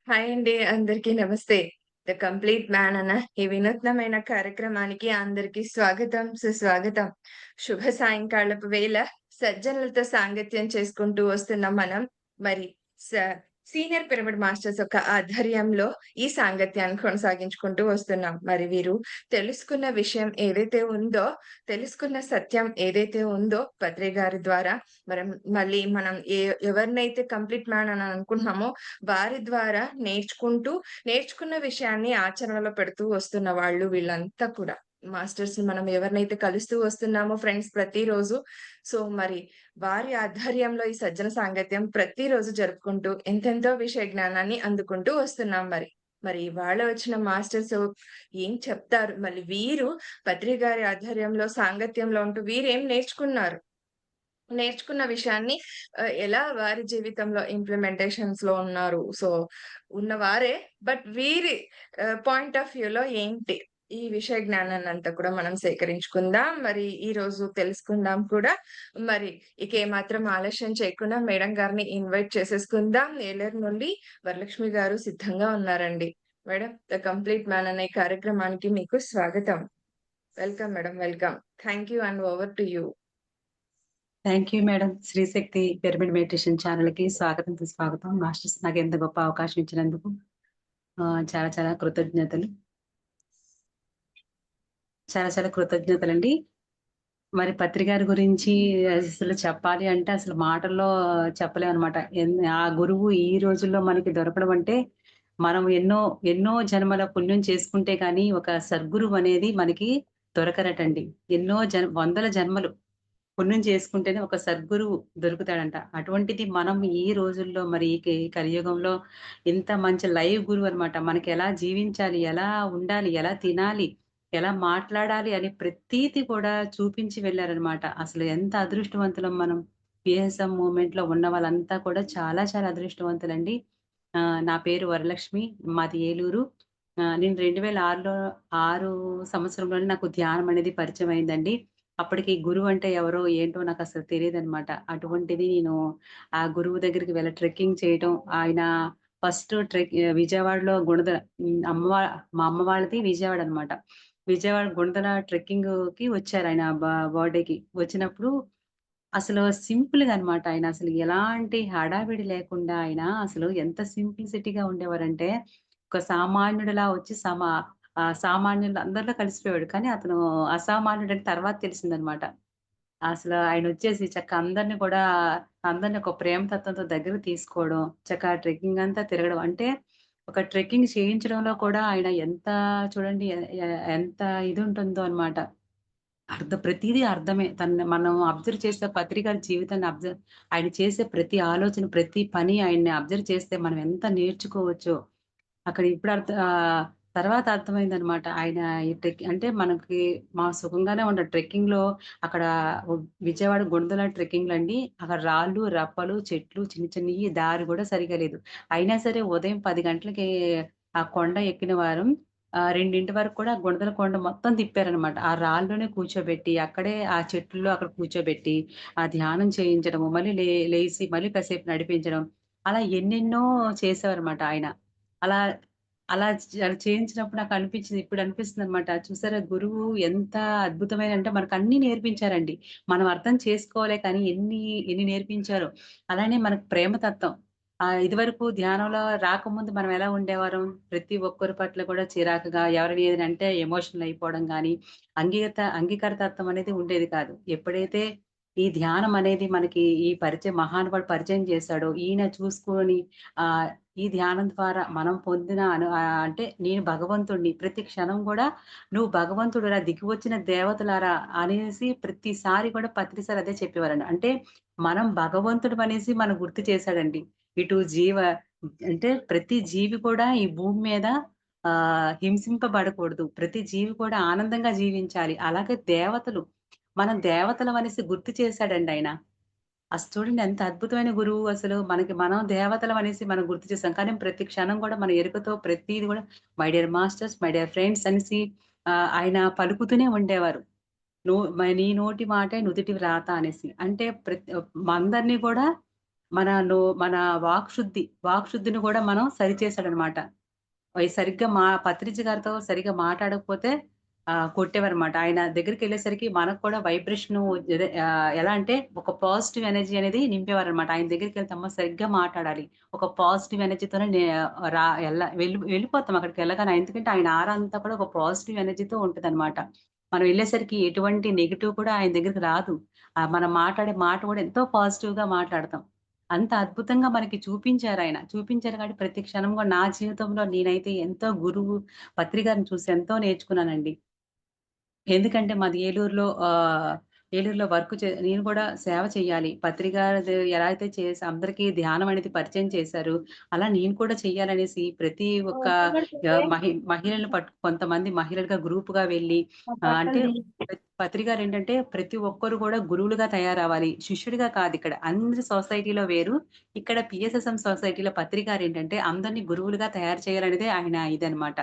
Hi అండి. అందరికీ నమస్తే. 'ద కంప్లీట్ మ్యాన్' అన్న ఈ వినూత్నమైన కార్యక్రమానికి అందరికీ స్వాగతం, సుస్వాగతం. శుభ సాయంకాలపు వేళ సజ్జనులతో సాంగత్యం చేసుకుంటూ వస్తున్నాం మనం. మరి స సీనియర్ పిరమిడ్ మాస్టర్స్ యొక్క ఆధ్వర్యంలో ఈ సాంగత్యాన్ని కొనసాగించుకుంటూ వస్తున్నాం. మరి వీరు తెలుసుకున్న విషయం ఏదైతే ఉందో, తెలుసుకున్న సత్యం ఏదైతే ఉందో పత్రి గారి ద్వారా మనం ఎవరినైతే కంప్లీట్ మ్యాన్ అని అనుకుంటున్నామో వారి ద్వారా నేర్చుకున్న విషయాన్ని ఆచరణలో పెడుతూ వస్తున్న వాళ్ళు వీళ్ళంతా కూడా. మాస్టర్స్‌ని మనం ఎవరినైతే కలుస్తూ వస్తున్నామో ఫ్రెండ్స్ ప్రతిరోజు. మరి వారి ఆధ్వర్యంలో ఈ సజ్జన సాంగత్యం ప్రతిరోజు జరుపుకుంటూ ఎంతెంతో విషయ జ్ఞానాన్ని అందుకుంటూ వస్తున్నాం మరి. మరి ఇవాళ వచ్చిన మాస్టర్స్ ఏం చెప్తారు? మళ్ళీ వీరు పత్రి గారి ఆధ్వర్యంలో సాంగత్యంలో ఉంటూ వీరేం నేర్చుకున్నారు? నేర్చుకున్న విషయాన్ని ఎలా వారి జీవితంలో ఇంప్లిమెంటేషన్స్‌లో ఉన్నారు. ఉన్నవారే బట్ వీరి పాయింట్ ఆఫ్ వ్యూలో ఏంటి? ఈ విషయ జ్ఞానాన్నంతా కూడా మనం సేకరించుకుందాం. మరి ఈరోజు తెలుసుకుందాం కూడా. మరి ఇక ఏమాత్రం ఆలస్యం చేయకుండా మేడం గారిని ఇన్వైట్ చేసేసుకుందాం. ఏలూరు నుండి వరలక్ష్మి గారు సిద్ధంగా ఉన్నారండి. మేడం, ద కంప్లీట్ మ్యాన్ అనే కార్యక్రమానికి మీకు స్వాగతం. Welcome madam. Welcome. Thank you and over to you. Thank you madam. Srishakti pyramid meditation ఛానల్‌కి స్వాగతం, సుస్వాగతం. మాస్టర్స్ నాకు ఎంత గొప్ప అవకాశం ఇచ్చినందుకు చాలా చాలా కృతజ్ఞతలు. చాలా చాలా కృతజ్ఞతలండి. మరి పత్రి గారి గురించి అసలు చెప్పాలి అంటే అసలు మాటల్లో చెప్పలేమనమాట. ఆ గురువు ఈ రోజుల్లో మనకి దొరకడం అంటే మనం ఎన్నో ఎన్నో జన్మల పుణ్యం చేసుకుంటే గాని ఒక సద్గురువు అనేది మనకి దొరకరటండి. వందల జన్మలు పుణ్యం చేసుకుంటేనే ఒక సద్గురువు దొరుకుతాడంట. అటువంటిది మనం ఈ రోజుల్లో మరి ఈ కలియుగంలో ఇంత మంచి లైవ్ గురువనమాట. మనకెలా జీవించాలి, ఎలా ఉండాలి, ఎలా తినాలి, ఎలా మాట్లాడాలి అని ప్రతీది కూడా చూపించి వెళ్లారనమాట. అసలు ఎంత అదృష్టవంతులం మనం. పిఎస్ఎం మూవ్‌మెంట్‌లో ఉన్న వాళ్ళంతా కూడా చాలా చాలా అదృష్టవంతులండి. నా పేరు వరలక్ష్మి. మాది ఏలూరు. నేను 2006లో 6 సంవత్సరంలోనే నాకు ధ్యానం అనేది పరిచయం అయిందండి. అప్పటికి గురువు అంటే ఎవరో, ఏంటో నాకసలు తెలీదనమాట. అటువంటిది నేను ఆ గురువు దగ్గరికి ట్రెక్కింగ్ చేయటం, ఆయన ఫస్ట్ విజయవాడలో గుణదల మా అమ్మ వాళ్ళది విజయవాడ అనమాట. విజయవాడ గుణదల ట్రెక్కింగ్‌కి వచ్చారాయన బర్త్‌డేకి. వచ్చినప్పుడు అసలు సింపుల్‌గా అనమాట. ఆయన అసలు ఎలాంటి హడావిడి లేకుండా ఆయన అసలు ఎంత సింప్లిసిటీగా ఉండేవారంటే, ఒక సామాన్యుడిలా వచ్చి సామాన్యులు అందరిలో కలిసిపోయాడు. కానీ అతను అసామాన్యుడని తర్వాత తెలిసిందనమాట. అసలు ఆయనొచ్చేసి చక్కగా అందరిని ఒక ప్రేమ తత్వంతో దగ్గరికి తీసుకోవడం, చక్కగా ట్రెక్కింగ్ అంతా తిరగడం. అంటే ఒక ట్రెక్కింగ్ చేయించడంలో కూడా ఆయన ఎంత చూడండి ఎ ఎ ఎంత ఇదుంటుందో అనమాట. ప్రతీదీ అర్థమే. మనం అబ్జర్వ్ చేస్తే పత్రి గారి జీవితాన్ని ఆయన చేసే ప్రతి ఆలోచన, ప్రతి పని ఆయన్ని అబ్జర్వ్ చేస్తే మనం ఎంత నేర్చుకోవచ్చో అక్కడ తర్వాత అర్థమైందనమాట. ఆయన ఈ అంటే మనకి సుఖంగానే ఉంటది. ట్రెక్కింగ్‌లో అక్కడ విజయవాడ గుణదల ట్రెక్కింగ్‌లో అండి. అక్కడ రాళ్ళు, రప్పలు, చెట్లు చిన్న చిన్నయి దారి గూడా సరిగ్గా లేదు. అయినా సరే ఉదయం 10 గంటలకి ఆ కొండ ఎక్కిన వారం 2 వరకు కూడా గుణదల కొండ మొత్తం తిప్పారనమాట. ఆ రాళ్ళలోనే కూర్చోబెట్టి, అక్కడే ఆ చెట్లలో అక్కడ కూర్చోబెట్టి, ఆ ధ్యానం చేయించడము, మళ్ళీ లేసి మళ్ళీ కాసేపు నడిపించడం. అలా ఎన్నెన్నో చేసేవారన్నమాట ఆయన. అలా అలా చేయించినప్పుడు నాకనిపించింది. ఇప్పుడనిపిస్తుందనమాట. చూసారా గురువు ఎంత అద్భుతమైన మనకన్నీ నేర్పించారండి. మనం అర్థం చేసుకోవాలే కానీ ఎన్ని నేర్పించారో. అలానే మనకు ప్రేమ తత్వం. ఇదివరకు ధ్యానంలో రాకముందు మనం ఎలా ఉండేవారం? ప్రతి ఒక్కరి పట్ల కూడా చిరాకుగా ఎవరైనా ఏదైనా అంటే ఎమోషనల్ అయిపోవడం గానీ, అంగీకార తత్వం అనేది ఉండేది కాదు. ఎప్పుడైతే ఈ ధ్యానం అనేది మనకి ఈ మహానుభావుడు పరిచయం చేశాడో, ఈయన చూసుకొని ఆహ్, ఈ ధ్యానం ద్వారా మనం పొందిన అంటే నేను భగవంతుడిని. ప్రతి క్షణం గూడా నువ్వు భగవంతుడురా దిగివచ్చిన దేవతలారా అనేసి ప్రతిసారి కూడా పత్రి సార్ అదే చెప్పేవారండి. అంటే మనం భగవంతుడివనేసి మనకు గుర్తు చేశాడండి. ఇటు అంటే ప్రతి జీవి కూడా ఈ భూమి మీద హింసింపబడకూడదు. ప్రతి జీవి కూడా ఆనందంగా జీవించాలి. అలాగే మనం దేవతలమనేసి గుర్తు చేశాడండి ఆయన. అసలు చూడండి ఎంత అద్భుతమైన గురువు అసలు. మనం దేవతలం అనేసి మనం గుర్తు చేసాం. కానీ ప్రతి క్షణం కూడా మన ఎరుకతో ప్రతీది కూడా my dear masters, my dear friends అనేసి ఆయన పలుకుతూనే ఉండేవారు. నీ నోటి మాటే నుదిటి వ్రాత అనేసి. అంటే అందరిని కూడా మన వాక్‌శుద్ధిని గూడా మనం సరిచేసాడనమాట. సరిగ్గా పత్రిజి గారితో సరిగ్గా మాట్లాడకపోతే కొట్టేవారనమాట. ఆయన దగ్గరికెళ్ళేసరికి మనకు కూడా వైబ్రేషను ఎలా అంటే ఒక పాజిటివ్ ఎనర్జీ అనేది నింపేవారనమాట. ఆయన దగ్గరికెళ్తే అమ్మ సరిగ్గా మాట్లాడాలి. ఒక పాజిటివ్ ఎనర్జీతోనే రా వెళ్ళిపోతాం అక్కడికెళ్ళగానే. ఎందుకంటే ఆయన ఆరా అంతా కూడా ఒక పాజిటివ్ ఎనర్జీతో ఉంటదనమాట. మనం ఎళ్ళేసరికి ఎటువంటి నెగెటివ్ కూడా ఆయన దగ్గరికి రాదు. మనం మాట్లాడే మాట కూడా ఎంతో పాజిటివ్‌గా మాట్లాడతాం. అంత అద్భుతంగా మనకి చూపించారాయన. చూపించారు కాబట్టి ప్రతి క్షణం గూడా నా జీవితంలో నేనైతే ఎంతో గురువు పత్రి గారిని చూసి ఎంతో నేర్చుకున్నానండి. ఎందుకంటే మాది ఏలూరులో నేను కూడా సేవ చేయాలి. పత్రి గారిది ఎలా అయితే అందరికీ ధ్యానం అనేది పరిచయం చేశారు. అలా నేను కూడా చెయ్యాలనేసి ప్రతి ఒక్క మహిళలను కొంతమంది మహిళలుగా గ్రూప్‌గా వెళ్లి అంటే పత్రి గారేంటంటే ప్రతి ఒక్కరు కూడా గురువులుగా తయారవ్వాలి. శిష్యుడిగా కాదిక్కడ. అందరి సొసైటీలో వేరు. ఇక్కడ పిఎస్ఎస్ఎం సొసైటీలో పత్రి గారేంటంటే అందరిని గురువులుగా తయారు చేయాలనేదే ఆయన ఇదనమాట.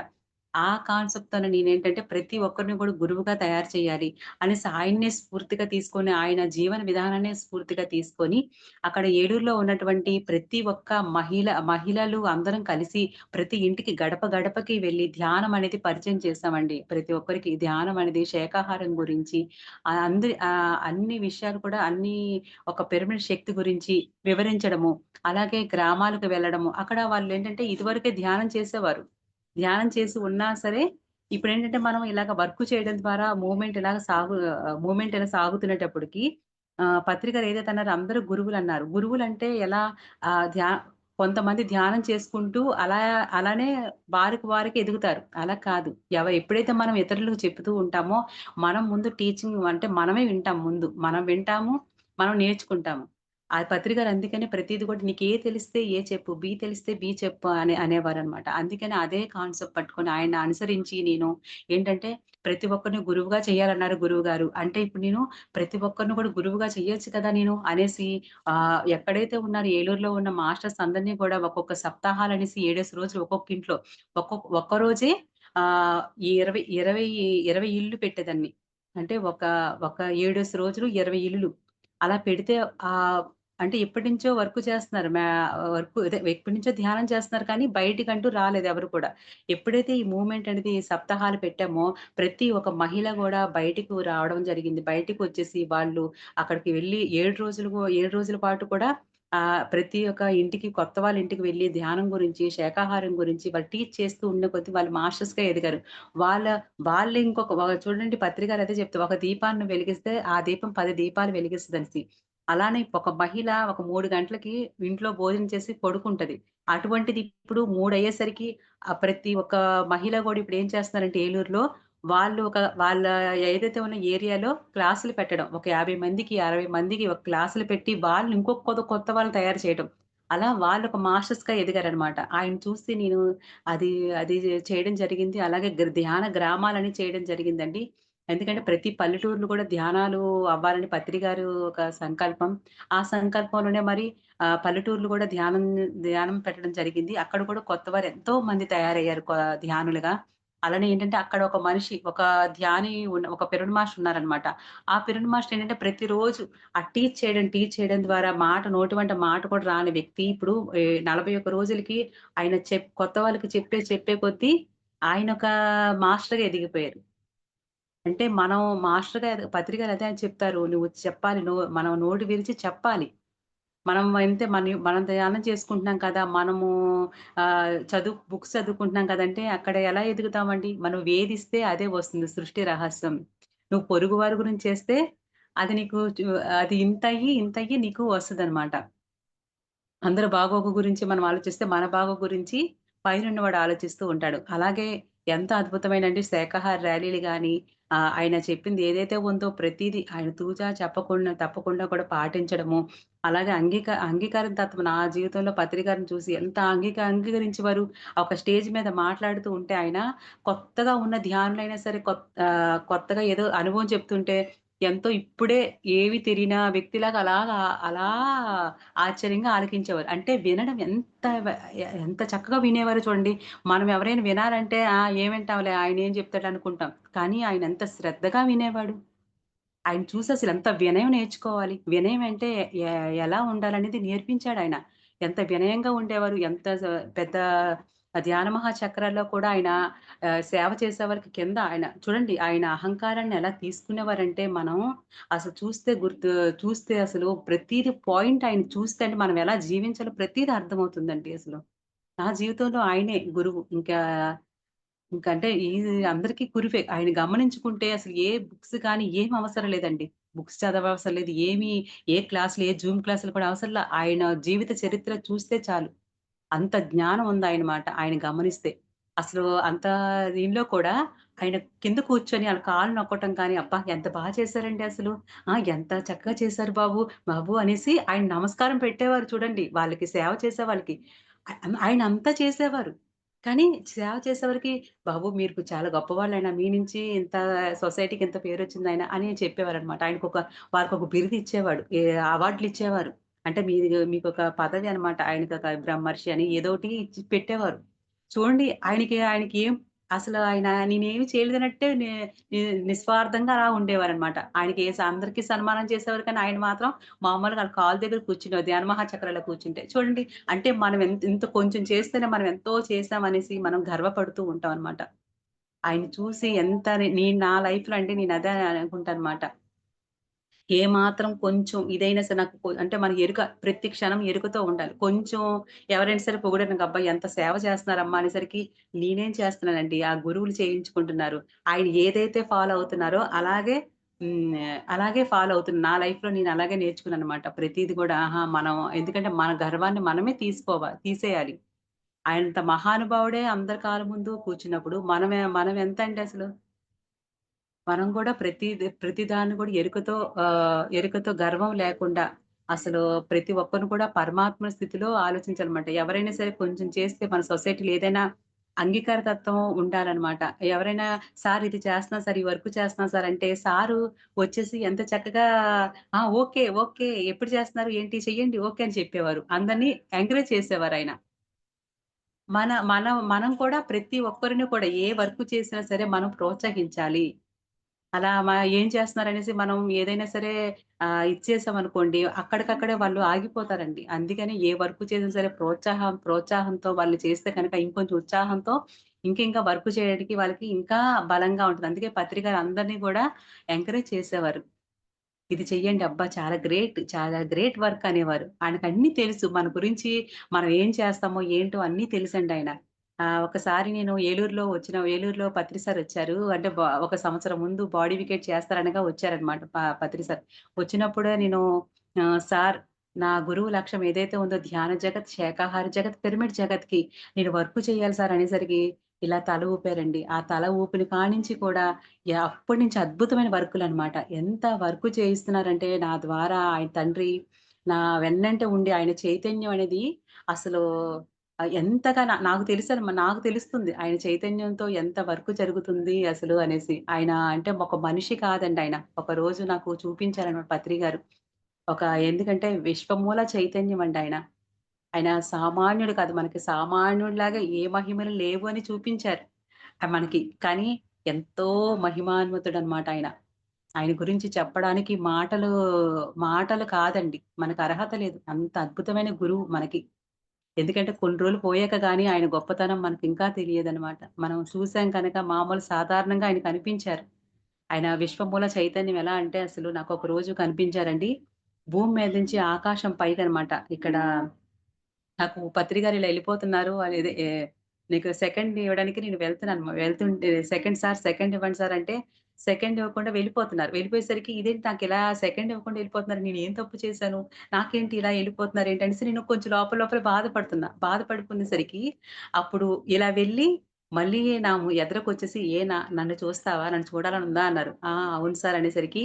ఆ కాన్సెప్ట్‌తోనే నేనేంటంటే ప్రతి ఒక్కరిని కూడా గురువుగా తయారు చేయాలి అనేసి ఆయన్నే స్ఫూర్తిగా తీసుకొని, ఆయన జీవన విధానాన్నే స్ఫూర్తిగా తీసుకొని, అక్కడ ఏలూరులో ఉన్నటువంటి ప్రతి ఒక్క మహిళలు అందరం కలిసి ప్రతి ఇంటికి గడప గడపకి వెళ్లి ధ్యానం అనేది పరిచయం చేశామండి. ప్రతి ఒక్కరికి ధ్యానం అనేది శాకాహారం గురించి అన్ని విషయాలు కూడా ఒక పిరమిడ్ శక్తి గురించి వివరించడము, అలాగే గ్రామాలకు వెళ్ళడము. అక్కడ వాళ్ళేంటంటే ఇదివరకే ధ్యానం చేసేవారు. ధ్యానం చేసి ఉన్నా సరే, ఇప్పుడేంటంటే మనం ఇలాగ వర్క్ చేయడం ద్వారా మూవ్‌మెంట్ ఇలా సాగుతునేటప్పటికి పత్రికలు ఏదైతే అన్నారో అందరూ గురువులన్నారు. గురువులంటే ఎలా ఆహ్, ధ్యా కొంతమంది ధ్యానం చేసుకుంటూ అలానే వారికి ఎదుగుతారు. అలా కాదు. ఎప్పుడైతే మనం ఇతరులకు చెప్తూ ఉంటామో, మనం ముందు టీచింగ్ అంటే మనమే వింటాం ముందు. మనం వింటాము, మనం నేర్చుకుంటాము. ఆ పత్రికలు అందుకనే ప్రతీది కూడా నీకు ఏ తెలిస్తే ఏ చెప్పు, బి తెలిస్తే బి చెప్పు అనేవారనమాట. అందుకని అదే కాన్సెప్ట్ పట్టుకొని ఆయన్ని అనుసరించి నేను ఏంటంటే ప్రతి ఒక్కరిని గురువుగా చేయాలన్నారు గురువుగారు. అంటే ఇప్పుడు నేను ప్రతి ఒక్కరిని కూడా గురువుగా చేయొచ్చు కదా నేను అనేసి ఎక్కడైతే ఉన్నారో ఏలూరులో ఉన్న మాస్టర్స్ అందరిని కూడా ఒక్కొక్క సప్తాహాలనేసి 7 రోజులు ఒక్కొక్క ఇంట్లో ఒక్కరోజే ఆహ్, ఈ 20 ఇళ్ళు పెట్టేదాన్ని. అంటే ఒక 7 రోజులు 20 ఇల్లులు. అలా పెడితే ఆహ్, అంటే ఎప్పటినుంచో వర్క్ చేస్తున్నారు. ఎప్పటినుంచో ధ్యానం చేస్తున్నారు కానీ బయటికంటూ రాలేదు ఎవరు కూడా. ఎప్పుడైతే ఈ మూవ్‌మెంట్ అనేది సప్తాహాలు పెట్టామో ప్రతి ఒక్క మహిళ గూడా బయటికి రావడం జరిగింది. బయటికొచ్చేసి వాళ్ళు అక్కడికి వెళ్లి 7 రోజుల పాటు కూడా ప్రతి ఒక్క ఇంటికి కొత్త వాళ్ళ ఇంటికి వెళ్లి ధ్యానం గురించి, శాకాహారం గురించి వాళ్ళు టీచ్ చేస్తూ ఉన్న కొద్దీ వాళ్ళు మాస్టర్స్‌గా ఎదిగారు. వాళ్ళ వాళ్ళు చూడండి పత్రికలు అదే చెప్తారు. ఒక దీపాన్ని వెలిగిస్తే ఆ దీపం 10 దీపాలు వెలిగిస్తదనేసి. అలానే ఒక మహిళ ఒక 3 గంటలకి ఇంట్లో భోజనం చేసి పడుకుంటది. అటువంటిది ఇప్పుడు 3 అయ్యేసరికి ప్రతి ఒక్క మహిళ గూడా ఇప్పుడు ఏం చేస్తున్నారంటే ఏలూరులో వాళ్ళ ఏదైతే ఉన్న ఏరియాలో క్లాసులు పెట్టడం. ఒక 50 మందికి, 60 మందికి ఒక క్లాసులు పెట్టి వాళ్ళు ఇంకొక కొత్త వాళ్ళని తయారు చేయడం. అలా వాళ్ళొక మాస్టర్స్‌గా ఎదిగారనమాట. ఆయన్ని చూసి నేను అది అది చేయడం జరిగింది. అలాగే ధ్యాన గ్రామాలని చేయడం జరిగిందండి. ఎందుకంటే ప్రతి పల్లెటూరులో కూడా ధ్యానాలు అవ్వాలని పత్రి గారు ఒక సంకల్పం. ఆ సంకల్పంలోనే మరి పల్లెటూర్లు కూడా ధ్యానం పెట్టడం జరిగింది. అక్కడ కూడా కొత్తవారు ఎంతో మంది తయారయ్యారు ధ్యానులుగా. అలానే ఏంటంటే అక్కడ ఒక మనిషి, ఒక పిరమిడ్ మాస్టర్ ఉన్నారనమాట. ఆ పిరమిడ్ మాస్టర్ ఏంటంటే ప్రతిరోజు టీచ్ చేయడం ద్వారా నోటి వెంట మాట కూడా రాని వ్యక్తి ఇప్పుడు 41 రోజులకి ఆయన కొత్త వాళ్ళకి చెప్పే కొద్దీ ఆయనొక మాస్టర్‌గా ఎదిగిపోయారు. అంటే మనం మాస్టర్‌గా పత్రికలు అదే అని చెప్తారు. నువ్వు చెప్పాలి. మనం నోరు విరిచి చెప్పాలి. మనం ధ్యానం చేసుకుంటున్నాం కదా! బుక్స్ చదువుకుంటున్నాం కదంటే, అక్కడ ఎలా ఎదుగుతామండి? మనం వేదిస్తే అదే వస్తుంది సృష్టి రహస్యం. నువ్వు పొరుగు వారి గురించి చేస్తే అది నీకు అది ఇంతయ్యి నీకు వస్తదనమాట. అందరి బాగోగు గురించి మనం ఆలోచిస్తే, మన బాగోగు గురించి పైనున్నవాడు ఆలోచిస్తూ ఉంటాడు. అలాగే ఎంత అద్భుతమైనండి శాకాహార ర్యాలీలు గాని, ఆయన చెప్పింది ఏదైతే ఉందో ప్రతీదీ ఆయన తూచా తప్పకుండా కూడా పాటించడము. అలాగే అంగీకారం తత్వం నా జీవితంలో పత్రి గారిని చూసి ఎంత అంగీకరించేవారు. ఒక స్టేజ్ మీద మాట్లాడుతూ ఉంటే ఆయన కొత్తగా ఉన్న ధ్యానులైనా సరే కొత్తగా ఏదో అనుభవం చెప్తుంటే ఎంతో ఇప్పుడే ఏవి తెలియని వ్యక్తిలాగా అలా ఆశ్చర్యంగా ఆలకించేవారు. అంటే వినడం ఎంత చక్కగా వినేవారో చూడండి. మనం ఎవరైనా వినాలంటే ఏం వింటాంలే ఆయనేం చెప్తాడు అనుకుంటాం. కానీ ఆయన ఎంత శ్రద్ధగా వినేవాడు. ఆయన చూసి అసలెంత వినయం నేర్చుకోవాలి. వినయం అంటే ఎలా ఉండాలనేది నేర్పించాడాయన. ఎంత వినయంగా ఉండేవారు. ఎంత పెద్ద ధ్యాన మహాచక్రాల్లో కూడా ఆయన సేవ చేసేవారికి కింద ఆయన చూడండి ఆయన అహంకారాన్ని ఎలా తీసుకునేవారంటే మనం అసలు చూస్తే అసలు ప్రతీది పాయింట్ ఆయన చూస్తే అంటే మనం ఎలా జీవించాలో ప్రతీది అర్థమవుతుందండి అసలు. నా జీవితంలో ఆయనే గురువు. ఇంకంటే అందరికీ గురువే. ఆయన గమనించుకుంటే అసలు ఏ బుక్స్ కానీ ఏమి అవసరం లేదండి. బుక్స్ చదవవసరం లేదు. ఏ క్లాస్‌లు, ఏ జూమ్ క్లాసులు కూడా అవసరంలా. ఆయన జీవిత చరిత్ర చూస్తే చాలు. అంత జ్ఞానం ఉందాయన మాట. ఆయన గమనిస్తే. అసలు అంత దీనిలో కూడా ఆయన కింద కూర్చొని ఆళ్ళ కాళ్ళు నొక్కటం కానీ, అబ్బా! ఎంత చేశారండి అసలు. ఎంత చక్కగా చేశారు బాబు, బాబు అనేసి ఆయన నమస్కారం పెట్టేవారు చూడండి. వాళ్ళకి సేవ చేసే వాళ్ళకి. ఆయన అంతా చేసేవారు. కానీ సేవ చేసేవారికి, బాబు మీరు చాలా గొప్పవాళ్ళైన మీ నుంచి ఇంత సొసైటీకి ఇంత పేరొచ్చిందాయన అని చెప్పేవారనమాట. వారికొక బిరుదు ఇచ్చేవాడు. అవార్డులు ఇచ్చేవారు. అంటే మీకొక పదవి అనమాట. ఆయనకొక బ్రహ్మర్షి అని ఏదోటి ఇచ్చి పెట్టేవారు. చూడండి ఆయనకి ఏం అసలు ఆయన నేనేమి చేయలేదన్నట్టే ని ని నిస్వార్థంగా అలా ఉండేవారనమాట. ఆయనకి అందరికి సన్మానం చేసేవారు కానీ ఆయన మాత్రం మామూలుగా ఆళ్ళ కాళ్ళ దగ్గర కూర్చునేవారు. ధ్యాన మహాచక్రాల్లో కూర్చుంటే. చూడండి అంటే మనం ఇంత కొంచెం చేస్తేనే మనం ఎంతో చేశామనేసి మనం గర్వపడుతూ ఉంటామనమాట. ఆయన్ని చూసి ఎంత నా లైఫ్‌లో అంటే నేనదే అనుకుంటాననమాట. ఏమాత్రం కొంచెం ఇదైనా సరే నాకు అంటే మన ఎరుక ప్రతి క్షణం ఎరుకతో ఉండాలి. కొంచెం ఎవరైనా సరే పొగిడారనుకో అబ్బా! ఎంత సేవ చేస్తున్నారమ్మా అనేసరికి నేనేం చేస్తున్నానండి, ఆ గురువులు చేయించుకుంటున్నారు. ఆయన ఏదైతే ఫాలో అవుతున్నారో అలాగే ఫాలో అవుతున్నా. నా లైఫ్‌లో నేను అలాగే నేర్చుకున్నాననమాట. ప్రతీది కూడా ఆహా! ఎందుకంటే మన గర్వాన్ని మనమే తీసేయాలి. ఆయనంత మహానుభావుడే అందరి కాళ్ళ ముందు కూర్చున్నప్పుడు మనం ఎంతండి అసలు? మనం గూడా ప్రతి దాన్ని గూడా ఎరుకతో గర్వం లేకుండా అసలు ప్రతి ఒక్కరిని కూడా పరమాత్మ స్థితిలో ఆలోచించాలన్నమాట. ఎవరైనా సరే కొంచెం చేస్తే మన సొసైటీలో ఏదైనా అంగీకార తత్వం ఉండాలన్నమాట. ఎవరైనా సార్ ఇది చేస్తున్నాను సార్, ఈ వర్క్ చేస్తున్నాను సార్ అంటే సారు వచ్చేసి ఎంత చక్కగా ఓకే. ఓకే. ఎప్పుడు చేస్తున్నారు? ఏంటి? చెయ్యండి. ఓకే అని చెప్పేవారు. అందరిని ఎంకరేజ్ చేసేవారాయన. మనం కూడా ప్రతి ఒక్కరిని కూడా ఏ వర్క్ చేసినా సరే మనం ప్రోత్సహించాలి. అలా ఏం చేస్తున్నారనేసి మనం ఏదైనా సరే ఇచ్చేసామనుకోండి, అక్కడికక్కడే వాళ్ళు ఆగిపోతారండి. అందుకని ఏ వర్క్ చేసినా సరే ప్రోత్సాహంతో వాళ్ళు చేస్తే కనుక ఇంకొంచెం ఉత్సాహంతో ఇంకింకా వర్క్ చేయడానికి వాళ్ళకి ఇంకా బలంగా ఉంటది. అందుకే పత్రికలు అందరిని గూడా ఎంకరేజ్ చేసేవారు. ఇది చెయ్యండి. అబ్బా! చాలా గ్రేట్ వర్క్ అనేవారు. ఆయనకన్నీ తెలుసు. మన గురించి మనం ఏం చేస్తామో, ఏంటో అన్నీ తెలుసండి ఆయన. ఒకసారి నేను ఏలూరులో పత్రి సారొచ్చారు. అంటే ఒక సంవత్సరం ముందు బాడీ వికెట్ చేస్తారనగా వచ్చారనమాట పత్రి సార్. వచ్చినప్పుడే నేను సార్ నా గురువు లక్ష్యం ఏదైతే ఉందో ధ్యాన జగత్, శాకాహార జగత్, పిరమిడ్ జగత్‌కి నేను వర్క్ చేయాలి సార్ అనేసరికి ఇలా తల ఊపారండి. ఆ తల ఊపిన కాడ్నించి కూడా అప్పటినుంచి అద్భుతమైన వర్కులనమాట. ఎంత వర్క్ చేయిస్తున్నారంటే నా ద్వారా ఆయన తండ్రి నా వెన్నంటే ఉండి ఆయన చైతన్యం అనేది అసలు ఎంతగా నాకు తెలుస్తుంది. ఆయన చైతన్యంతో ఎంత వర్క్ జరుగుతుంది అసలు అనేసి. ఆయన అంటే ఒక మనిషి కాదండి ఆయన. ఒకరోజు నాకు చూపించారనమాట పత్రి గారు. ఎందుకంటే విశ్వమూల చైతన్యం అండి ఆయన. ఆయన సామాన్యుడు కాదు. మనకి సామాన్యుడిలాగా ఏ మహిమలు లేవు అని చూపించారు. మనకి. కానీ ఎంతో మహిమాన్వితుడనమాట ఆయన. ఆయన గురించి చెప్పడానికి మాటలు కాదండి. మనకు అర్హత లేదు. అంత అద్భుతమైన గురువు మనకి. ఎందుకంటే కొన్ని రోజులు పోయాక గాని ఆయన గొప్పతనం మనకింకా తెలియదనమాట. మనం చూసాం కనుక మామూలు సాధారణంగా ఆయన కనిపించారు. ఆయన విశ్వమూల చైతన్యం ఎలా అంటే అసలు నాకొక రోజు కనిపించారండి. భూమి మీద నుంచి ఆకాశం పైకనమాట. ఇక్కడ నాకు పత్రి గారు ఇలా ఎళ్ళిపోతున్నారు అనేది నీకు సెకండ్ ఇవ్వడానికి నేను వెళ్తున్నాను. వెళ్తుంటే సెకండ్ ఇవ్వండి సార్ అంటే, సెకండ్ ఇవ్వకుండా వెళ్ళిపోతున్నారు. వెళ్ళిపోయేసరికి ఇదేంటి నాకిలా సెకండ్ ఇవ్వకుండా వెళ్ళిపోతున్నారు. నేనేం తప్పు చేశాను? నాకేంటి ఇలా ఎళ్ళిపోతున్నారు ఏంటనేసి నేను కొంచెం లోపల బాధపడుతున్నా. బాధపడుకునేసరికి అప్పుడు ఇలా వెళ్ళి మళ్ళీ ఎదరకొచ్చేసి నన్ను చూస్తావా? నన్ను చూడాలని ఉందా? అన్నారు. అవును సార్ అనేసరికి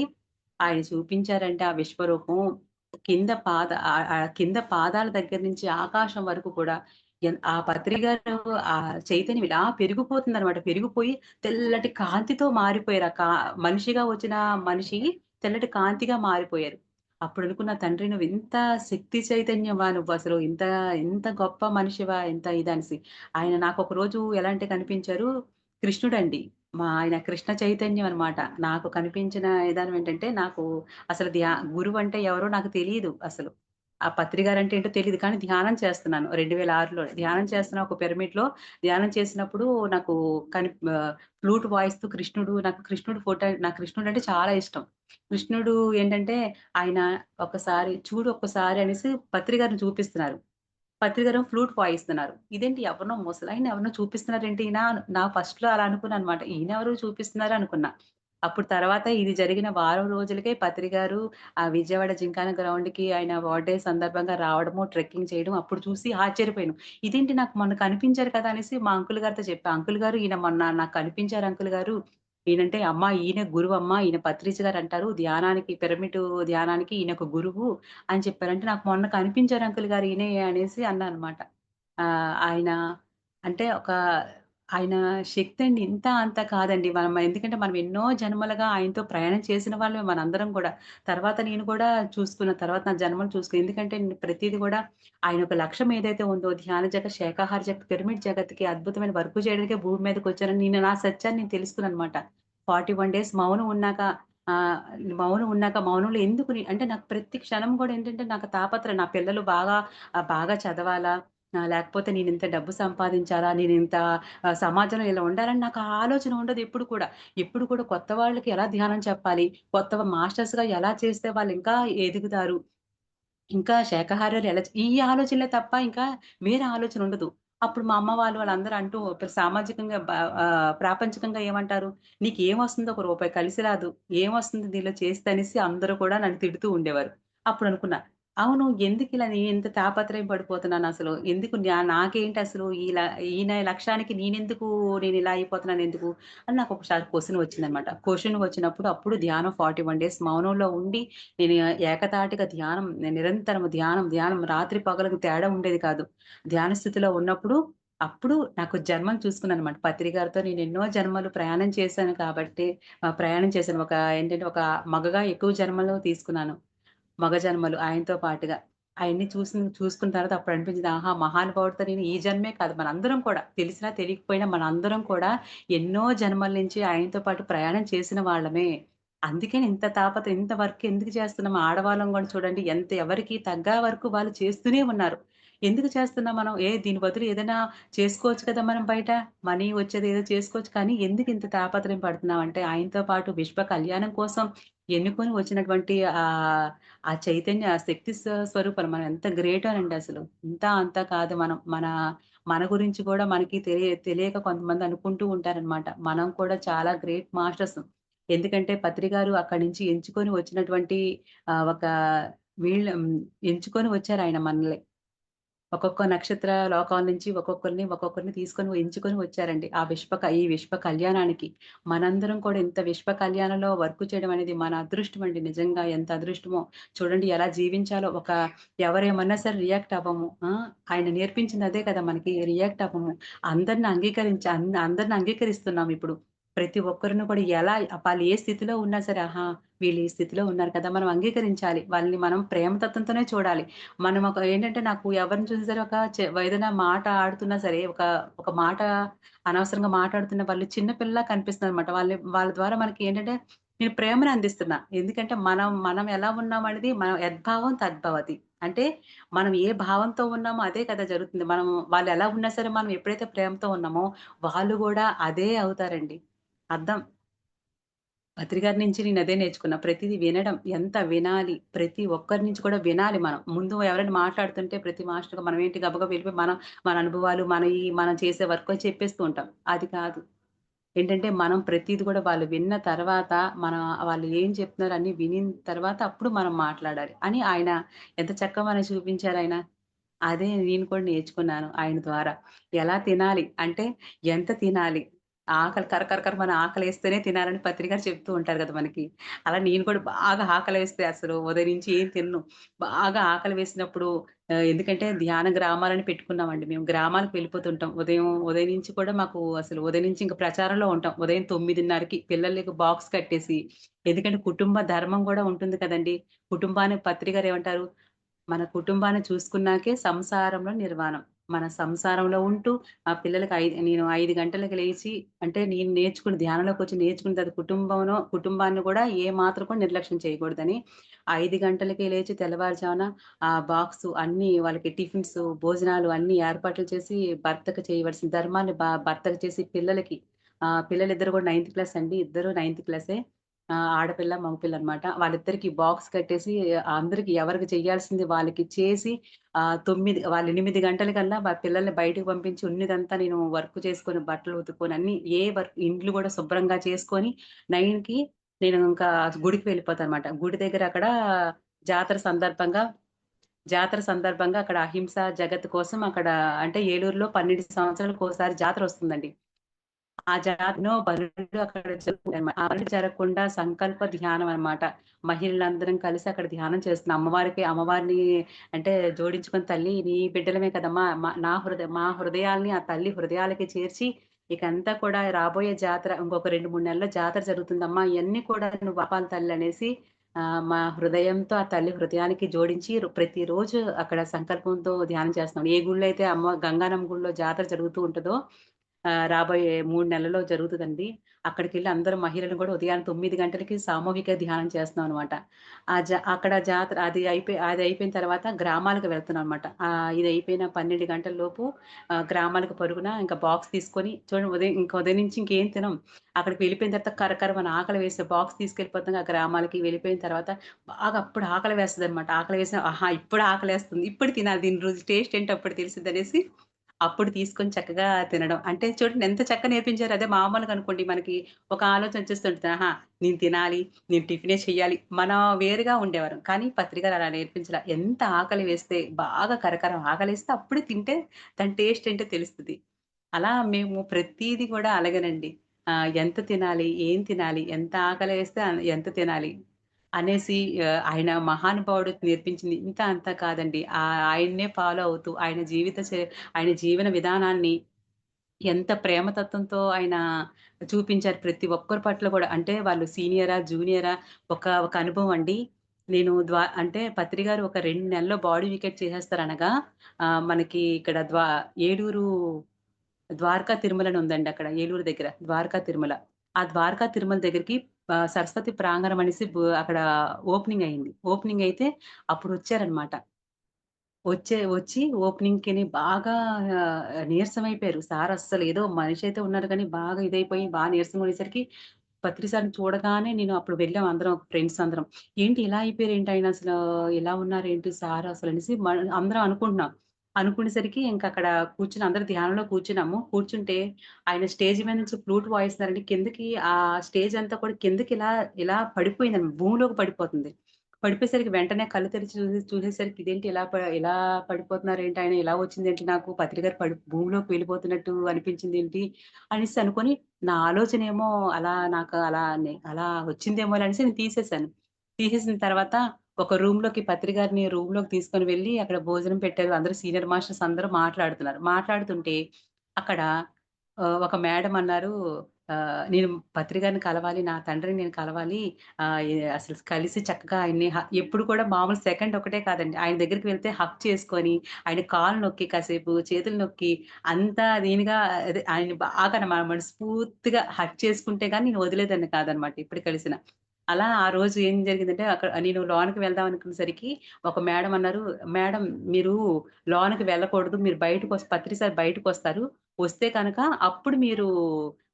ఆయన చూపించారంటే ఆ విశ్వరూపం కింద పాదాల దగ్గర నుంచి ఆకాశం వరకు కూడా ఆ పత్రి గారు ఆ చైతన్యం ఇలా పెరిగిపోతుందనమాట. పెరిగిపోయి తెల్లటి కాంతితో మారిపోయారు. మనిషిగా వచ్చిన మనిషి తెల్లటి కాంతిగా మారిపోయారు. అప్పుడనుకున్న తండ్రి నువ్వింత శక్తి చైతన్యమా నువ్వసలు ఇంత గొప్ప మనిషివా ఇంత ఇదనేసి. ఆయన నాకొక రోజు ఎలా అంటే కనిపించారు కృష్ణుడండి. ఆయన కృష్ణ చైతన్యం అనమాట. నాకు కనిపించిన విధానం ఏంటంటే, నాకు అసలు గురువంటే ఎవరో నాకు తెలీదు అసలు. ఆ పత్రి గారంటే ఏంటో తెలీదు. కానీ ధ్యానం చేస్తున్నాను 2006లో. ధ్యానం చేస్తున్న ఒక పిరమిడ్‌లో ధ్యానం చేసినప్పుడు నాకు ఫ్లూట్ వాయిస్తూ నాకు కృష్ణుడు నాకు కృష్ణుడంటే చాలా ఇష్టం. కృష్ణుడు ఏంటంటే, ఆయన ఒక్కసారి అనేసి పత్రి గారిని చూపిస్తున్నారు. పత్రికలో ఫ్లూట్ వాయిస్తున్నారు. ఇదేంటి ఎవరినో ముసలాయన్ని ఎవరినో చూపిస్తున్నారేంటి ఈయన నా ఫస్ట్‌లో అలా అనుకున్నాననమాట. ఈయనెవరు చూపిస్తున్నారు అనుకున్నా. అప్పుడు తర్వాత ఇది జరిగిన వారం రోజులకే పత్రిగారు విజయవాడ జింకానా గ్రౌండ్‌కి ఆయన బర్త్‌డే సందర్భంగా రావడము, ట్రెక్కింగ్ చేయడం అప్పుడు చూసి ఆశ్చర్యపోయాను. ఇదేంటి నాకు మొన్న కనిపించారు కదా! అనేసి మా అంకుల్ గారితో చెప్పా. అంకుల్ గారు ఈయన మొన్న నాకు కనిపించారు అంకుల్ గారు. ఈయనంటే అమ్మ ఈయన గురువమ్మ. ఈయన పత్రిజి గారంటారు. పిరమిడ్ ధ్యానానికి ఈయనొక గురువు అని చెప్పారు. అంటే నాకు మొన్న కనిపించారు అంకుల్ గారు ఈయనే అనేసి అన్నా అనమాట. ఆయన అంటే ఆయన శక్తండి ఇంత అంత కాదండి. ఎందుకంటే మనం ఎన్నో జన్మలుగా ఆయనతో ప్రయాణం చేసిన వాళ్ళమే మనందరం గూడా. తర్వాత నేను కూడా తర్వాత నా జన్మలు ఎందుకంటే నేను ప్రతీది గూడా ఆయన ఒక లక్ష్యం ఏదైతే ఉందో ధ్యాన జగత్, శాకాహార జగత్, పిరమిడ్ జగత్‌కి అద్భుతమైన వర్క్ చేయడానికే భూమి మీదకొచ్చానని నేను నా సత్యాన్ని నేను తెలుసుకున్నాననమాట. 41 డేస్ ఆహ్, మౌనంలో అంటే నాకు ప్రతి క్షణం గూడా ఏంటంటే నాకు తాపత్రయం నా పిల్లలు బాగా చదవాలా, లేకపోతే నేనింత డబ్బు సంపాదించాలా, సమాజంలో ఇలా ఉండాలని నాకు ఆ ఆలోచన ఉండదు ఎప్పుడు కూడా. ఎప్పుడు కూడా కొత్త వాళ్ళకి ఎలా ధ్యానం చెప్పాలి, మాస్టర్స్‌గా ఎలా చేస్తే వాళ్ళింకా ఎదుగుతారు. ఇంకా శాకాహారాలు ఈ ఆలోచనలే తప్ప ఇంకా వేరే ఆలోచన ఉండదు. అప్పుడు మా అమ్మ వాళ్ళందరూ అంటూ ఇప్పుడు ప్రాపంచికంగా ఏమంటారు? "నీకేమొస్తుంది ఒక రూపాయి కలిసి రాదు. ఏమొస్తుంది దీనిలో చేస్తే" అనేసి అందరూ కూడా నన్ను తిడుతూ ఉండేవారు. అప్పుడనుకున్నా, అవును ఎందుకిలా నేనింత తాపత్రయం పడిపోతున్నానసలు? ఎందుకు నాకేంటసలు ఈయన లక్ష్యానికి నేనిలా అయిపోతున్నానెందుకు? అని నాకొకసారి క్వెషన్ వచ్చిందనమాట. క్వెషన్ వచ్చినప్పుడు అప్పుడు ధ్యానం 41 డేస్ మౌనంలో ఉండి నేను ఏకతాటిగా నిరంతరం ధ్యానం రాత్రి పగలుకి తేడా ఉండేది కాదు. ధ్యాన స్థితిలో ఉన్నప్పుడు, అప్పుడు నాకు జన్మను చూసుకున్నాననమాట. పత్రి గారితో నేనెన్నో జన్మలు ప్రయాణం చేశాను కాబట్టి ప్రయాణం చేశాను. ఒక మగగా ఎక్కువ జన్మలు తీసుకున్నాను. మగ జన్మలు ఆయనతో పాటుగా. అయన్నీ చూసుకున్న తర్వాత అప్పుడు అనిపించింది. ఆహా! మహానుభావుడితో నేను ఈ జన్మే కాదు మనందరం కూడా తెలిసినా తెలియకపోయినా మనందరం కూడా ఎన్నో జన్మల నుంచి ఆయనతో పాటు ప్రయాణం చేసిన వాళ్ళమే. అందుకని ఇంత వర్క్ ఎందుకు చేస్తున్నాం? ఆడవాళ్ళం గూడా చూడండి ఎవరికీ తగ్గ వర్క్ వాళ్ళు చేస్తూనే ఉన్నారు. ఎందుకు చేస్తున్నాం మనం? దీని బదులు ఏదైనా చేసుకోవచ్చు కదా! మనం బయట. మనీ వచ్చేదేదో చేసుకోవచ్చు. కానీ ఎందుకు ఇంత తాపత్రయం పడుతున్నాం అంటే ఆయనతో పాటు విశ్వ కళ్యాణం కోసం ఎన్నుకొని వచ్చినటువంటి ఆ చైతన్య ఆ శక్తి స్వరూపాలు మనం ఎంత గ్రేటోనండి అసలు. ఇంతా అంతా కాదు మనం. మన గురించి కూడా మనకి తెలియక కొంతమంది అనుకుంటూ ఉంటారనమాట. మనం కూడా చాలా గ్రేట్ మాస్టర్స్. ఎందుకంటే పత్రి గారు అక్కడి నుంచి ఎంచుకొని వచ్చినటువంటి ఆహ్, ఒక ఎంచుకొని వచ్చారాయన మనల్ని. ఒక్కొక్క నక్షత్ర లోకాల నుంచి ఒక్కొక్కరిని తీసుకొని ఎంచుకొని వచ్చారండి. ఈ విశ్వ కళ్యాణానికి. మనందరం కూడా ఇంత విశ్వ కళ్యాణంలో వర్క్ చేయడం అనేది మన అదృష్టమండి. నిజంగా ఎంత అదృష్టమో. చూడండి ఎలా జీవించాలో ఎవరేమన్నా సరే రియాక్ట్ అవ్వము. ఆయన నేర్పించింది అదే కదా! మనకి రియాక్ట్ అవ్వము. అందరిని అంగీకరిస్తున్నాం ఇప్పుడు. ప్రతి ఒక్కరిని కూడా వాళ్ళు ఏ స్థితిలో ఉన్నా సరే, ఆహా! వీళ్ళు ఈ స్థితిలో ఉన్నారు కదా! మనం అంగీకరించాలి. వాళ్ళని మనం ప్రేమతత్వంతోనే చూడాలి. ఏంటంటే నాకు ఎవరిని చూసినా సరే ఏదైనా మాట ఆడుతున్నా సరే, ఒక మాట అనవసరంగా మాట్లాడుతున్న వాళ్ళు చిన్న పిల్లలా కనిపిస్తున్నారనమాట. వాళ్ళ ద్వారా మనకి ఏంటంటే, నేను ప్రేమను అందిస్తున్నా. ఎందుకంటే మనం ఎలా ఉన్నామనేది యద్భావం తద్భవతి. అంటే మనం ఏ భావంతో ఉన్నామో అదే కదా జరుగుతుంది. వాళ్ళు ఎలా ఉన్నా సరే మనం ఎప్పుడైతే ప్రేమతో ఉన్నామో, వాళ్ళు గూడా అదే అవుతారండి. అర్థం పత్రి గారి నుంచి నేనదే నేర్చుకున్నా. ప్రతీది వినడం. ఎంత వినాలి. ప్రతి ఒక్కరి నుంచి కూడా వినాలి మనం. ముందు ఎవరైనా మాట్లాడుతుంటే ప్రతి మాస్టర్‌గా మనం ఏంటి గబగబా వెళ్ళిపోయి మన అనుభవాలు, మనం చేసే వర్క్ చెప్పేస్తూ ఉంటాం. అది కాదు. ఏంటంటే మనం ప్రతీది కూడా వాళ్ళు విన్న తర్వాత, వాళ్ళు ఏం చెప్తున్నారో అన్నీ వినిన తర్వాత అప్పుడు మనం మాట్లాడాలి. అని ఆయన ఎంత చక్కగా మనకు చూపించారాయన. అదే నేను కూడా నేర్చుకున్నాను ఆయన ద్వారా. ఎలా తినాలి అంటే ఎంత తినాలి? ఆకలి కరకరకరమని ఆకలేస్తేనే తినాలని పత్రి గారు చెప్తూ ఉంటారు గదా! మనకి. అలా నేను కూడా బాగా ఆకలేస్తే అసలు ఉదయం నుంచి ఏం తినను. బాగా ఆకలి వేసినప్పుడు ఎందుకంటే ధ్యాన గ్రామాలని పెట్టుకున్నామండి మేము. గ్రామాలకు వెళ్ళిపోతుంటాం. ఉదయం నుంచి కూడా మాకు అసలు ఉదయం నుంచి ఇంక ప్రచారంలో ఉంటాం. ఉదయం 9:30కి పిల్లలకి బాక్స్ కట్టేసి ఎందుకంటే కుటుంబ ధర్మం గూడా ఉంటుంది కదండీ! కుటుంబాన్ని పత్రి గారు ఏమంటారు? మన కుటుంబాన్ని చూసుకున్నాకే సంసారంలో నిర్వాణం. మన సంసారంలో ఉంటూ, ఆ పిల్లలకి నేను 5 గంటలకి లేచి అంటే నేను నేర్చుకుని ధ్యానంలోకొచ్చి నేర్చుకున్న తర్వాత కుటుంబాన్ని కూడా ఏ మాత్రం కూడా నిర్లక్ష్యం చేయకూడదని 5 గంటలకే లేచి తెల్లవారుజామున బాక్సు అన్నీ వాళ్ళకి టిఫిన్స్, భోజనాలు అన్నీ ఏర్పాట్లు చేసి భర్తకు చేయవలసిన ధర్మాన్ని భర్తకు చేసి పిల్లలిద్దరు కూడా నైన్త్ క్లాస్ అండి. ఇద్దరు నైన్త్ క్లాసే. ఆడపిల్ల, మగపిల్ల అనమాట. వాళ్ళిద్దరికీ బాక్స్ కట్టేసి అందరికి ఎవరికి చేయాల్సింది వాళ్ళకి చేసి 8 గంటలకల్లా మా పిల్లల్ని బయటకి పంపించి ఉన్నదంతా నేను వర్క్ చేసుకొని, బట్టలు ఉతుక్కొని అన్నీ ఇండ్లు గూడా శుభ్రంగా చేసుకొని 9కి నేను ఇంకా గుడికి వెళ్ళిపోతానన్నమాట. గుడి దగ్గర అక్కడ జాతర సందర్భంగా జాతర సందర్భంగా అక్కడ అహింస జగత్ కోసం అక్కడ అంటే ఏలూరులో 12 సంవత్సరాలకోసారి జాతరొస్తుందండి. ఆ జాతరలో బలులు అక్కడ జరుగుతాయన్నమాట. ఆ బలులు జరగకుండా సంకల్ప ధ్యానం అన్నమాట. మహిళలందరం కలిసి అక్కడ ధ్యానం చేస్తున్నాం. అమ్మవారిని అంటే జోడించుకొని తల్లి నీ బిడ్డలమే కదమ్మా! మా హృదయాల్ని ఆ తల్లి హృదయాలకి చేర్చి ఇకంతా కూడా రాబోయే జాతర ఇంకొక 2, 3 నెలల్లో జాతర జరుగుతుందమ్మా! ఇయన్నీ కూడా నువ్వు ఆపాలి తల్లి అనేసి మా హృదయంతో ఆ తల్లి హృదయానికి జోడించి ప్రతిరోజు అక్కడ సంకల్పంతో ధ్యానం చేస్తున్నాం. ఏ గుళ్ళో అయితే గంగానమ్మ గుడిలో జాతర జరుగుతూ ఉంటదో రాబోయే 3 నెలల్లో జరుగుతదండి. అక్కడికెళ్ళి అందరూ మహిళలు గూడా ఉదయాన్నే 9 గంటలకి సామూహిక ధ్యానం చేస్తున్నాం అనమాట. అక్కడ జాతర అది అయిపోయిన తర్వాత గ్రామాలకు వెళ్తున్నామనమాట. ఇది అయిపోయిన 12 గంటల లోపు గ్రామాలకు పరుగున ఇంకా బాక్స్ తీసుకొని చూడండి ఉదయం నుంచి ఇంకేం తినం. అక్కడికి వెళ్ళిపోయిన తర్వాత కరకరమని ఆకలి వేసే బాక్స్ తీసుకెళ్ళిపోతాం ఆ గ్రామాలకి. వెళ్ళిపోయిన తర్వాత బాగా అప్పుడు ఆకలి వేస్తదనమాట. ఆకలి వేసిన ఆహా! ఇప్పుడు ఆకలేస్తుంది. ఇప్పుడు తినాలి. దీని రుచి టేస్ట్ ఏంటో అప్పుడు తెలిసిద్దనేసి అప్పుడు తీసుకొని చక్కగా తినడం. అంటే చూడండి ఎంత చక్కగా నేర్పించారో. అదే మామూలుగా అనుకోండి మనకి ఒక ఆలోచన వచ్చేస్తుంటది. ఆహా! నేను తినాలి, నేను టిఫినే చెయ్యాలి. మనం వేరుగా ఉండేవారం. కానీ పత్రికలు అలా నేర్పించలా. ఎంత ఆకలి వేస్తే బాగా కరకరం ఆకలేస్తే అప్పుడే తింటే దాని టేస్ట్ ఏంటో తెలుస్తది. అలా మేము ప్రతీది గూడా అలాగేనండి. ఎంత తినాలి? ఏం తినాలి? ఎంత ఆకలేస్తే ఎంత తినాలి? అనేసి ఆయన మహానుభావుడు నేర్పించింది ఇంత అంతా కాదండి. ఆయన్నే ఫాలో అవుతూ ఆయన జీవన విధానాన్ని ఎంత ప్రేమతత్వంతో ఆయన చూపించారు ప్రతి ఒక్కరి పట్ల గూడా. అంటే వాళ్ళు సీనియరా? జూనియరా? ఒక అనుభవం అండి. నేను అంటే పత్రి గారు ఒక 2 నెలల్లో బాడీ వీకెట్ చేసేస్తారనగా మనకి ఇక్కడ ఏలూరు ద్వారకా తిరుమల అని ఉందండి అక్కడ ఏలూరు దగ్గర. ద్వారకా తిరుమల. ఆ ద్వారకా తిరుమల దగ్గరికి సరస్వతి ప్రాంగణం అనేసి అక్కడ ఓపెనింగ్ అయింది. ఓపెనింగ్ అయితే అప్పుడొచ్చారనమాట. వచ్చి ఓపెనింగ్‌కిని బాగా నీరసమైపోయారు. సార్ అస్సలు ఏదో మనిషైతే ఉన్నారు కానీ బాగా ఇదైపోయి నీరసంగా ఉండేసరికి పత్రి సార్‌ని చూడగానే నేను అప్పుడు వెళ్ళాం అందరం ఫ్రెండ్స్ అందరం. ఏంటి ఇలా అయిపోయారేంటి ఆయన అసలు ఇలా ఉన్నారేంటి సార్ అసలనేసి అందరం అనుకుంటున్నాం. అనుకునేసరికి ఇంకక్కడ కూర్చొని అందరూ ధ్యానంలో కూర్చున్నాము. కూర్చుంటే ఆయన స్టేజ్ మీద నుంచి ఫ్లూట్ వాయిస్తున్నారండి. కిందకి స్టేజ్ అంతా కూడా కిందకి ఇలా పడిపోయిందండి. భూమిలోకి పడిపోతుంది. పడిపోయేసరికి వెంటనే కళ్ళు తెరిచి చూసేసరికి ఇదేంటి ఇలా పడిపోతున్నారేంటి ఆయన ఇలా వచ్చిందేంటి నాకు పత్రిక భూమిలోకి వెళ్ళిపోతున్నట్టు అనిపించిందేంటి అనేసి అనుకోని నా ఆలోచనేమో అలా వచ్చిందేమోలే అనేసి నేను తీసేసాను. తీసేసిన తర్వాత ఒక పత్రి గారిని రూమ్‌లోకి తీసుకొని వెళ్లి అక్కడ భోజనం పెట్టారు. అందరూ సీనియర్ మాస్టర్స్ అందరూ మాట్లాడుతున్నారు. మాట్లాడుతుంటే అక్కడ ఒక మేడమ్ అన్నారు "నేను పత్రి గారిని కలవాలి. నా తండ్రిని నేను కలవాలి. అసలు కలిసి చక్కగా ఆయన్ని ఎప్పుడు కూడా మామూలు సెకండ్ ఒకటే కాదండి. ఆయన దగ్గరికి వెళ్తే హగ్ చేసుకొని, ఆయన కాళ్ళు నొక్కి కాసేపు చేతులు నొక్కి అంతా దీనిగా అదే ఆయన్ని బాగా మనస్ఫూర్తిగా హగ్ చేసుకుంటే గాని నేను వదిలేదాన్ని కాదనమాట ఎప్పుడు కలిసినా. అలా ఆ రోజు ఏం జరిగిందంటే నేను లోనకి వెళ్దాం అనుకునేసరికి ఒక మేడమ్ అన్నారు, "మేడమ్ మీరు లోనకి వెళ్ళకూడదు. మీరు పత్రి సార్ బయటకొస్తారు. వస్తే కనుక అప్పుడు మీరు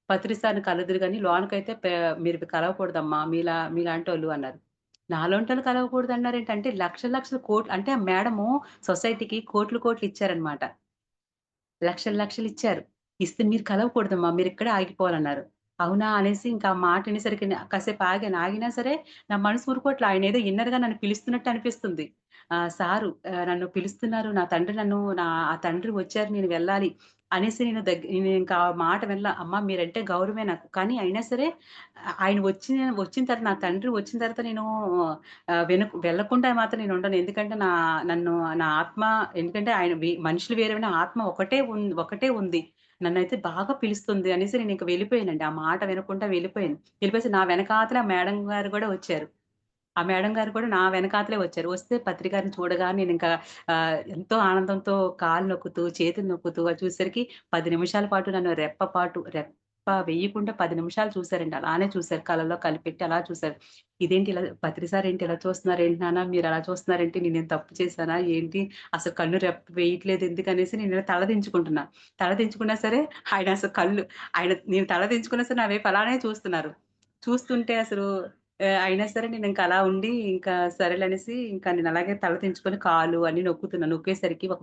పత్రి సార్‌ని కలుదురు గాని లోనకైతే మీరు కలవకూడదమ్మా మీలాంటోళ్ళు" అన్నారు. నాలాంటోళ్ళు కలవకూడదన్నారేంటి అంటే లక్షలు లక్షలు అంటే ఆ మేడము సొసైటీకి కోట్లు కోట్లు ఇచ్చారనమాట. లక్షలు లక్షలిచ్చారు. ఇస్తే మీరు కలవకూడదమ్మా. మీరిక్కడే ఆగిపోవాలన్నారు. అవునా! అనేసి ఇంకా ఆ మాట అనేసరికి కాసేపు ఆగాను. ఆగినా సరే నా మనసు ఊరుకోవట్ల. ఆయనేదో ఇన్నర్‌గా నన్ను పిలుస్తున్నట్టు అనిపిస్తుంది. సారు నన్ను పిలుస్తున్నారు. ఆ తండ్రి వచ్చారు నేను వెళ్ళాలి అనేసి నేను ఇంకా ఆ మాట వినలా. అమ్మ మీరంటే గౌరవమే నాకు. కానీ అయినా సరే ఆయన వచ్చిన తర్వాత నా తండ్రి వచ్చిన తర్వాత నేను వెళ్ళకుండా మాత్రం నేనుండను. ఎందుకంటే నా ఆత్మ ఎందుకంటే ఆయన మనుషులు వేరైనా ఆత్మ ఒకటే ఉంది. నన్నైతే బాగా పిలుస్తుంది అనేసి నేనింక వెళ్ళిపోయానండి. ఆ మాట వినకుండా వెళ్ళిపోయాను. వెళ్ళిపోయేసి నా వెనకాతల మేడం గారు గూడా వచ్చారు. ఆ మేడం గారు కూడా నా వెనకాతలే వచ్చారు. వస్తే పత్రి గారిని చూడగానే నేనింకా ఎంతో ఆనందంతో కాళ్ళు నొక్కుతూ, చేతులు నొక్కుతూ అది చూసేసరికి 10 నిమిషాల పాటు నన్ను రెప్ప వేయకుండా 10 నిమిషాలు చూసారండి. అలానే చూసారు. కళ్ళలో కలిపెట్టి అలా చూసారు. ఇదేంటి ఇలా పత్రి సార్ ఏంటి ఇలా చూస్తున్నారేంటి నాన్న? మీరలా చూస్తున్నారేంటి? నేనేం తప్పు చేశానా ఏంటి? అసలు కన్ను రెప్ప వేయట్లేదు ఎందుకనేసి నేను తల దించుకుంటున్నా. తల దించుకున్నా సరే ఆయన అసలు కళ్ళు ఆయన నేను తల దించుకున్నా సరే నా వైపు అలానే చూస్తున్నారు. చూస్తుంటే అసలు అయినా సరే నేనింక అలా ఉండి ఇంకా సరేలే అనేసి ఇంకా నేనలాగే తల దించుకొని కాలు అన్నీ నొక్కుతున్నా. నొక్కేసరికి ఒక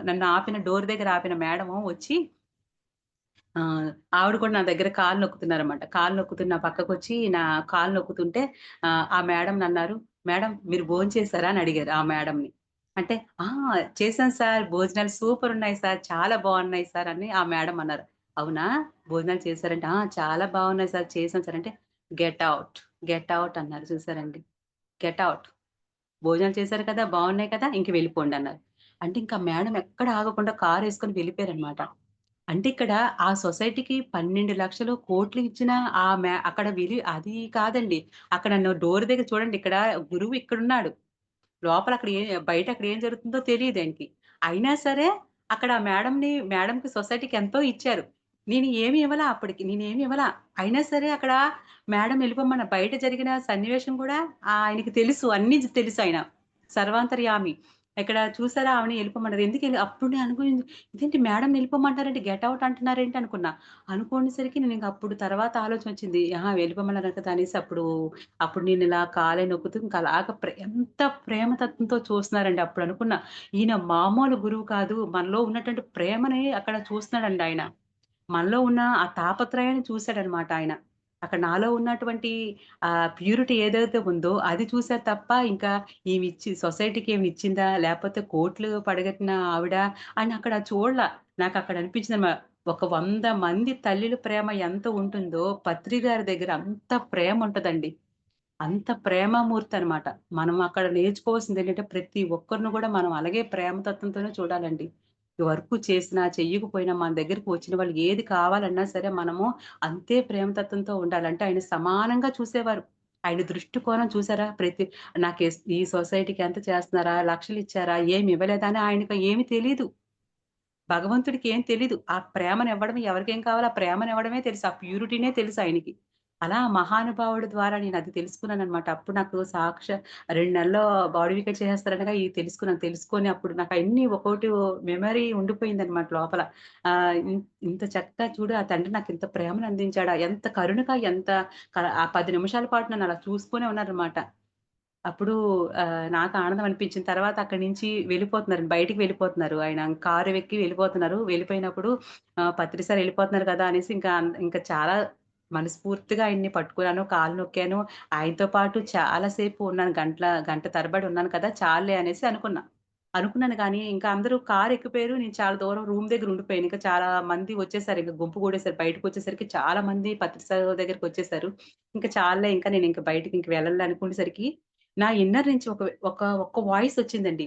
నన్ను ఆపిన డోర్ దగ్గర ఆపిన మేడము వచ్చి ఆవిడ కూడా నా దగ్గర కాలు నొక్కుతున్నారన్నమాట. కాలు నొక్కుతున్న నా పక్కకొచ్చి నా కాలు నొక్కుతుంటే ఆ మేడం నన్నారు, "మేడం మీరు భోంచేసారా?" అని అడిగారు ఆ మేడంని. అంటే, "ఆ! చేశాను సార్. భోజనాలు సూపరున్నాయి సార్. చాలా బావున్నాయి సార్" అని ఆ మేడం అన్నారు. "అవునా? భోజనాలు చేశారంటే" "ఆ! చాలా బావున్నాయి సార్. చేశాను సార్" అంటే, "గెట్ ఔట్. గెట్ ఔట్" అన్నారు చూసారండి. Get out. భోజనాలు చేశారు కదా! బావున్నాయి కదా! ఇంక వెళ్ళిపోండన్నారు. అంటే ఇంకా మేడం ఎక్కడ ఆగకుండా కారేసుకొని వెళ్ళిపోయారన్నమాట. అంటే ఇక్కడ ఆ సొసైటీకి 12,00,000 కోట్లు ఇచ్చిన అక్కడ అది కాదండి. అక్కడ డోర్ దగ్గర చూడండి ఇక్కడ గురువు ఇక్కడున్నాడు. లోపల అక్కడ బయట అక్కడ ఏం జరుగుతుందో తెలీదాయనకి. అయినా సరే అక్కడ మేడంకి సొసైటీకి ఎంతో ఇచ్చారు. నేను ఏమి ఇవ్వలా అప్పటికి. నేనేమి ఇవ్వలా. అయినా సరే అక్కడ మేడం ఎళ్ళిపోమన్న బయట జరిగిన సన్నివేశం కూడా ఆయనకి తెలుసు. అన్నీ తెలుసాయన. సర్వాంతర్యామి. ఇక్కడ చూసారా ఆమెని ఎళ్ళిపోమన్నారు. అప్పుడు నేను అనుకునింది ఇదేంటి మేడంని ఎళ్ళిపోమంటారేంటి? గెట్ ఔట్ అంటున్నారేంటి అనుకున్నా. అనుకోనేసరికి నేనింక అప్పుడు తర్వాత ఆలోచనొచ్చింది. ఆహా! వెళ్ళిపోమన్నారు కదా! అనేసి అప్పుడు నేనిలా కాలే నొక్కుతూ ఇంక అలాగా ఎంత ప్రేమతత్వంతో చూస్తున్నారండి. అప్పుడనుకున్నా ఈయన మామూలు గురువు కాదు. మనలో ఉన్నటువంటి ప్రేమని అక్కడ చూస్తున్నాడండి ఆయన. మనలో ఉన్న ఆ తాపత్రయాన్ని చూసాడనమాట ఆయన. అక్కడ నాలో ఉన్నటువంటి ప్యూరిటీ ఏదైతే ఉందో అది చూసారు తప్ప ఇంకా సొసైటీకి ఏమి ఇచ్చిందా? లేపోతే కోట్లు పడగట్టిన ఆవిడ అని అక్కడ చూడల. నాకక్కడ అనిపించిందనమాట. ఒక 100 మంది తల్లుల ప్రేమ ఎంత ఉంటుందో పత్రి గారి దగ్గర అంత ప్రేమ ఉంటదండి. అంత ప్రేమమూర్తనమాట. మనం అక్కడ నేర్చుకోవాల్సిందేంటంటే ప్రతి ఒక్కరిని గూడా మనం అలాగే ప్రేమతత్వంతోనే చూడాలండి. వర్క్ చేసినా, చెయ్యకపోయినా మన దగ్గరికి వచ్చిన వాళ్ళు ఏది కావాలన్నా సరే మనము అంతే ప్రేమతత్వంతో ఉండాలి. అంటే ఆయన సమానంగా చూసేవారు. ఆయన దృష్టికోణం చూసారా? ఈ సొసైటీకి ఎంత చేస్తున్నారా? లక్షలిచ్చారా? ఏమి ఇవ్వలేదా? అని ఆయనకి ఏమి తెలీదు. భగవంతుడికి ఏం తెలీదు. ఆ ప్రేమనివ్వడం ఎవరికేం కావాలో ఆ ప్రేమనివ్వడమే తెలుసు. ఆ ప్యూరిటీనే తెలుసు ఆయనకి. అలా మహానుభావుడి ద్వారా నేనది తెలుసుకున్నాననమాట. అప్పుడు నాకు 2 నెలల్లో బాడీ వెయిట్ చేసేస్తారనగా ఇది తెలుసుకున్నాను. తెలుసుకొని అప్పుడు నాకయన్నీ ఒక్కోటి మెమరీ ఉండిపోయిందనమాట లోపల. ఇంత చక్కగా చూడు ఆ తండ్రి నాకింత ప్రేమనందించాడా? ఎంత కరుణగా ఎంత ఆ 10 నిమిషాల పాటు నన్నలా చూస్తూనే ఉన్నారనమాట. అప్పుడు నాకు ఆనందం అనిపించిన తర్వాత అక్కడి నుంచి వెళ్ళిపోతున్నారండి. బయటికి వెళ్ళిపోతున్నారు. ఆయన కారు ఎక్కి వెళ్ళిపోతున్నారు. వెళ్ళిపోయినప్పుడు పత్రి సార్ వెళ్ళిపోతున్నారు కదా! అనేసి ఇంకా చాలా మనస్ఫూర్తిగా ఆయన్ని పట్టుకున్నాను. కాళ్ళు నొక్కాను. ఆయనతో పాటు చాలా సేపు ఉన్నాను. గంట తరబడి ఉన్నాను కదా! చాలులే అనేసి అనుకున్నా. అనుకున్నాను గానీ, ఇంకా అందరూ కారు ఎక్కిపోయారు. నేను చాలా దూరం రూమ్ దగ్గర ఉండిపోయాను. ఇంకా చాలా మంది వచ్చేసారు. ఇంక గుంపు గూడేసారు. బయటకొచ్చేసరికి చాలా మంది పత్రి సార్ దగ్గరికొచ్చేసారు. ఇంక చాలులే ఇంకా నేనింక బయటికి వెళ్ళాలి అనుకునేసరికి నా ఇన్నర్ నుంచి ఒక్క వాయిసొచ్చిందండి.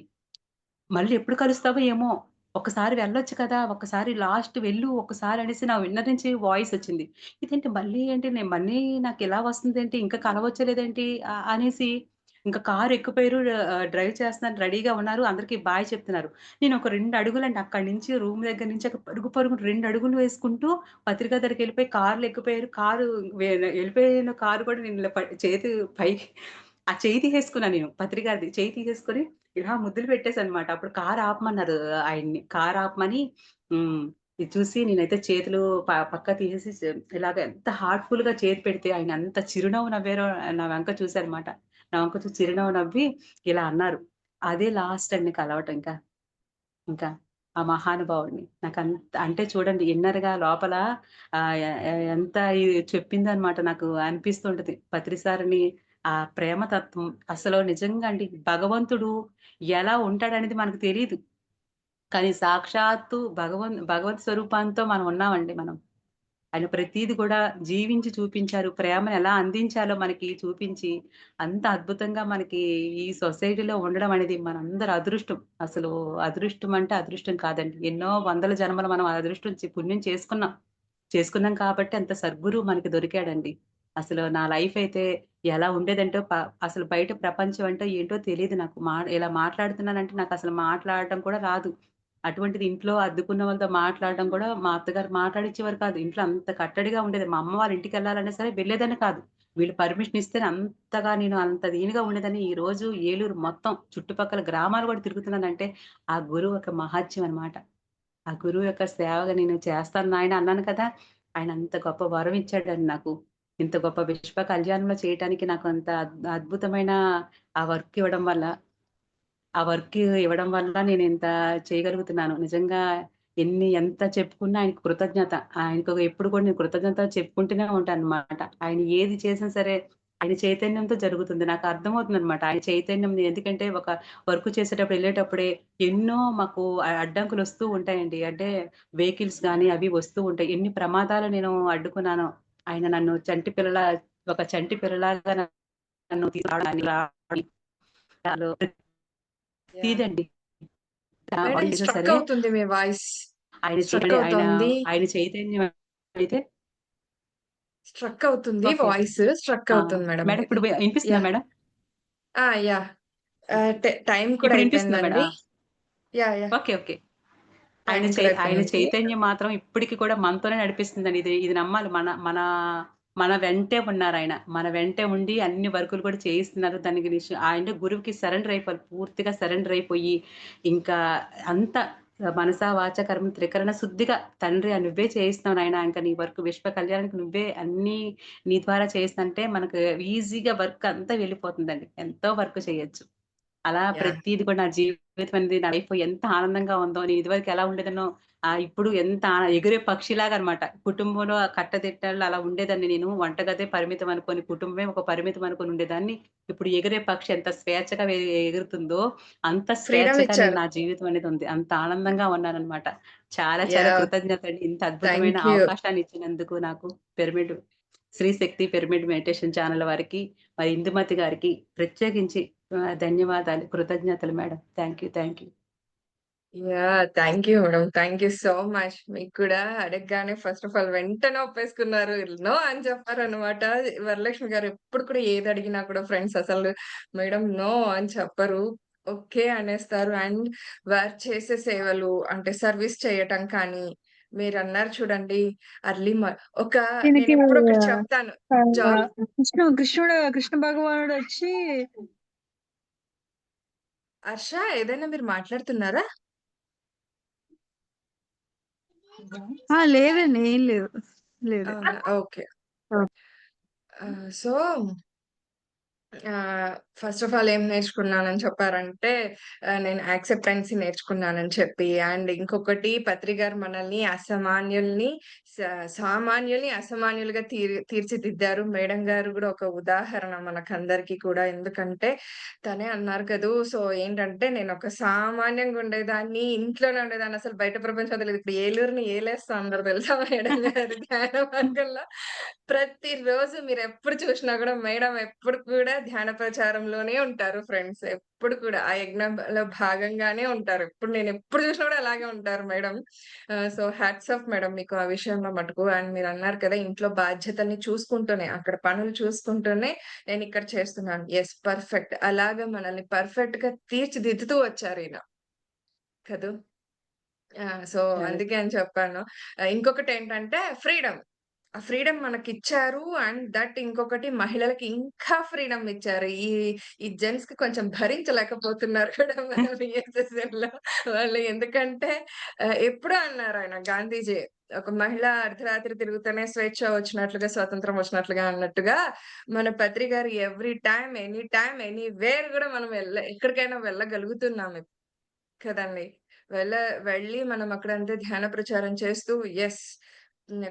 మళ్ళీ ఎప్పుడు కలుస్తావో ఏమో! ఒక్కసారి వెళ్ళొచ్చు కదా! ఒక్కసారి లాస్ట్ వెళ్ళు ఒక్కసారి అనేసి నా ఇన్నర్ నుంచి వాయిసొచ్చింది. ఇదేంటి మళ్ళీ ఏంటి మళ్ళీ నాకిలా వస్తుందేంటి? ఇంకా కలవచ్చలేదేంటి? అనేసి ఇంక కారు ఎక్కిపోయారు. డ్రైవ్ చేస్తున్నారు. రెడీగా ఉన్నారు. అందరికి బాయ్ చెప్తున్నారు. నేను ఒక 2 అడుగులండి అక్కడి నుంచి రూమ్ దగ్గర నుంచి పరుగు పరుగున 2 అడుగులు వేసుకుంటూ పత్రికా దగ్గరికెళ్ళిపోయి కార్‌లో ఎక్కిపోయారు. ఎళ్ళిపోయిన కారు కూడా నేను ఇలా చేతి పైకి ఆ చెయ్యి తీసేసుకున్నా నేను పత్రికారిది. చెయ్యి తీసేసుకొని ఇలా ముద్దులు పెట్టేసానన్నమాట. అప్పుడు కారు ఆపమన్నారు ఆయన్ని. కారు ఆపమని హ్మ్. ఇది చూసి నేనైతే చేతులు పక్కకు తీసేసి ఇలాగ ఎంత హార్ట్‌ఫుల్‌గా చేతి పెడితే ఆయన ఎంత చిరునవ్వు నవ్వారో నా వంక చూసారన్నమాట. నా వంక చూసి చిరునవ్వు నవ్వి ఇలా అన్నారు. అదే లాస్ట్ అండి కలవటం ఇంకా. ఇంకా ఆ మహానుభావుడిని. అంటే చూడండి ఇన్నర్‌గా లోపల ఎ ఎ ఎంత చెప్పిందనమాట నాకు అనిపిస్తుంటది. పత్రి సార్‌ని ఆ ప్రేమ తత్వం అసలు నిజంగా అండి భగవంతుడు ఎలా ఉంటాడనేది మనకు తెలీదు. కానీ సాక్షాత్తు భగవత్ స్వరూపంతో మనం ఉన్నామండి మనం. ఆయన ప్రతీది కూడా జీవించి చూపించారు. ప్రేమను ఎలా అందించాలో మనకి చూపించి, అంత అద్భుతంగా మనకి ఈ సొసైటీలో ఉండడం అనేది మనందరి అదృష్టం. అసలు అదృష్టం అంటే అదృష్టం కాదండి. ఎన్నో వందల జన్మలు మనం ఆ అదృష్టం పుణ్యం చేసుకున్నాం. చేసుకున్నాం కాబట్టి అంత సద్గురువు మనకి దొరికాడండి. అసలు నా లైఫ్ అయితే ఎలా ఉండేదంటే అసలు బయట ప్రపంచం అంటే ఏంటో తెలీదు నాకు. ఇలా మాట్లాడుతున్నానంటే నాకసలు మాట్లాడటం కూడా రాదు. అటువంటిది ఇంట్లో అద్దుకున్న వాళ్ళతో మాట్లాడడం కూడా మా అత్తగారు మాట్లాడిచ్చేవారు కాదు. ఇంట్లో అంత కట్టడిగా ఉండేది. మా అమ్మ వాళ్ళ ఇంటికెళ్ళాలన్నా సరే వెళ్ళేదాన్ని కాదు. వీళ్ళు పర్మిషన్ ఇస్తేనే అంతగా నేను అంత దీనిగా ఉండేదాన్ని. ఈరోజు ఏలూరు మొత్తం చుట్టుపక్కల గ్రామాలు కూడా తిరుగుతున్నానంటే ఆ గురువు ఒక మహత్యం అన్నమాట. ఆ గురువు యొక్క సేవగా నేను చేస్తాను నాయన అన్నాను కదా! ఆయన అంత గొప్ప వరం ఇచ్చాడండి నాకు. ఇంత గొప్ప విశ్వ కళ్యాణంలో చేయటానికి నాకు అంత అద్భుతమైన ఆ వర్క్ ఇవ్వడం వల్ల ఆ వర్క్ ఇవ్వడం వల్ల నేనింత చేయగలుగుతున్నాను. నిజంగా ఎంత చెప్పుకున్నా ఆయనకి కృతజ్ఞత. ఆయనకు ఎప్పుడు కూడా నేను కృతజ్ఞత చెప్పుకుంటూనే ఉంటానన్నమాట. ఆయన ఏది చేసినా సరే ఆయన చైతన్యంతో జరుగుతుంది. నాకు అర్థమవుతుందన్నమాట. ఆయన చైతన్యం ఎందుకంటే ఒక వర్క్ చేసేటప్పుడు ఎళ్ళేటప్పుడే ఎన్నో మాకు అడ్డంకులొస్తూ ఉంటాయండి. అంటే వెహికల్స్ గాని అవి వస్తూ ఉంటాయి. ఎన్ని ప్రమాదాలు నేను అడ్డుకున్నానో. ఆయన నన్ను ఒక చంటి పిల్లలాగా నన్ను తీసుకురావడానికి యాహ్! ప్రతీదండి. మేడం వాళ్ళు చేసినా స్ట్రక్ సరే అవుతుంది మీ వాయిస్. ఆయన స్ట్రక్ ఆయన అవుతోంది. ఆయన చైతన్యం అయితే స్ట్రక్ అవుతుంది ఓకే. వాయిస్. స్ట్రక్ ఆ! అవుతుంది మేడం మేడం మీది. ఇప్పుడు ఇనిపిస్తుందా యాహ్! మేడం? యాహ్! టైమ్ కూడా ఇప్పుడు ఇనిపిస్తుందా మేడం? అయిపోయిందండి. యాహ్! ఓకే. ఓకే. టైమ్ కూడా ఆయన అయిపోయింది. చైతన్యం మాత్రం ఇప్పటికి కూడా మనతోనే నడిపిస్తుందండి. ఇది నమ్మాలి. మన మన మన వెంటే ఉన్నారాయన. మన వెంటే ఉండి అన్ని వర్కులు కూడా చేయిస్తున్నారు. దానికి ఆయన గురువుకి సరెండర్ అయిపోవాలి. పూర్తిగా సరెండర్ అయిపోయి, ఇంకా అంతా మనసా, వాచా, కర్మ త్రికరణ శుద్ధిగా తండ్రి నువ్వే చేయిస్తున్నావు నాయన. ఇంక నీ వర్క్ విశ్వ కళ్యాణానికి నువ్వే అన్నీ నీ ద్వారా చేయిస్తంటే మనకు ఈజీగా వర్క్ అంతా వెళ్ళిపోతుందండి. ఎంతో వర్క్ చేయొచ్చు. అలా యాహ్! ప్రతీది కూడా నా జీవితం అనేది నా లైఫ్ ఎంత ఆనందంగా ఉందో, నేను ఇదివరకు ఎలా ఉండేదాన్నో ఇప్పుడు ఎంత ఎగిరే పక్షిలాగా అన్నమాట. కుటుంబంలో కట్టదిట్టాల్లో అలా ఉండేదాన్ని నేను. వంటగదే పరిమితం అనుకోని, కుటుంబమే ఒక పరిమితం అనుకోని ఉండేదాన్ని. ఇప్పుడు ఎగిరే పక్షి ఎంత స్వేచ్ఛగా ఎగురుతుందో, అంత ఫ్రీడమ్ స్వేచ్ఛగా ఇచ్చారు. నా జీవితం అనేది ఉంది. అంత ఆనందంగా ఉన్నానన్నమాట. చాలా చాలా యాహ్! కృతజ్ఞతలండి. ఇంత అద్భుతమైన థాంక్ యూ. అవకాశాన్ని ఇచ్చినందుకు నాకు పిరమిడ్ శ్రీ శక్తి పిరమిడ్ మెడిటేషన్ ఛానల్ వారికి, మరి ఇందుమతి గారికి ప్రత్యేకించి ధన్యవాదాలు. కృతజ్ఞతలు madam. Thank you. Thank you. Thank you madam. Thank you so much. మీకు కూడా అడగగానే ఫస్ట్ ఆఫ్ ఆల్ వెంటనే ఒప్పేసుకున్నారు. నో అని చెప్పారనమాట. వరలక్ష్మి గారు ఎప్పుడు కూడా ఏది అడిగినా కూడా ఫ్రెండ్స్ అసలు మేడం నో అని చెప్పరు. ఓకే అనేస్తారు. అండ్ వారు చేసే సేవలు అంటే సర్విస్ చేయటం కానీ, మీరన్నారు చూడండి అర్లీ మ ఒక దీనికి నేనెప్పుడు ఒకటి చెప్తాను. జాబ్ కృష్ణ భగవానుడొచ్చి హర్ష ఏదైనా మీరు మాట్లాడుతున్నారా? లేదండి. ఏం లేదు. లేదు. అవునా! Okay. Okay. So first of all ఏం నేర్చుకున్నానని చెప్పారంటే, నేను యాక్సెప్టెన్సీ నేర్చుకున్నానని చెప్పి, అండ్ ఇంకొకటి పత్రి గారు మనల్ని అసామాన్యుల్ని స సామాన్యుల్ని అసామాన్యులుగా తీర్చిదిద్దారు. మేడం గారు గూడా ఒక ఉదాహరణ మనకందరికీ కూడా. ఎందుకంటే, తనే అన్నారు కదూ! సో, ఏంటంటే, నేనొక సామాన్యంగా ఉండేదాన్ని, ఇంట్లోనే ఉండేదాన్ని. అసలు బయట ప్రపంచం తెలీదు. ఇప్పుడు ఏలూరుని ఏలేస్తా అన్నారు తెలుసా మేడం గారు ధ్యాన మార్గంలో. ప్రతిరోజు మీరెప్పుడు చూషినా గూడా మేడం ఎప్పుడు కూడా ధ్యాన ప్రచారంలోనే ఉంటారు ఫ్రెండ్స్. ఎప్పుడు కూడా ఆ యజ్ఞంలో భాగంగానే ఉంటారు. నేనెప్పుడు చూషినా గూడా అలాగే ఉంటారు madam. So, hats off madam మీకు ఆ విషయంలో మటుకు. అండ్ మీరన్నారు కదా! ఇంట్లో బాధ్యతల్ని చూసుకుంటూనే, అక్కడ పనులు చూసుకుంటూనే నేనిక్కడ చేస్తున్నాను. యెస్. పర్ఫెక్ట్. అలాగా మనల్ని పర్ఫెక్ట్‌గా తీర్చిదిద్దుతూ వచ్చారీయన. కదూ! So, correct. అందుకే అని చెప్పాను. ఇంకొకటేంటంటే ఫ్రీడమ్. ఆ ఫ్రీడమ్ మనకిచ్చారు. అండ్ దట్ ఇంకొకటి మహిళలకి ఇంకా ఫ్రీడమ్ ఇచ్చారు. ఈ జెంట్స్‌కి కొంచెం భరించలేకపోతున్నారు కూడా మన వీఎస్ఎస్ఎంలో వాళ్ళు. ఎందుకంటే ఎప్పుడో అన్నారాయన గాంధీజీ, ఒక మహిళ అర్ధరాత్రి తిరుగుతూనే స్వేచ్ఛ వచ్చినట్లుగా, స్వాతంత్రం వచ్చినట్లుగా అన్నట్టుగా, మన పత్రి గారు every time, any time, anywhere గూడా మనం ఎక్కడికైనా వెళ్ళగలుగుతున్నాం కదండీ! వెళ్ళ వెళ్ళి మనం అక్కడంతా ధ్యాన ప్రచారం చేస్తూ యెస్.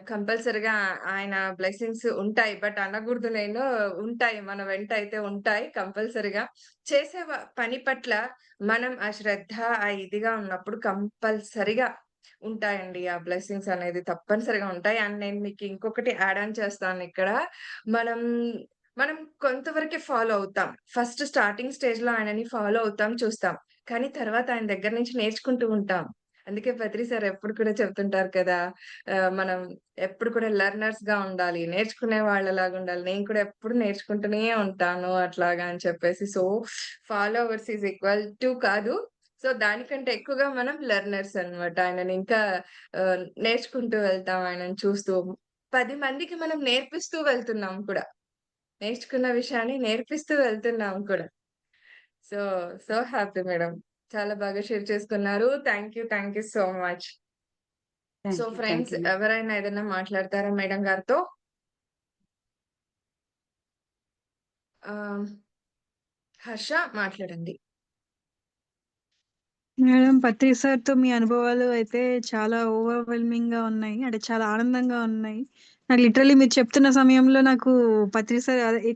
కంపల్సరీగా ఆయన బ్లెస్సింగ్స్ ఉంటాయి. బట్ అనకూడదు నేను. ఉంటాయి. మన వెంట అయితే ఉంటాయి కంపల్సరీగా. చేసే పని పట్ల మనం ఆ శ్రద్ధ, ఆ ఇదిగా ఉన్నప్పుడు కంపల్సరీగా ఉంటాయండి. ఆ బ్లెస్సింగ్స్ అనేది తప్పనిసరిగా ఉంటాయి. అండ్ నేను మీకు ఇంకొకటి యాడ్ ఆన్ చేస్తానిక్కడ. మనం మనం కొంతవరకే ఫాలో అవుతాం. ఫస్ట్ స్టార్టింగ్ స్టేజ్‌లో ఆయనని ఫాలో అవుతాం, చూస్తాం. కానీ తర్వాత ఆయన దగ్గర నుంచి నేర్చుకుంటూ ఉంటాం. అందుకే పత్రి సార్ ఎప్పుడు కూడా చెప్తుంటారు కదా! మనం ఎప్పుడు కూడా లెర్నర్స్‌గా ఉండాలి. నేర్చుకునే వాళ్ళలాగా ఉండాలి. నేను కూడా ఎప్పుడు నేర్చుకుంటూనే ఉంటాను అట్లాగా అని చెప్పేసి. So, followers is equal to కాదు. సో, దానికంటే ఎక్కువగా మనం లెర్నర్స్ అన్నమాట. ఆయనని ఇంకా నేర్చుకుంటూ వెళ్తాం ఆయనను చూస్తూ. 10 మందికి మనం నేర్పిస్తూ వెళ్తున్నాం కూడా. నేర్చుకున్న విషయాన్ని నేర్పిస్తూ వెళ్తున్నాం కూడా. So, so happy madam. చాలా బాగా షేర్ చేసుకున్నారు. Thank you so much. So thank you friends madam. ఎవరైనా ఏదైనా మాట్లాడతారా మేడం గారితో? ఆహ్, హర్ష మాట్లాడండి. మేడం పత్రి సార్‌తో మీ అనుభవాలు అయితే చాలా ఓవర్‌వెల్మింగ్‌గా ఉన్నాయి. అంటే చాలా ఆనందంగా ఉన్నాయి. నాకు లిటరల్లీ మీరు చెప్తున్న సమయంలో నాకు పత్రి సార్ అదే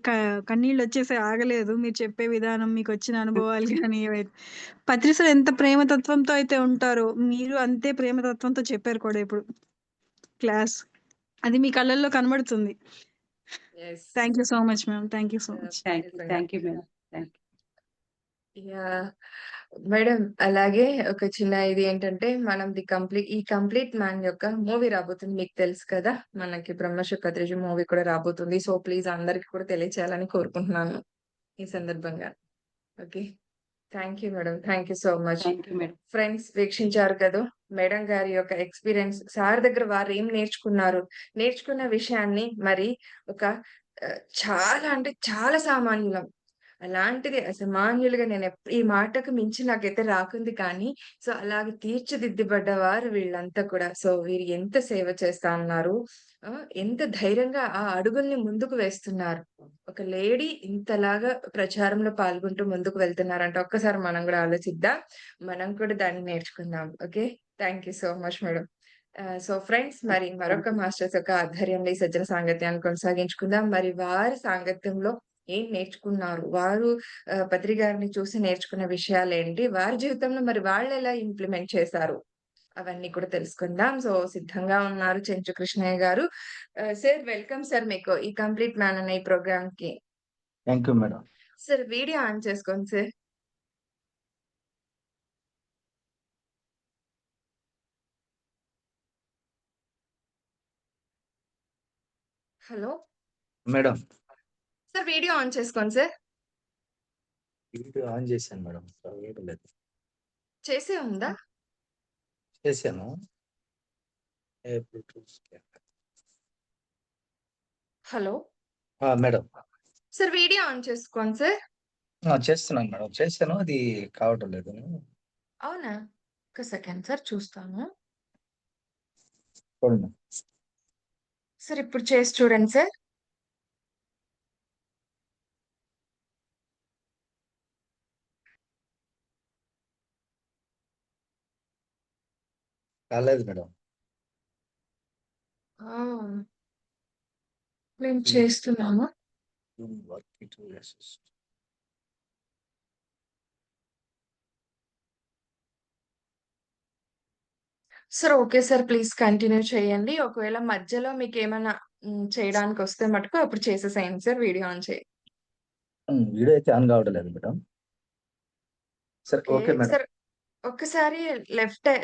కన్నీళ్ళొచ్చేసాయి ఆగలేదు. మీరు చెప్పే విధానం, మీకొచ్చిన అనుభవాలు గాని ఏవైతే పత్రి సార్ ఎంత ప్రేమతత్వంతో అయితే ఉంటారో, మీరు అంతే ప్రేమతత్వంతో చెప్పారు కూడా ఇప్పుడు క్లాస్. అది మీ కళ్ళల్లో కనబడుతుంది. Yes. Thank you so much ma'am. Thank you so much. నిజంగా. Thank you madam. Thank you. Yeah! Madam అలాగే ఒక చిన్న ఇది ఏంటంటే మనం ఈ కంప్లీట్ మ్యాన్ యొక్క మూవీ రాబోతుంది. మీకు తెలుసు కదా! మనకి 'బ్రహ్మశిఖద్రిజి' మూవీ కూడా రాబోతుంది. సో ప్లీజ్ అందరికి కూడా తెలియచేయాలని కోరుకుంటున్నాను ఈ సందర్భంగా. Okay. Thank you madam. Thank you so much. Thank you madam. Friends వీక్షించారు కదూ! మేడం గారి యొక్క ఎక్స్‌పీరియన్స్ సార్ దగ్గర వారేం నేర్చుకున్నారు? నేర్చుకున్న విషయాన్ని మరి ఒక చాలా అంటే చాలా సామాన్యులం. అలాంటిది అసామాన్యులుగా ఈ మాటకు మించి నాకైతే రాకుంది కానీ, సో, అలాగ తీర్చిదిద్దబడ్డవారు వీళ్ళంతా కూడా. సో, వీరు ఎంత సేవ చేస్తా ఉన్నారు. ఎంత ధైర్యంగా ఆ అడుగుల్ని ముందుకు వేస్తున్నారు. ఒక లేడీ ఇంతలాగా ప్రచారంలో పాల్గొంటూ ముందుకు వెళ్తున్నారంటే ఒక్కసారి మనం గూడా ఆలోచిద్దాం. మనం కూడా దాన్ని నేర్చుకుందాం. Okay. Thank you so much madam. So friends మరి మరొక మాస్టర్స్ యొక్క ఆధ్వర్యంలో ఈ సజ్జన సాంగత్యాన్ని కొనసాగించుకుందాం. మరి వారి సాంగత్యంలో ఏం నేర్చుకున్నారు? వారు పత్రి గారిని చూసి నేర్చుకున్న విషయాలేంటి? వారి జీవితంలో మరి వాళ్ళెలా ఇంప్లిమెంట్ చేశారు? అవన్నీ కూడా తెలుసుకుందాం. సో సిద్ధంగా ఉన్నారు చెంచు కృష్ణయ్య గారు. సార్ వెల్కమ్ సార్ మీకు ఈ కంప్లీట్ మ్యాన్ అనే ఈ ప్రోగ్రామ్‌కి. Thank you madam. Sir video on చేసుకోండి sir. Hello! Madam. Sir video on చేసుకోండి సార్. వీడియో ఆన్ చేశాను మేడం. లేదు. చేసే ఉందా? చేశాను. Hello! Madam. Sir video on చేసుకోండి సార్. చేస్తున్నాను మేడం. చేశాను. అది కావటం లేదు. అవునా? ఒక్క సెకండ్ సార్ చూస్తాను. చూడండి. సార్ ఇప్పుడు చేసి చూడండి సార్. రాలేదు మేడం. ఆ! మేము చేస్తున్నాము. Sir okay sir. Please continue చేయండి. ఒకవేళ మధ్యలో మీకేమన్నా చేయడానికొస్తే మటుకు అప్పుడు చేసేసేయండి సార్. వీడియో ఆన్ చేయండి. వీడియో అయితే ఆన్ కావడం లేదు మేడం. సరే ఓకే. Okay madam. సార్ ఒక్కసారి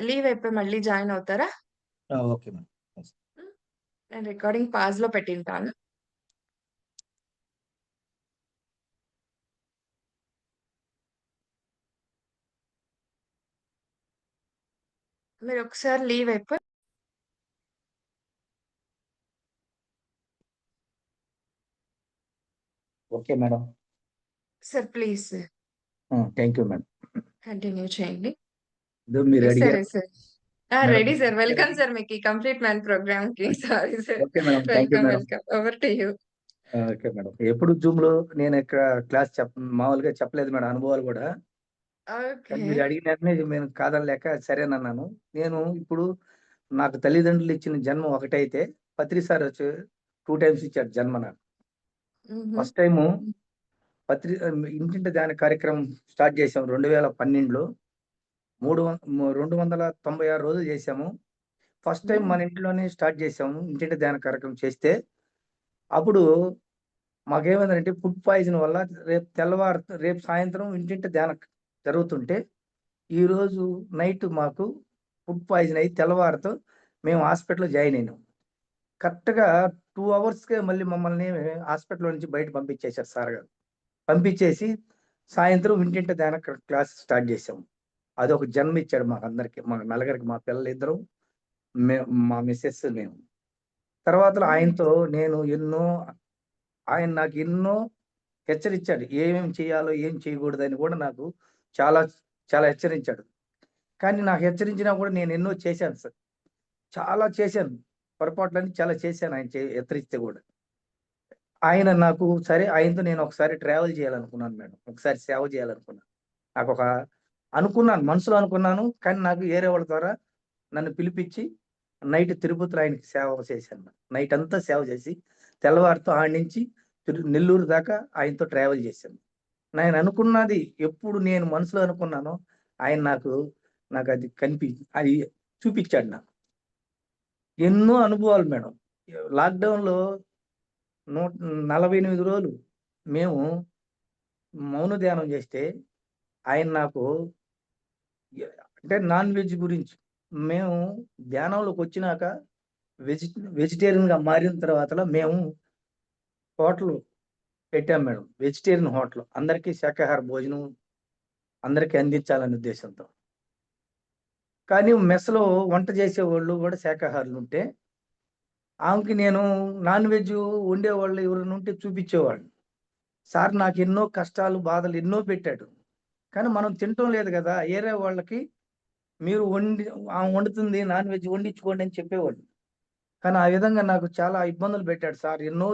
లీవ్ అయిపోయి మళ్ళీ జాయిన్ అవుతారా? Okay madam. నేను రికార్డింగ్ పాజ్‌లో పెట్టింటాను. మీరొకసారి లీవ్ అయిపోయి okay madam. Sir please sir. Thank you madam. Continue చేయండి. మీరు యెస్ సార్. అడిగారు yes sir. Madam. Ready sir. Welcome sir మీకు ఈ కంప్లీట్ మ్యాన్ ప్రోగ్రామ్‌కి. Sorry sir. Okay madam. Thank you welcome. Madam. Welcome. Over to you. Okay madam. ఎప్పుడు జూమ్‌లో నేను ఇక్కడ క్లాస్ మామూలుగా చెప్పలేదు మేడం అనుభవాలు కూడా. ఓకే. మీరు అడిగిన వెంటనే నేను కాదనలేక సరేనన్నాను. నేను ఇప్పుడు నాకు తల్లిదండ్రులు ఇచ్చిన జన్మ ఒకటైతే పత్రి సార్ వచ్చి 2 టైమ్స్ ఇచ్చాడు జన్మ నాకు. హుహు. ఫస్ట్ టైము ఇంటింటి ధ్యాన కార్యక్రమం స్టార్ట్ చేసాం 2012లో. 296 రోజులు చేసాము. ఫస్ట్ టైం మన ఇంట్లోనే స్టార్ట్ చేసాము ఇంటింటి ధ్యాన కార్యక్రమం చేస్తే, అప్పుడు మాకేమైందంటే ఫుడ్ పాయిజన్ వల్ల రేపు సాయంత్రం ఇంటింటి ధ్యానం జరుగుతుంటే, ఈరోజు నైట్ మాకు ఫుడ్ పాయిజన్ అయ్యి తెల్లవారితో మేము హాస్పిటల్‌లో జాయిన్ అయినాం. కరెక్ట్‌గా 2 అవర్స్‌కే మళ్ళీ మమ్మల్ని హాస్పిటల్ నుంచి బయట పంపించేశారు సార్ గారు. పంపించేసి సాయంత్రం ఇంటింటి ధ్యాన క్లాస్ స్టార్ట్ చేసాం. అదొక జన్మ ఇచ్చాడు మాకందరికి. మా నలుగురికి, మా పిల్లలిద్దరం, మే మా మిసెస్, నేను. తర్వాతలో ఆయనతో నేను ఆయన నాకు ఎన్నో హెచ్చరించాడు. ఏమేమి చేయాలో, ఏం చేయకూడదని కూడా నాకు చాలా, చాలా హెచ్చరించాడు. కానీ నాకు హెచ్చరించినా కూడా నేను ఎన్నో చేశాను సార్. చాలా చేశాను. పొరపాట్లన్నీ చాలా చేశాను ఆయన హెచ్చరిస్తే కూడా. ఆయన నాకు సరే ఆయనతో నేను ఒకసారి ట్రావెల్ చేయాలనుకున్నాను మేడం. ఒకసారి సేవ చేయాలనుకున్నాను. నాకొక అనుకున్నాను. మనసులో అనుకున్నాను. కానీ నాకు వేరే వాళ్ళ ద్వారా నన్ను పిలిపించి నైట్ తిరుపతిలో ఆయనకి సేవ చేశాను. నైట్ అంతా సేవ చేసి తెల్లవారితో ఆడి నుంచి నెల్లూరు దాకా ఆయనతో ట్రావెల్ చేశాను. నేను అనుకున్నది ఎప్పుడు నేను మనసులో అనుకున్నానో ఆయన నాకు అది చూపించాడు నాకు. ఎన్నో అనుభవాలు మేడం. లాక్‌డౌన్‌లో 148 రోజులు మేము మౌన ధ్యానం చేస్తే ఆయన నాకు అంటే నాన్ వెజ్ గురించి మేము ధ్యానంలోకొచ్చినాక వెజి వెజిటేరియన్‌గా మారిన తర్వాతలో మేము హోటల్ పెట్టాం మేడం. Vegetarian hotel. అందరికీ శాకాహార భోజనం అందరికీ అందించాలనే ఉద్దేశంతో. కానీ మెస్‌లో వంట చేసేవాళ్ళు కూడా శాకాహారులుంటే, ఆమెకి నేను నాన్ వెజ్ వండేవాళ్ళు ఎవరైనా ఉంటే చూపించేవాడిని. సార్ నాకెన్నో కష్టాలు, బాధలు ఎన్నో పెట్టాడు. కానీ మనం తినటం లేదు గదా! ఏరే వాళ్ళకి మీరు ఆమె వండుతుంది నాన్ వెజ్ వండించుకోండి అని చెప్పేవాడిని. కానీ ఆ విధంగా నాకు చాలా ఇబ్బందులు పెట్టాడు సార్. ఎన్నో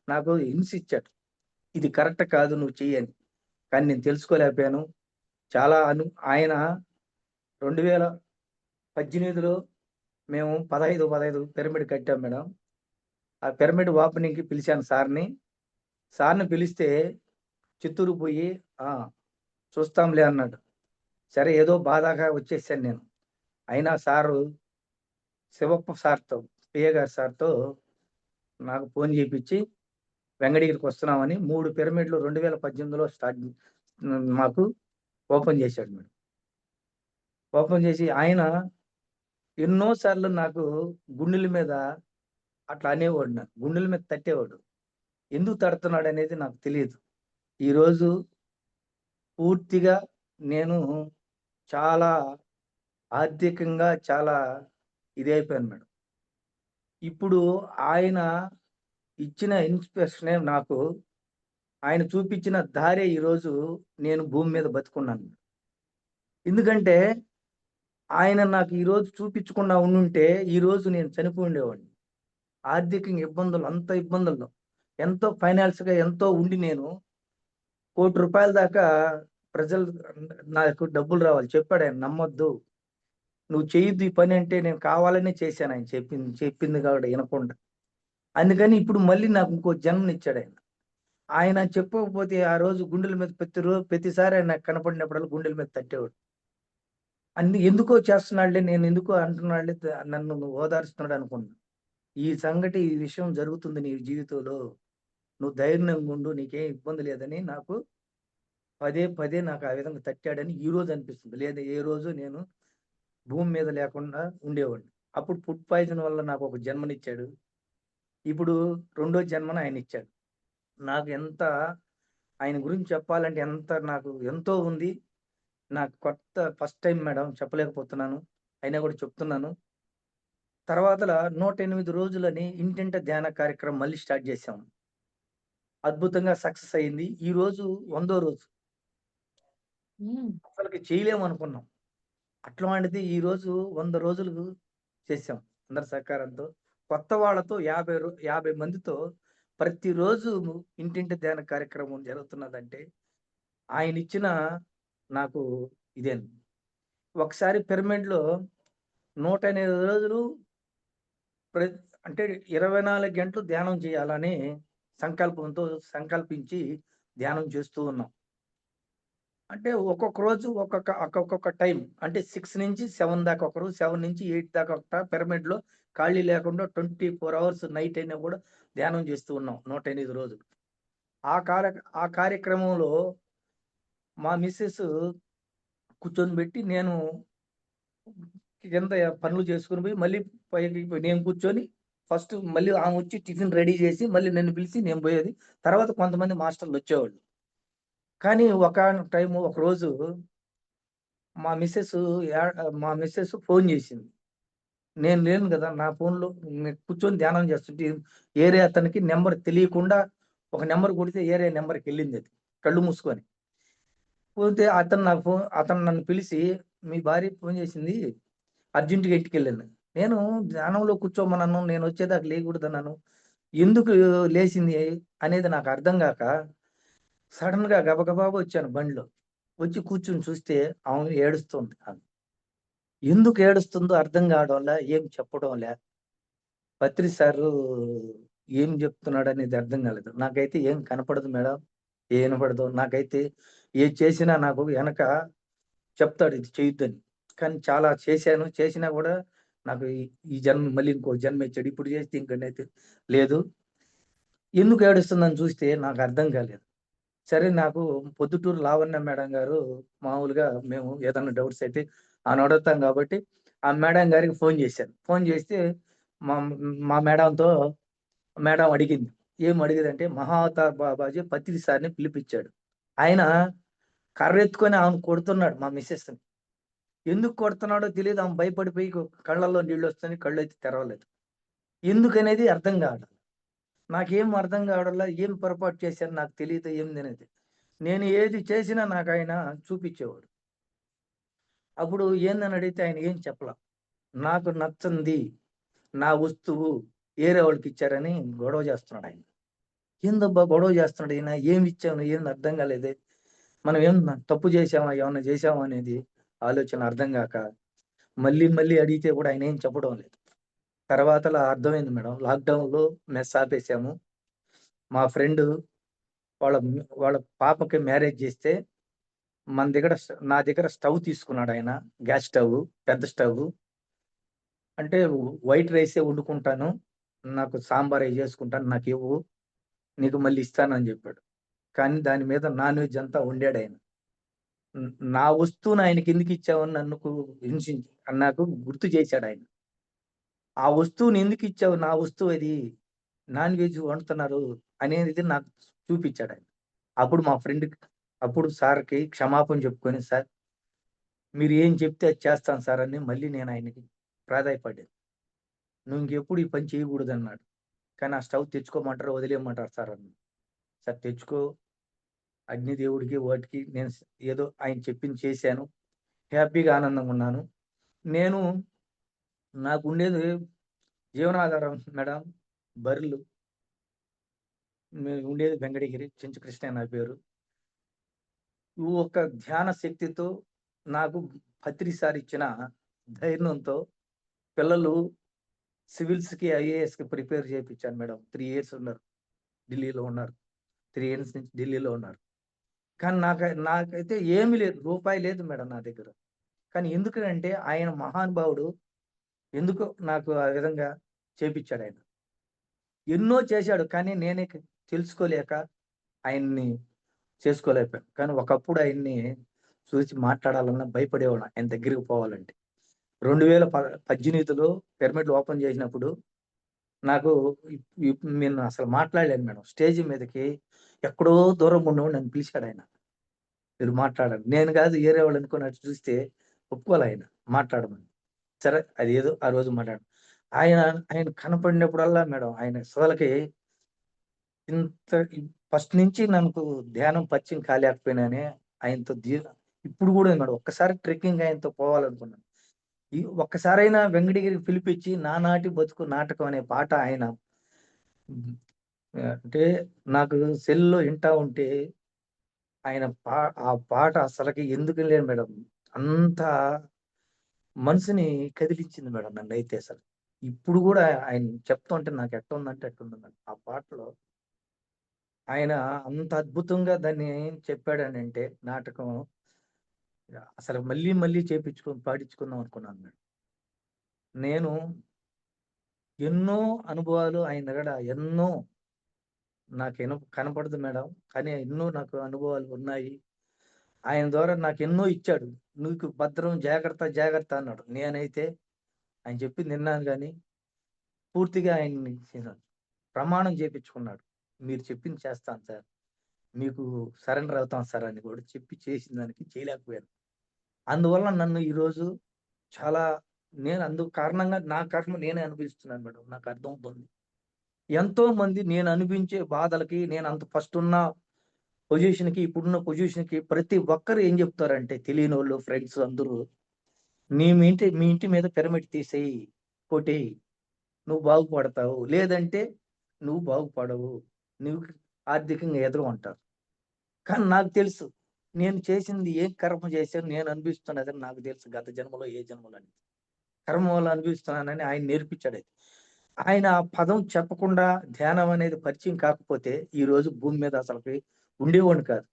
నాకు హింసిచ్చాడు. ఇది కరెక్ట్ కాదు నువ్వు చెయ్యని. కానీ నేను తెలుసుకోలేకపోయాను. చాలా ఆయన 2018లో మేము 15 పిరమిడ్ కట్టాం మేడం. ఆ పిరమిడ్ ఓపెనింగ్‌కి పిలిచాను సార్‌ని. సార్‌ని పిలిస్తే చిత్తూరు పోయి ఆ! చూస్తాంలే అన్నాడు. సరే ఏదో బాధగా వచ్చేసాను నేను. అయినా సారు శివప్ప సార్‌తో, పిఏ గారి సార్‌తో నాకు ఫోన్ చేపిచ్చి వెంకటగిరికి వస్తున్నామని 3 పిరమిడ్‌లు 2018లో మాకు ఓపెన్ చేశాడు మేడం. ఓపెన్ చేసి ఆయన ఎన్నో సార్లు నాకు గుండెల మీద అట్లా అనేవాడు నాకు. గుండెల మీద తట్టేవాడు. ఎందుకు తడుతున్నాడనేది నాకు తెలీదు. ఈరోజు పూర్తిగా నేను చాలా ఆర్థికంగా చాలా ఇదైపోయాను మేడం. ఇప్పుడు ఆయన ఇచ్చిన ఇన్‌స్పిరేషనే నాకు ఆయన చూపించిన దారే ఈరోజు నేను భూమి మీద బతికున్నాను. ఎందుకంటే ఆయన నాకు ఈరోజు చూపించకుండా ఉండుంటే ఈరోజు నేను చనిపోయి ఉండేవాడిని. ఆర్థికంగా అంత ఇబ్బందుల్లో ఎంతో ఫైనాన్స్‌గా ఎంతో ఉండి నేను రూ. 1,00,00,000 దాకా ప్రజలు నాకు డబ్బులు రావాలి. చెప్పాడాయన నమ్మొద్దు. నువ్వు చెయ్యొద్దు ఈ పని అంటే నేను కావాలనే చేశాను ఆయన చెప్పింది కూడా ఇనకుండా. అందుకని ఇప్పుడు మళ్ళీ నాకు ఇంకో జన్మనిచ్చాడాయన. ఆయన చెప్పకపోతే ఆ రోజు గుండెల మీద ప్రతిసారి ఆయన నాకు కనపడినప్పుడల్లా గుండెల మీద తట్టేవాడు. ఎందుకో చేస్తున్నాడులే నేనెందుకో అంటున్నాడులే నన్ను ఓదారుస్తున్నాడు అనుకున్నా. ఈ విషయం జరుగుతుంది నీ జీవితంలో. నువ్వు ధైర్యంగా ఉండు. నీకేం ఇబ్బంది లేదని నాకు పదే పదే నాకు ఆ విధంగా తట్టాడని ఈరోజు అనిపిస్తుంది. లేదా ఏ రోజు నేను భూమి మీద లేకుండా ఉండేవాడిని. అప్పుడు ఫుడ్ పాయిజన్ వల్ల నాకొక జన్మనిచ్చాడు. ఇప్పుడు రెండో జన్మను ఆయనిచ్చాడు. నాకు ఆయన గురించి చెప్పాలంటే నాకు ఎంతో ఉంది. నాకు ఫస్ట్ టైమ్ మేడం చెప్పలేకపోతున్నాను. అయినా కూడా చెప్తున్నాను. తర్వాతల 108 రోజులని ఇంటింట ధ్యాన కార్యక్రమం మళ్ళీ స్టార్ట్ చేశాం. అద్భుతంగా సక్సెస్ అయింది. ఈరోజు 100వ రోజు. హ్మ్. అసలకి చేయలేమనుకున్నాం. అట్లాంటిది ఈరోజు 100 రోజులు చేశాం. అందరి సహకారంతో. కొత్త వాళ్ళతో 50 మందితో ప్రతిరోజు ఇంటింటి ధ్యాన కార్యక్రమం జరుగుతున్నదంటే ఆయనిచ్చిన నాకు ఇదేను. ఒకసారి పిరమిడ్‌లో 108 రోజులు ప్ర అంటే 24 గంటలు ధ్యానం చేయాలని సంకల్పించి ధ్యానం చేస్తూ ఉన్నాం. అంటే ఒక్కొక్క రోజు ఒక్కొక్క టైం. అంటే 6 నుంచి 7 దాకా ఒకరు, 7 నుంచి 8 దాకా పిరమిడ్‌లో ఖాళీ లేకుండా 24 అవర్స్ నైట్ అయినా కూడా ధ్యానం చేస్తూ ఉన్నాం 108 రోజులు. ఆ కార్యక్రమంలో మా మిసెస్ కూర్చొనిబెట్టి నేను కింద పనులు చేసుకొని పోయి మళ్ళీ పైకి నేను కూర్చొని ఫస్ట్ మళ్ళీ ఆమె వచ్చి టిఫిన్ రెడీ చేసి మళ్ళీ నన్ను పిలిచి నేను పోయేది. తర్వాత కొంతమంది మాస్టర్లు వచ్చేవాళ్ళు. కానీ ఒకరోజు మా మిసెస్ ఫోన్ చేసింది. నేను లేను కదా! నా ఫోన్‌లో నేను కూర్చొని ధ్యానం చేస్తుంటే ఏరే అతనికి నంబర్ తెలియకుండా ఒక నంబర్ కొడితే ఏరే నంబర్‌కెళ్ళిందది. కళ్ళు మూసుకొని. పోతే అతను నన్ను పిలిచి, "మీ భార్య ఫోన్ చేసింది. అర్జెంట్‌గా ఇంటికెళ్ళాను." నేను ధ్యానంలో కూర్చోమన్నాను. నేనొచ్చేదాకా లేయకూడదన్నాను. ఎందుకు లేసింది అనేది నాకు అర్థం గాక సడెన్‌గా గబగబా వచ్చాను బండిలో. వచ్చి కూర్చొని చూస్తే ఆమె ఏడుస్తుంది. ఎందుకు ఏడుస్తుందో అర్థం కావడంలా, ఏం చెప్పడంలే. పత్రి సారు ఏం చెప్తున్నాడనేది అర్థం కాలేదు. నాకైతే ఏం కనపడదు మేడం. ఏం వినపడదు. నాకైతే ఏది చేసినా నాకు వెనక చెప్తాడు ఇది చేయొద్దని. కానీ చాలా చేశాను. చేసినా గూడా నాకు ఈ ఈ జన్మ మళ్ళీ ఇంకో జన్మ ఇచ్చాడు. ఇప్పుడు చేస్తే ఇంకనైతే లేదు. ఎందుకు ఏడుస్తుందని చూస్తే నాకు అర్థం కాలేదు. సరే నాకు పొద్దుటూరు లావణ్య మేడం గారు మామూలుగా మేము ఏదన్నా డౌట్స్ అయితే ఆమెను అడుగుతాం కాబట్టి, ఆ మేడం గారికి ఫోన్ చేశాను. ఫోన్ చేస్తే మా మా మేడం అడిగింది. ఏం అడిగేదంటే మహావతార్ బాబాజీ పత్రి సార్‌ని పిలిపిచ్చాడు. ఆయన కర్రెత్తుకొని ఆమెను కొడుతున్నాడు మా మిసెస్‌ని. ఎందుకు కొడుతున్నాడో తెలీదు. ఆమె భయపడిపోయి కళ్ళల్లో నీళ్లొస్తున్నాయి. కళ్ళైతే తెరవలేదు. ఎందుకనేది అర్థం కావట్ల. నాకేం అర్థం కావడంలా. ఏం పొరపాటు చేశాను నాకు తెలీదు ఏందనేది. నేను ఏది చేసినా నాకాయన చూపిచ్చేవాడు. అప్పుడు ఏందని అడిగితే ఆయన ఏం చెప్పలా. నాకు నచ్చంది నా వస్తువు ఏరే వాళ్ళకిచ్చారని గొడవ చేస్తున్నాడాయన. ఏందబ్బా గొడవ చేస్తున్నాడు ఈయన? ఏమిచ్చాను? ఏంది అర్థం కాలేదే. మనం ఏం తప్పు చేశామా? ఏమన్నా చేశామా అనేది ఆలోచన అర్థం గాక మళ్ళీ మళ్ళీ అడిగితే కూడా ఆయన ఏం చెప్పడం లేదు. తర్వాతలా అర్థమైంది మేడం. లాక్‌డౌన్‌లో మెస్ ఆపేసాము. మా ఫ్రెండు వాళ్ళ పాపకి మ్యారేజ్ చేస్తే నా దగ్గర స్టవ్ తీసుకున్నాడాయన. గ్యాస్ స్టవ్, పెద్ద స్టవ్. అంటే వైట్ రైసే వండుకుంటాను. నాకు సాంబార్ అయి చేసుకుంటాను. నాకివ్వు. నీకు మళ్ళీ ఇస్తానని చెప్పాడు. కానీ దాని మీద నాన్ వెజ్ అంతా వండాడాయన. నా వస్తువుని ఆయనకెందుకిచ్చావని హింసించి నాకు గుర్తు చేశాడాయన. ఆ వస్తువుని ఎందుకిచ్చావు? నా వస్తువది. నాన్ వెజ్ వండుతున్నారు అనేది నాకు చూపిచ్చాడాయన. అప్పుడు సార్‌కి క్షమాపణ చెప్పుకొని, "సార్ మీరు ఏం చెప్తే అది చేస్తాను సార్" అని మళ్ళీ నేను ఆయనకి ప్రాధేయపడ్డాను. "నువ్వు ఇంకెప్పుడు ఈ పని చేయకూడదన్నాడు. కానీ ఆ స్టవ్ తెచ్చుకోమంటారా? వదిలేయమంటారా సార్" అన్నాను. "సార్ తెచ్చుకో. అగ్నిదేవుడికి వాటికి నేను ఏదో ఆయన చెప్పింది చేశాను. హ్యాపీగా ఆనందంగా ఉన్నాను. నేను నాకుండేది జీవనాధారం మేడం బర్రెలు. మేము ఉండేది వెంకటగిరి. చెంచు కృష్ణయ్య నా పేరు. ఒక ధ్యాన శక్తితో నాకు పత్రి సార్ ఇచ్చిన ధైర్యంతో పిల్లలు సివిల్స్‌కి, ఐఏఎస్‌కి ప్రిపేర్ చేపిచ్చాను మేడం. 3 ఇయర్స్ ఉన్నారు. ఢిల్లీలో ఉన్నారు. 3 ఇయర్స్ నుంచి ఢిల్లీలో ఉన్నారు. కానీ నాకైతే ఏమీ లేదు. రూపాయి లేదు మేడం నా దగ్గర. కానీ ఎందుకనంటే ఆయన మహానుభావుడు ఎందుకో నాకు ఆ విధంగా చేపిచ్చాడాయన. ఎన్నో చేశాడు. కానీ నేనే తెలుసుకోలేక ఆయన్ని చేసుకోలేకపోయాను. కానీ ఒకప్పుడు ఆయన్ని చూసి మాట్లాడాలన్నా భయపడేవాడిని ఆయన దగ్గరికి పోవాలంటే. 2018లో పిరమిడ్ ఓపెన్ చేసినప్పుడు నాకు నేను అసలు మాట్లాడలేను మేడం. స్టేజ్ మీదకి ఎక్కడో దూరంగా ఉన్నవాడు నన్ను పిలిచాడాయన. మీరు మాట్లాడండి. నేను కాదు ఏరే వాళ్ళు అనుకోని అటు చూస్తే ఒప్పుకోలే ఆయన మాట్లాడమని. సరే అదేదో ఆ రోజు మాట్లాడాను. ఆయన ఆయన కనపడినప్పుడల్లా మేడం ఆయన అసలకి ఇంత ఫస్ట్ నుంచి నాకు ధ్యానం పరిచయం కాలేకపోయినానే ఆయనతో ఇప్పుడు కూడా మేడం ఒక్కసారి ట్రెక్కింగ్ ఆయనతో పోవాలనుకున్నాను. ఈ ఒక్కసారైనా వెంకటగిరికి పిలిపించి 'నానాటి బతుకు నాటకం' అనే పాట ఆయన హ్మ్. అంటే నాకు సెల్‌లో ఇంటా ఉంటే ఆయన ఆ పాట అసలకి ఎందుకులే మేడం. అంత మనసుని కదిలించింది మేడం నన్నైతే అసలు. ఇప్పుడు గూడా ఆయన చెప్తుంటే నాకు ఎట్టుందంటే అట్టుంది మేడం. ఆ పాటలో ఆయన అంత అద్భుతంగా దాన్ని చెప్పాడనంటే నాటకం అసలు మళ్ళీ మళ్ళీ పాడించుకుందాం అనుకున్నాను మేడం. నేను ఎన్నో అనుభవాలు ఆయన దగ్గర ఎన్నో కనపడదు మేడం. కానీ ఎన్నో నాకు అనుభవాలు ఉన్నాయి. ఆయన ద్వారా నాకెన్నో ఇచ్చాడు. నీకు భద్రం జాగ్రత్త జాగ్రత్త అన్నాడు. నేనైతే ఆయన చెప్పింది విన్నాను గాని పూర్తిగా ఆయన్ని ప్రమాణం చేపించుకున్నాడు. మీరు చెప్పింది చేస్తాను సార్. మీకు సరెండర్ అవుతాను సార్ అని కూడా చెప్పి చేసిన దానికి చేయలేకపోయాను. అందువల్ల నన్ను ఈరోజు చాలా నేను అందుకు కారణంగా నా కర్మ నేనే అనుభవిస్తున్నాను మేడం. నాకు అర్థమవుతుంది. ఎంతో మంది నేను అనిపించే బాధలకి నేను అంత ఫస్ట్ ఉన్న పొజిషన్‌కి, ఇప్పుడున్న పొజిషన్‌కి ప్రతి ఒక్కరు ఏం చెప్తారంటే తెలియనోళ్ళు, ఫ్రెండ్స్ అందరూ మీ ఇంటి మీద పిరమిడ్ తీసేయి, కొట్టేయి. నువ్వు బాగుపడతావు. లేదంటే నువ్వు బాగుపడవు. నువ్వు ఆర్థికంగా ఎదగవు అంటారు. కానీ నాకు తెలుసు. నేను చేసింది ఏ కర్మ చేశాను, నేను అనుభవిస్తున్నదని నాకు తెలుసు. గత జన్మలో ఏ జన్మలో అని. కర్మ వల్ల అనుభవిస్తున్నానని ఆయన నేర్పించాడది. ఆయన ఆ పదం చెప్పకుండా ధ్యానం అనేది పరిచయం కాకపోతే ఈరోజు భూమి మీద అసలకి ఉండేవాడిని కాదు.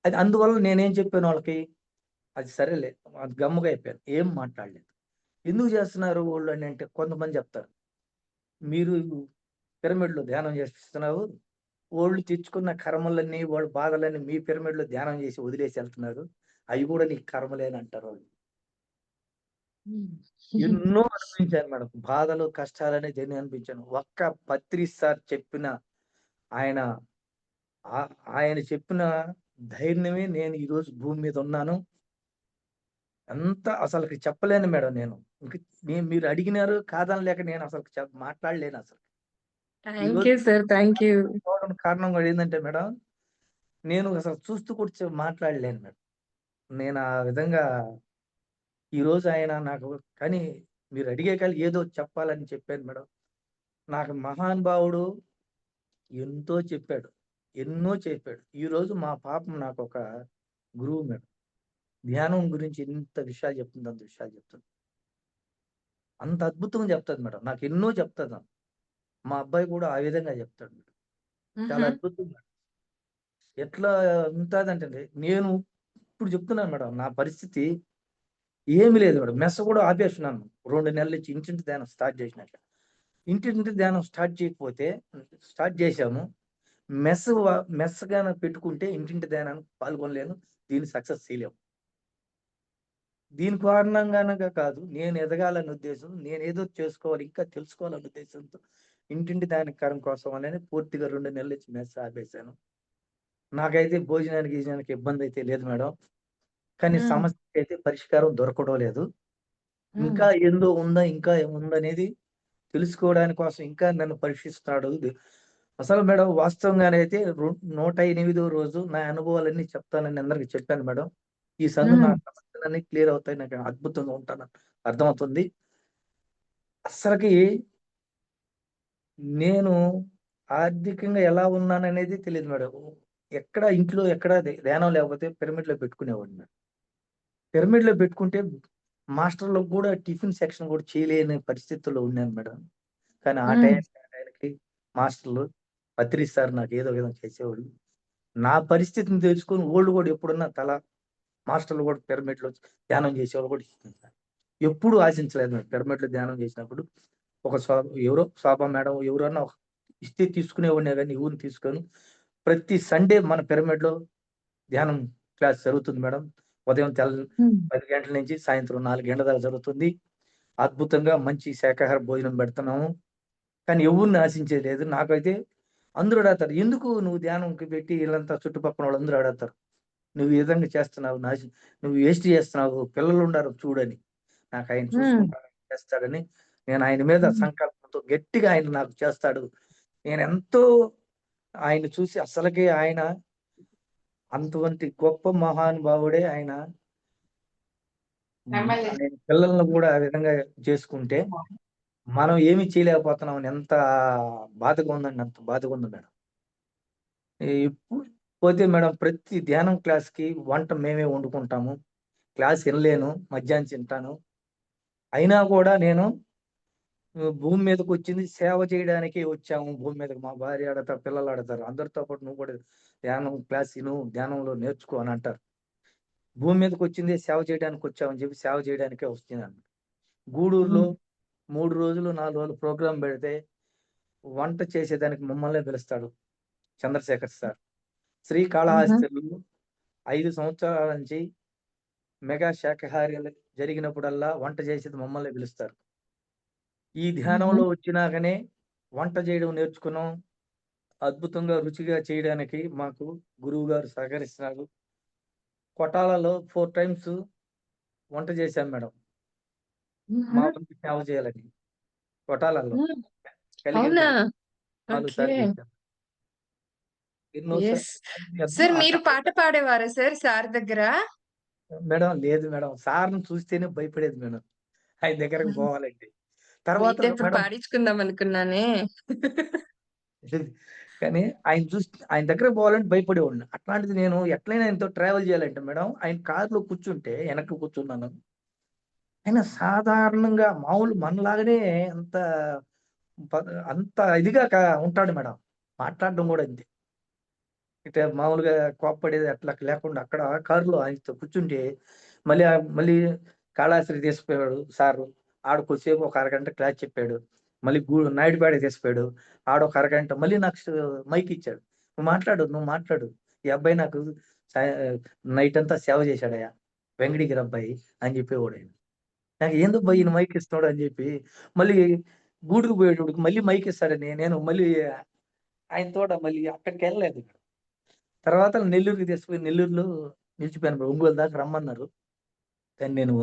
అది అందువల్ల నేనేం చెప్పాను వాళ్ళకి, అది సరేలే అది గమ్ముగా అయిపోయాను. ఏం మాట్లాడలేదు. ఎందుకు చేస్తున్నారు వోళ్ళు అని అంటే కొంతమంది చెప్తారు. మీరు పిరమిడ్‌లో ధ్యానం చేపిస్తున్నావు. వోళ్ళు తెచ్చుకున్న కర్మలన్నీ, వాళ్ళ బాధలన్నీ మీ పిరమిడ్‌లో ధ్యానం చేసి వదిలేసి ఎళ్తున్నారు. అయి కూడా నీకు కర్మలేని అంటారోళ్ళు. ఎన్నో అనుభవించాను మేడం. బాధలు, కష్టాలనేది ఎన్ని అనిపించాను. ఒక్క పత్రి సార్ చెప్పిన ఆయన ఆయన చెప్పిన ధైర్యమే నేను ఈరోజు భూమి మీద ఉన్నాను. ఎంత అసలకి చెప్పలేను మేడం నేను. ఇంక మీరు అడిగినారు కాదనలేక నేను అసలు మాట్లాడలేను అసలు. థ్యాంక్ ఈరోజు యూ సార్. Thank you. పోవడానికి కారణం కూడా ఏందంటే మేడం, నేను అసలు చూస్తూ కూడా మాట్లాడలేను మేడం. నేను ఆ విధంగా ఈరోజు ఆయన నాకు కానీ మీరు అడిగే కాలి ఏదో చెప్పాలని చెప్పాను మేడం. నాకు మహానుభావుడు ఎంతో చెప్పాడు. ఎన్నో చెప్పాడు. ఈరోజు మా పాపం నాకొక గురువు మేడం. ధ్యానం గురించి ఇంత విషయాలు చెప్తుంది, అంత విషయాలు చెప్తుంది. అంత అద్భుతంగా చెప్తది మేడం. నాకు ఎన్నో చెప్తది ఆమె. మా అబ్బాయి కూడా ఆ విధంగా చెప్తాడు మేడం. చాలా హుహు. అద్భుతంగా. ఎట్లా ఉంటదంటే నేను ఇప్పుడు చెప్తున్నాను మేడం. నా పరిస్థితి ఏమి లేదు మేడం. మెస్ కూడా ఆపేస్తున్నాను. 2 నెలల నుంచి ఇంటింటి ధ్యానం స్టార్ట్ చేసినాక. ఇంటింటి ధ్యానం స్టార్ట్ చేశాము. మెస్ గాన పెట్టుకుంటే ఇంటింటి ధ్యానానికి పాల్గొనలేను. దీన్ని సక్సెస్ చేయలేము. దీని కారణంగానగా కాదు. నేను ఎదగాలనే ఉద్దేశం. నేనేదో చేసుకోవాలి, ఇంకా తెలుసుకోవాలనే ఉద్దేశంతో ఇంటింటి ధ్యానం కోసం అనేది పూర్తిగా 2 నెలల నుంచి మెస్ ఆపేశాను. నాకైతే గీజనానికి ఇబ్బందయితే లేదు మేడం. కానీ హ్మ్. సమస్యకైతే పరిష్కారం దొరకడం లేదు. హ్మ్. ఇంకా ఏందో ఉందా, ఇంకా ఏముందనేది తెలుసుకోవడాని కోసం ఇంకా నన్ను పరీక్షిస్తున్నాడు. అసలు మేడం వాస్తవంగానైతే 108వ రోజు నా అనుభవాలన్నీ చెప్తానని అందరికి చెప్పాను మేడం. ఈ సందు నా హ్మ్. సమస్యలన్నీ క్లియర్ అవుతాయి. నాకు అద్భుతంగా ఉంటానని అర్థమవుతుంది. అస్సలకి నేను ఆర్థికంగా ఎలా ఉన్నాననేది తెలీదు మేడం. ఇంట్లో ఎక్కడ ధ్యానం లేకపోతే పిరమిడ్‌లో పెట్టుకునేవాడిని మేడం. పిరమిడ్‌లో పెట్టుకుంటే మాస్టర్‌లకు గూడా టిఫిన్ సెక్షన్ గూడా చేయలేని పరిస్థితుల్లో ఉన్నాను మేడం. కానీ ఆ హ్మ్. టైంకి మాస్టర్‌లు పత్రిస్తారు నాకు ఏదో విధంగా చేసేవాళ్ళు. నా పరిస్థితిని తెలుసుకొని వోళ్ళు గూడా ఎప్పుడన్నా మాస్టర్‌లు గూడా పిరమిడ్‌లో ధ్యానం చేసేవాళ్ళు గూడా ఇస్తున్నారు. ఎప్పుడు ఆశించలేదు మేడం. పిరమిడ్‌లో ధ్యానం చేసినప్పుడు ఒక ఎవరో శోభా మేడం ఎవరన్నా ఇస్తే తీసుకునేవాడినే గాని ఎవరిని తీసుకోను. ప్రతి సండే మన పిరమిడ్‌లో ధ్యానం క్లాస్ జరుగుతుంది మేడం. ఉదయం హ్మ్. 10 గంటల నుంచి సాయంత్రం 4 గంటల దాకా జరుగుతుంది. అద్భుతంగా మంచి శాకాహార భోజనం పెడుతున్నాము. కానీ ఎవరిని ఆశించేది లేదు. నాకైతే అందరూ అడుగుతారు. "ఎందుకు నువ్వు ధ్యానంకి పెట్టి ఈళ్ళంతా చుట్టుపక్కన వాళ్ళందరూ అడుగుతారు. నువ్వు ఈ విధంగా చేస్తున్నావు. నువ్వు వేస్ట్ చేస్తున్నావు. పిల్లలుండారు చూడని." నాకు ఆయన హ్మ్. చూసుకుంటాడు, చేస్తాడని నేను ఆయన మీద హ్మ్. సంకల్పంతో గట్టిగా ఆయన నాకు చేస్తాడు. నేనెంతో ఆయన్ని చూసి అస్సలకే ఆయన అటువంటి గొప్ప మహానుభావుడే ఆయన. ఆయన పిల్లల్ని కూడా ఆ విధంగా చేసుకుంటే మనం ఏమి చేయలేకపోతున్నామని ఎంత బాధగా ఉందండి. అంత బాధగా ఉంది మేడం. ఇప్పుడు పోతే మేడం ప్రతి ధ్యానం క్లాస్‌కి వంట మేమే వండుకుంటాము. క్లాస్ ఇనలేను. మధ్యాహ్నం తింటాను. అయినా కూడా నేను భూమి మీదకొచ్చింది సేవ చేయడానికే వచ్చాము. భూమి మీదకి మా భార్య అడగతారు, పిల్లలు అడగతారు. అందరితో పాటు నువ్వు కూడా ధ్యానం క్లాస్ ఇను, ధ్యానంలో నేర్చుకో అని అంటారు. భూమి మీదకొచ్చిందే సేవ చేయడానికి వచ్చామని చెప్పి సేవ చేయడానికే వస్తున్నాను. గూడూరులో హ్మ్. 3 రోజులు, 4 రోజులు ప్రోగ్రామ్ పెడితే వంట చేసేదానికి మమ్మల్నే పిలుస్తాడు చంద్రశేఖర్ సార్. హుహు. శ్రీకాళహస్తిలో 5 సంవత్సరాల నుంచి మెగా శాకాహార్యాలు జరిగినప్పుడల్లా వంట చేసేది మమ్మల్ని పిలుస్తారు. ఈ ధ్యానంలో వచ్చినాకనే వంట చేయడం నేర్చుకున్నాం. అద్భుతంగా రుచిగా చేయడానికి మాకు గురువుగారు సహకరిస్తున్నారు. కొటాలలో 4 టైమ్స్ వంట చేశాం మేడం. మా వంతు సేవ చేయాలని. కొటాలలో హ్మ్. అవునా? కలిగింతలు 4 ఓకే. సార్లు చేశాం. ఎన్నో యెస్. సార్ మీరు పాట పాడేవారా సార్ సార్ దగ్గర? మేడం లేదు మేడం. సార్‌ని చూస్తేనే భయపడేది మేడం. ఆయన దగ్గరకి పోవాలంటే. తర్వాత మీతో ఇప్పుడు మేడం పాడించుకుందాం అనుకున్నానే. కానీ ఆయన దగ్గరకి పోవాలంటే భయపడేవాడిని. అట్లాంటిది నేను ఎట్లైనా ఆయనతో ట్రావెల్ చేయాలంటే మేడం, ఆయన కార్‌లో కూర్చుంటే వెనక్కి కూర్చున్నాను. ఆయన సాధారణంగా మామూలు మనలాగానే అంత అంత ఇదిగా ఉంటాడు మేడం. మాట్లాడడం కూడా అంతే. ఇట్లా మామూలుగా కోప్పడేది అట్లా లేకుండా అక్కడ కారులో ఆయనతో కూర్చుంటే మళ్ళీ కాళహస్త్రి తీసుకుపోయాడు సారు. ఆడ కొద్దిసేపు ఒక అరగంట క్లాస్ చెప్పాడు. మళ్ళీ నాయుడుపేటకి తీసుకుపోయాడు. ఆడొక అరగంట మళ్ళీ నాకు మైక్ ఇచ్చాడు. నువ్వు మాట్లాడు. ఈ అబ్బాయి నాకు నైట్ అంతా సేవ చేశాడయ్యా. వెంకటగిరి అబ్బాయి అని చెప్పేవాడాయన. నాకు ఏందబ్బా ఈయన మైక్ ఇస్తున్నాడు అని చెప్పి మళ్ళీ గూడుకు పోయేటోడికి మళ్ళీ మైక్ ఇస్తాడని నేను మళ్ళీ ఆయనతోటి మళ్ళీ అక్కడికెళ్ళలేదు. తర్వాత నెల్లూరుకి తీసుకుపోయి నెల్లూరులో నిలిచిపోయాను. ఒంగోలు దాకా రమ్మన్నారు. కానీ నేను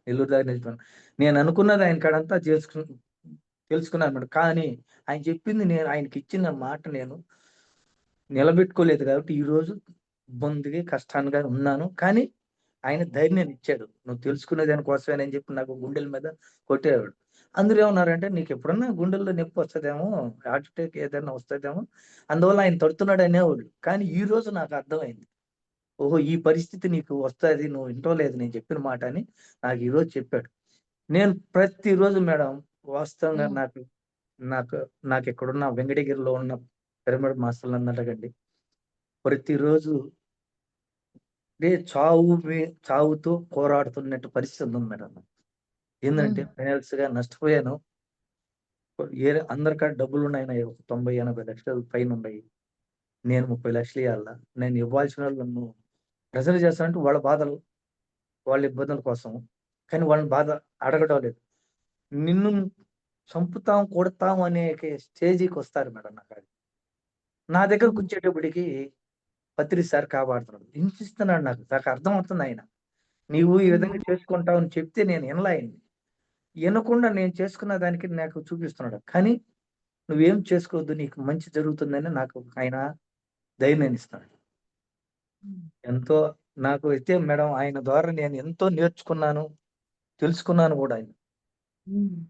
నెల్లూరు దాకా నిలిచిపోయాను. నేను అనుకున్నది ఆయన కాడంతా తెలుసుకున్నాను మేడం. కానీ ఆయన చెప్పింది ఆయనకిచ్చిన మాట నేను నిలబెట్టుకోలేదు కాబట్టి ఈరోజు ఇబ్బందిగా, కష్టాలుగా ఉన్నాను. కానీ ఆయన ధైర్యాన్ని ఇచ్చాడు. నువ్వు తెలుసుకునే దాని కోసమేనని చెప్పి నాకు గుండెల మీద కొట్టేవాడు. అందరూ ఏమన్నారంటే నీకెప్పుడన్నా గుండెల్లో నొప్పి వస్తదేమో, హార్ట్ అటాక్ ఏదైనా వస్తదేమో, అందువల్ల ఆయన తడుతున్నాడు అనేవాళ్ళు. కానీ ఈరోజు నాకు అర్థమైంది. ఓహో! ఈ పరిస్థితి నీకు వస్తది. నువ్వు వింటోలేదు నేను చెప్పిన మాట అని నాకు ఈరోజు చెప్పాడు. నేను ప్రతిరోజు మేడం వాస్తవంగా హ్మ్. నాకు నాకు నాకిక్కడున్న వెంకటగిరిలో ఉన్న పిరమిడ్ మాస్టర్‌లని అడగండి. ప్రతిరోజు చావుతో పోరాడుతున్నట్టు పరిస్థితి ఉంది మేడం. ఏందంటే హ్మ్. ఫైనాన్స్‌గా నష్టపోయాను. అందరికాడ డబ్బులున్నాయి. ఒక 90, 80 లక్షలు పైనున్నాయి. నేను 30 లక్షలు ఇయ్యాల. నేను ఇవ్వాల్సినోళ్ళు నన్ను ప్రెషర్ చేస్తానంటే వాళ్ళ బాధలు, వాళ్ళ ఇబ్బందుల కోసం. కానీ వాళ్ళని బాధ అడగడం లేదు. నిన్ను చంపుతాం, కొడతాం అనే స్టేజికొస్తారు మేడం నాకాడ. నా హ్మ్. దగ్గరకొచ్చేటప్పటికి పత్రి సార్ కాపాడుతున్నాడు. హింసిస్తున్నాడు నాకు. నాకు అర్థమవుతుంది ఆయన. నీవు ఈ హ్మ్. విధంగా చేసుకుంటావు అని చెప్తే నేను ఇనలా ఆయన్ని. ఇనకుండా నేను చేసుకున్న దానికి నాకు చూపిస్తున్నాడు. కానీ నువ్వేం చేసుకోవద్దు. నీకు మంచి జరుగుతుందని నాకు ఆయన ధైర్యాన్నిస్తున్నాడు. హ్మ్. ఎంతో నాకు అయితే మేడం ఆయన ద్వారా నేను ఎంతో నేర్చుకున్నాను. తెలుసుకున్నాను గూడా ఆయన. హ్మ్.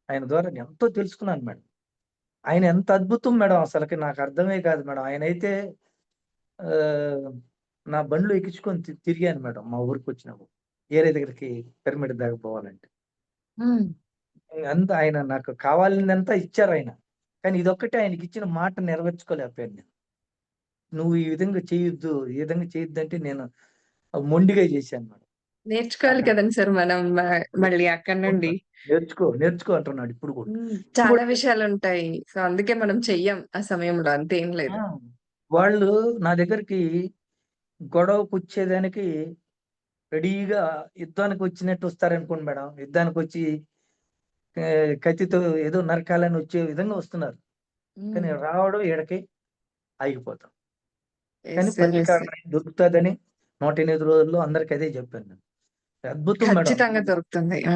ఆయన ద్వారా ఎంతో తెలుసుకున్నాను మేడం. ఆయన ఎంత అద్భుతం మేడం అసలకి నాకు అర్థమే కాదు మేడం. ఆయనైతే ఆహ్, నా బండిలో ఎక్కించుకొని తిరిగాను మేడం మా ఊరికొచ్చినప్పుడు. ఏరే దగ్గరికి పిరమిడ్ దాకా పోవాలంటే. హ్మ్. అంతా ఆయన నాకు కావాలిందంతా ఇచ్చారాయన. కానీ ఇదొక్కటే ఆయనకిచ్చిన మాట నెరవేర్చుకోలేకపోయాను నేను. నువ్వు ఈ విధంగా చేయొద్దు, ఈ విధంగా చేయొద్దంటే నేను మొండిగా చేశాను మేడం. నేర్చుకోవాలి అక్కడ కదండీ సార్ మనం మళ్ళీ అక్కడి నుండి. నేర్చుకో అంటున్నాడు ఇప్పుడు గూడా. చాలా ఇంకోటి విషయాలుంటాయి. సో, అందుకే మనం చెయ్యం ఆ సమయంలో అంతేం ఆ! లేదు. వాళ్ళు నా దగ్గరికి గొడవకొచ్చేదానికి రెడీగా యుద్ధానికొచ్చినట్టు వస్తారనుకోండి మేడం. యుద్ధానికొచ్చి కత్తితో ఏదో నరకాలని వచ్చే విధంగా వస్తున్నారు. కానీ హ్మ్. రావడం ఈడకి ఆగిపోతాం. కానీ యెస్ సార్. యెస్ పరిష్కారం సార్. అనేది దొరుకుతదని 108 రోజుల్లో అందరికి అదే చెప్పాను నేను. అద్భుతం మేడం. ఖచ్చితంగా దొరుకుతుంది. ఆ!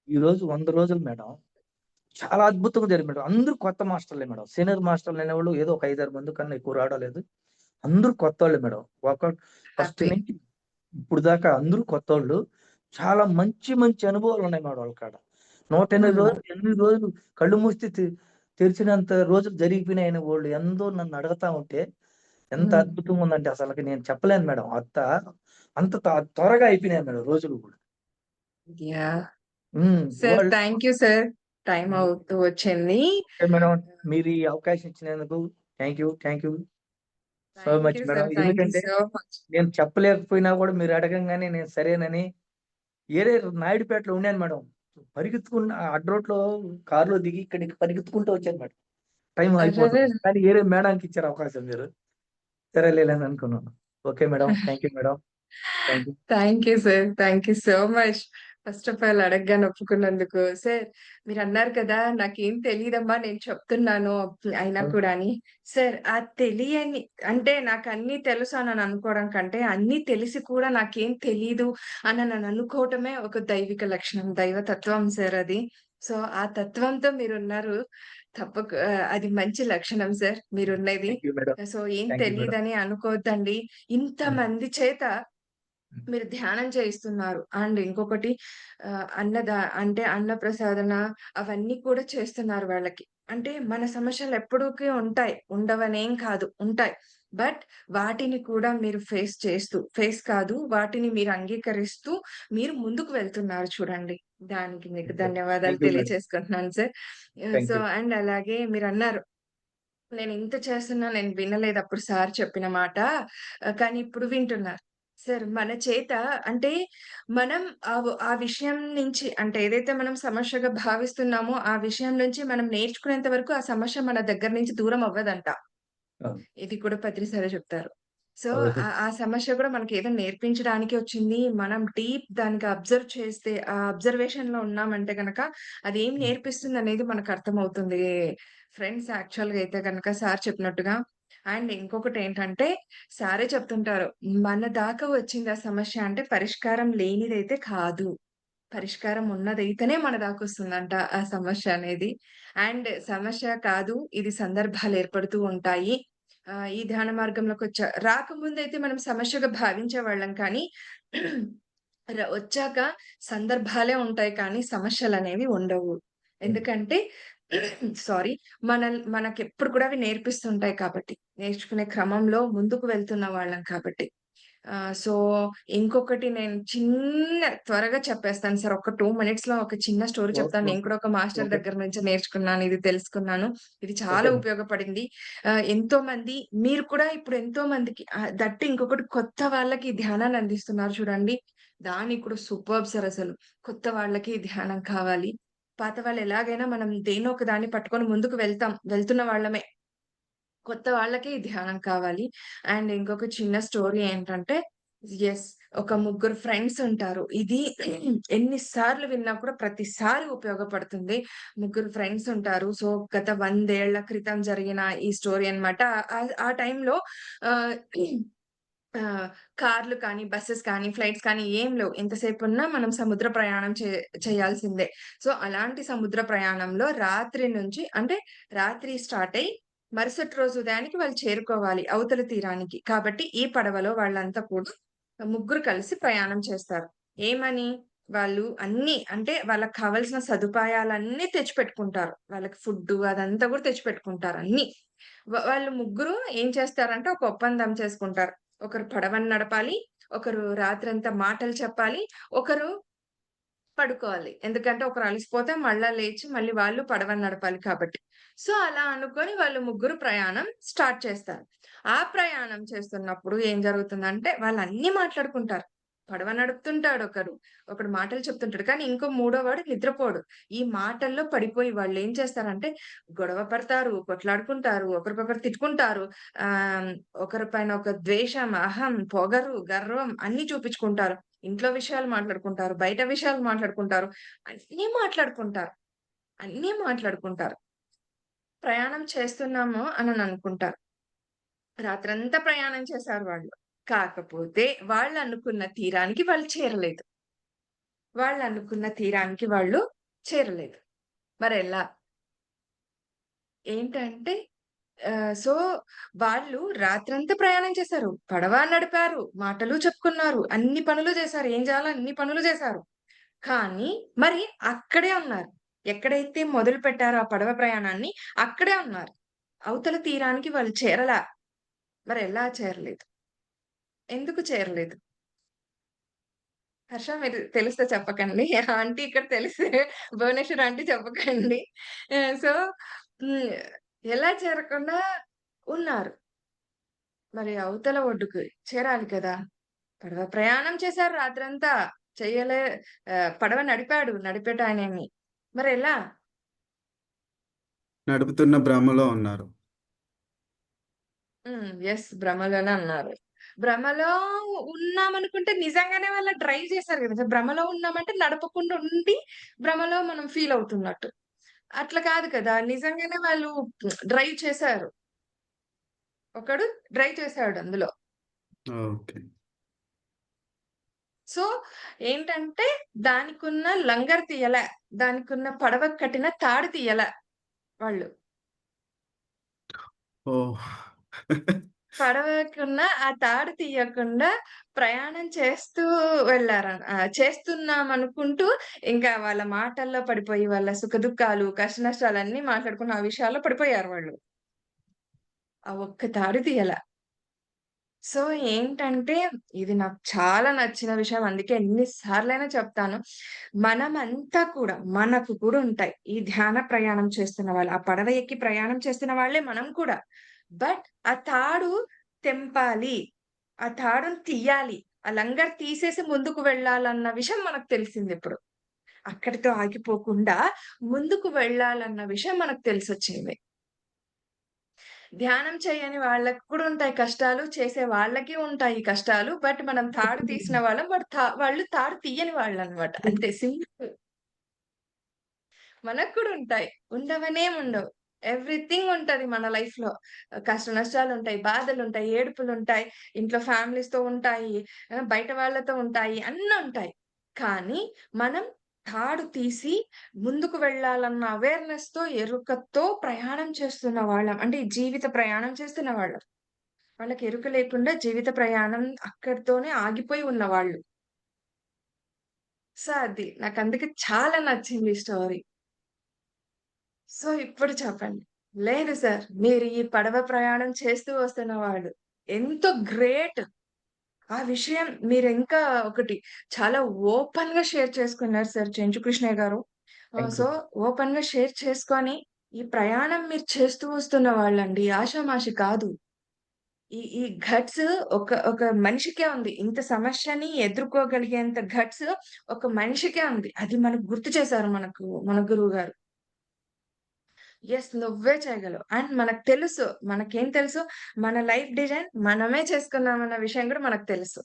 ఈరోజు 100 రోజులు మేడం. చాలా అద్భుతంగా జరిగింది మేడం. అందరూ కొత్త మాస్టర్‌లే మేడం. సీనియర్ మాస్టర్‌లు అనేవాళ్ళు ఏదో ఒక 5, 6 మంది కన్నా ఎక్కువ రావడం లేదు. అందరూ కొత్తోళ్ళే మేడం. First happy. నుంచి ఇప్పుడు దాకా అందరూ కొత్తోళ్ళు. చాలా మంచి మంచి అనుభవాలున్నాయి మేడం వాళ్ళ కాడ. 108 హ్మ్. రోజులు, 8 రోజులు కళ్ళు మూసి తెరిచినంత రోజులు జరిగిపోయినాయని వోళ్ళు ఎందో నన్ను అడగతా ఉంటే ఎంత హ్మ్. అద్భుతంగా ఉందంటే అసలకి నేను చెప్పలేను మేడం. అంత త్వరగా అయిపోయినాయి మేడం రోజులు గూడా. యాహ్! హ్మ్. సార్ వాళ్ళు థాంక్ యూ సార్. టైమ్ అవుతూ వచ్చింది. Okay madam. మీరు ఈ అవకాశం ఇచ్చినందుకు thank you so thank much you madam. Sir. Thank you ఎందుకంటే సో మచ్. నేను చెప్పలేకపోయినా గూడా మీరు అడగంగానే నేను సరేనని ఏరే నాయుడుపేటలో ఉన్నాను మేడం. పరిగెత్తుకుంటూ అడ్డ రోడ్‌లో కార్‌లో దిగి ఇక్కడికి పరిగెత్తుకుంటూ వచ్చాను మేడం. టైం అరెరే! అయిపోతుంది. కానీ ఏరే మేడంకి ఇచ్చారు అవకాశం మీరు. సరేలే అని అనుకున్నాను. Okay madam. Thank you madam. Thank you. Thank you sir. Thank you so much. First of all అడగగానే ఒప్పుకున్నందుకు. సార్ మీరన్నారు కదా! నాకేం తెలీదమ్మా నేను చెప్తున్నాను అయినా అవును. కూడా అని. సార్ ఆ తెలియని అంటే నాకన్నీ తెలుసు అని అనుకోవడం కంటే, అన్నీ తెలిసి కూడా నాకేం తెలీదు అని అనుకోవటమే ఒక దైవిక లక్షణం. దైవతత్వం సార్ అది. సో, ఆ తత్వంతో మీరున్నారు. అది మంచి లక్షణం సార్ మీరున్నది. Thank you madam. సో, ఏం థ్యాంక్ యూ మేడం. తెలీదని అనుకోవద్దండి. ఇంతమంది చేత హ్మ్. మీరు ధ్యానం చేయిస్తున్నారు. అండ్ ఇంకొకటి అంటే అన్నప్రసాదన అవన్నీ కూడా చేస్తున్నారు వాళ్ళకి. అంటే మన సమస్యలు ఎప్పుడూకి ఉంటాయి. ఉండవనేం కాదు. ఉంటాయి. బట్ వాటిని కూడా మీరు ఫేస్ కాదు వాటిని మీరు అంగీకరిస్తూ మీరు ముందుకు వెళ్తున్నారు చూడండి. దానికి మీకు ధన్యవాదాలు థ్యాంక్ యూ మేడం. తెలియచేసుకుంటున్నాను sir. Thank so, you. And అలాగే మీరన్నారు నేనింత చేస్తున్నా నేను వినలేదు అప్పుడు సార్ చెప్పిన మాట. కానీ ఇప్పుడు వింటున్నారు. సార్ మన చేత అంటే మనం ఆ విషయం నుంచి అంటే ఏదైతే మనం సమస్యగా భావిస్తున్నామో ఆ విషయం నుంచి మనం నేర్చుకునేంత వరకు ఆ సమస్య మన దగ్గర నుంచి దూరం అవ్వదంట. అవును. ఇది కూడా పత్రి సారే చెప్తారు. సో, అవును. ఆ సమస్య కూడా మనకేదో నేర్పించడానికి వచ్చింది. మనం డీప్ దానికి అబ్జర్వ్ చేస్తే, ఆ అబ్జర్వేషన్‌లో ఉన్నామంటే గనక, అదేం హ్మ్. నేర్పిస్తుందనేది మనకర్థమవుతుంది. ఫ్రెండ్స్ యాక్చువల్‌గా అయితే గనక సార్ చెప్పినట్టుగా. అండ్ ఇంకొకటేంటంటే, సారే చెప్తుంటారు. మన దాకా వచ్చింది ఆ సమస్య అంటే పరిష్కారం లేనిదైతే కాదు. పరిష్కారం ఉన్నదైతేనే మన దాకొస్తుందంట ఆ సమస్య అనేది. అండ్ సమస్య కాదు, ఇది సందర్భాలు ఏర్పడుతూ ఉంటాయి. ఈ ధ్యాన రాకముందైతే మనం సమస్యగా భావించేవాళ్ళం కానీ వచ్చాక సందర్భాలే ఉంటాయి కానీ సమస్యలనేవి ఉండవు. అవును. ఎందుకంటే సారీ. మనకెప్పుడు కూడా అవి నేర్పిస్తుంటాయి కాబట్టి. నేర్చుకునే క్రమంలో ముందుకు వెళ్తున్న వాళ్ళం కాబట్టి. సో, ఇంకొకటి నేను త్వరగా చెప్పేస్తాను సార్. ఒక 2 మినిట్స్‌లో ఒక చిన్న స్టోరీ చెప్తాను. నేను ఓకే. కూడా ఒక మాస్టర్ ఓకే. దగ్గర నుంచి నేర్చుకున్నాను. ఇది తెలుసుకున్నాను. ఇది చాలా ఓకే. ఉపయోగపడింది. ఎంతోమంది మీరు కూడా ఇప్పుడు ఎంతో మందికి దట్ ఇంకొకటి కొత్త వాళ్ళకి ధ్యానాన్ని అందిస్తున్నారు చూడండి. దానికి కూడా సూపర్బ్ సార్ అసలు. కొత్త వాళ్ళకి ధ్యానం కావాలి. పాత వాళ్ళు ఎలాగైనా మనం దేన్నో ఒక దాన్ని పట్టుకొని ముందుకు వెళ్తున్న వాళ్ళమే. కొత్త వాళ్ళకి ఈ ధ్యానం కావాలి. అండ్ ఇంకొక చిన్న స్టోరీ ఏంటంటే యెస్. ఒక ముగ్గురు ఫ్రెండ్స్ ఉంటారు. ఇది ఎన్ని సార్లు విన్నా కూడా ప్రతిసారి ఉపయోగపడుతుంది. ముగ్గురు ఫ్రెండ్స్ ఉంటారు. సో, గత 100 ఏళ్ల క్రితం జరిగిన ఈ స్టోరీ అన్నమాట. ఆ టైంలో ఆహ్, ఆహ్, కార్లు కానీ, బసెస్ కానీ, ఫ్లైట్స్ కానీ ఏం లేవు. ఎంతసేపున్నా మనం సముద్ర ప్రయాణం చేయాల్సిందే. సో, అలాంటి సముద్ర ప్రయాణంలో రాత్రి నుంచి అంటే రాత్రి స్టార్ట్ అయ్యి మరుసటి రోజు ఉదయానికి వాళ్ళు చేరుకోవాలి అవతల తీరానికి. కాబట్టి ఈ పడవలో వాళ్ళంతా కూడా ముగ్గురు కలిసి ప్రయాణం చేస్తారు. ఏమని? వాళ్ళు అన్నీ అంటే వాళ్ళకి కావాల్సిన సదుపాయాలన్నీ తెచ్చిపెట్టుకుంటారు. వాళ్ళకి ఫుడ్డు అదంతా కూడా తెచ్చిపెట్టుకుంటారు అన్నీ. వాళ్ళు ముగ్గురు ఏం చేస్తారంటే ఒక ఒప్పందం చేసుకుంటారు. ఒకరు పడవని నడపాలి. ఒకరు రాత్రంతా మాటలు చెప్పాలి. ఒకరు పడుకోవాలి. ఎందుకంటే ఒకరు అలసిపోతే మళ్ళా లేచి మళ్ళీ వాళ్ళు పడవని నడపాలి కాబట్టి. సో, అలా అనుకోని వాళ్ళు ముగ్గురు ప్రయాణం స్టార్ట్ చేస్తారు. ఆ ప్రయాణం చేస్తున్నప్పుడు ఏం జరుగుతుందంటే వాళ్ళన్నీ మాట్లాడుకుంటారు. పడవ నడుపుతుంటాడు ఒకడు. ఒకడు మాటలు చెప్తుంటాడు. కానీ ఇంకో మూడో వాడు నిద్రపోడు. ఈ మాటల్లో పడిపోయి వాళ్ళేం చేస్తారంటే గొడవ పడతారు, కొట్లాడుకుంటారు, ఒకరికొకరు తిట్టుకుంటారు. ఆహ్, ఒకరి పైన ఒక ద్వేషం, అహం, పొగరు, గర్వం అన్నీ చూపించుకుంటారు. ఇంట్లో విషయాలు మాట్లాడుకుంటారు. బయట విషయాలు మాట్లాడుకుంటారు. అన్నీ మాట్లాడుకుంటారు. అన్నీ మాట్లాడుకుంటారు. ప్రయాణం చేస్తున్నాము అననుకుంటారు. రాత్రంతా ప్రయాణం చేశారు వాళ్ళు. కాకపోతే వాళ్ళనుకున్న తీరానికి వాళ్ళు చేరలేదు. వాళ్ళనుకున్న తీరానికి వాళ్ళు చేరలేదు. మరెలా? ఏంటంటే సో, వాళ్ళు రాత్రంతా ప్రయాణం చేశారు. పడవ నడిపారు. మాటలు చెప్పుకున్నారు. అన్ని పనులు చేశారు. ఏం చేయాలో అన్ని పనులు చేశారు. కానీ మరి అక్కడే ఉన్నారు. ఎక్కడైతే మొదలుపెట్టారో ఆ పడవ ప్రయాణాన్ని అక్కడే ఉన్నారు. అవతల తీరానికి వాళ్ళు చేరలా. మరెలా చేరలేదు? ఎందుకు చేరలేదు? హర్ష మీరు తెలిస్తే చెప్పకండి. ఆంటీ ఇక్కడ తెలిస్తే భువనేశ్వర్ ఆంటీ చెప్పకండి. సో, హ్మ్. ఎలా చేరకుండా ఉన్నారు. మరి అవతల ఒడ్డుకి చేరాలి కదా! పడవ ప్రయాణం చేశారు రాత్రంతా. చెయ్యలే పడవ నడిపాడు. నడిపేటాయనేమి. మరెలా? నడుపుతున్న భ్రమలో ఉన్నారు. యెస్. భ్రమలోనే అన్నారు. భ్రమలో ఉన్నామనుకుంటే నిజంగానే వాళ్ళు డ్రైవ్ చేశారు కదా! భ్రమలో ఉన్నామంటే నడపకుండా ఉండి భ్రమలో మనం ఫీల్ అవుతున్నట్టు. అట్లా కాదు కదా! నిజంగానే వాళ్ళు డ్రైవ్ చేశారు. ఒకడు డ్రైవ్ చేశాడు అందులో. ఓకే. సో, ఏంటంటే దానికున్న లంగర్ తీయలే. దానికున్న పడవకు కట్టిన తాడు తీయలే వాళ్ళు. ఓహ్! పడవకున్న ఆ తాడు తీయకుండా ప్రయాణం చేస్తూ చేస్తున్నామనుకుంటూ ఇంకా వాళ్ళ మాటల్లో పడిపోయి, వాళ్ళ సుఖదుఖాలు, కష్టనష్టాలన్నీ మాట్లాడుకుని ఆ విషయాల్లో పడిపోయారు వాళ్ళు. ఆ ఒక్క తాడు తీయల. సో, ఏంటంటే ఇది నాకు చాలా నచ్చిన విషయం. అందుకే ఎన్ని సార్లైనా చెప్తాను. మనమంతా కూడా మనకు కూడా ఉంటాయి. ఈ ధ్యాన ప్రయాణం చేస్తున్న వాళ్ళు, ఆ పడవ ఎక్కి ప్రయాణం చేస్తున్న వాళ్ళే మనం కూడా. బట్ ఆ తాడు తెంపాలి. ఆ తాడుని తీయాలి. ఆ లంగర్ తీసేసి ముందుకు వెళ్ళాలన్న విషయం మనకు తెలిసిందిప్పుడు. అక్కడితో ఆగిపోకుండా ముందుకు వెళ్ళాలన్న విషయం మనకు తెలిసొచ్చింది. ధ్యానం చేయని వాళ్ళకి కూడా ఉంటాయి కష్టాలు. చేసే వాళ్ళకి ఉంటాయి కష్టాలు. బట్ మనం తాడు తీసిన వాళ్ళం. వాళ్ళు తాడు తీయని వాళ్ళనమాట. అంతే సింపుల్. మనకు కూడా ఉంటాయి. ఉండవనేముండవు. ఎవ్రీథింగ్ ఉంటది మన లైఫ్‌లో. కష్ట నష్టాలుంటాయి, బాధలుంటాయి, ఏడుపులుంటాయి, ఇంట్లో ఫ్యామిలీస్‌తో ఉంటాయి, బయట వాళ్ళతో ఉంటాయి, అన్నుంటాయి. కానీ మనం తాడు తీసి ముందుకు వెళ్ళాలన్న అవేర్‌నెస్‌తో, ఎరుకతో ప్రయాణం చేస్తున్న వాళ్ళం. అంటే ఈ జీవిత ప్రయాణం చేస్తున్న వాళ్ళం. వాళ్ళకి ఎరుక లేకుండా జీవిత ప్రయాణం అక్కడితోనే ఆగిపోయి ఉన్నవాళ్ళు. సో, అది. నాకందుకే చాలా నచ్చింది ఈ స్టోరీ. సో, ఇప్పుడు చెప్పండి. లేదు సార్. మీరు ఈ పడవ ప్రయాణం చేస్తూ వస్తున్నవాడు. ఎంతో గ్రేట్. ఆ విషయం మీరింకా ఒకటి చాలా ఓపెన్‌గా షేర్ చేసుకున్నారు సార్ చెంచు కృష్ణయ్య గారు. Thank you. సో, ఓపెన్‌గా షేర్ చేసుకొని, ఈ ప్రయాణం మీరు చేస్తూ వస్తున్న వాళ్ళండి. ఆషామాషి కాదు. ఈ గట్స్ ఒక మనిషికే ఉంది. ఇంత సమస్యని ఎదుర్కోగలిగేంత గట్స్ ఒక మనిషికే ఉంది. అది మనకు గుర్తు చేశారు మన గురువుగారు. యెస్. నువ్వే చేయగలవు. అండ్ మనకు తెలుసు. మనకేం తెలుసు? మన లైఫ్ డిజైన్ మనమే చేసుకున్నామన్న విషయం గూడా మనకు తెలుసు.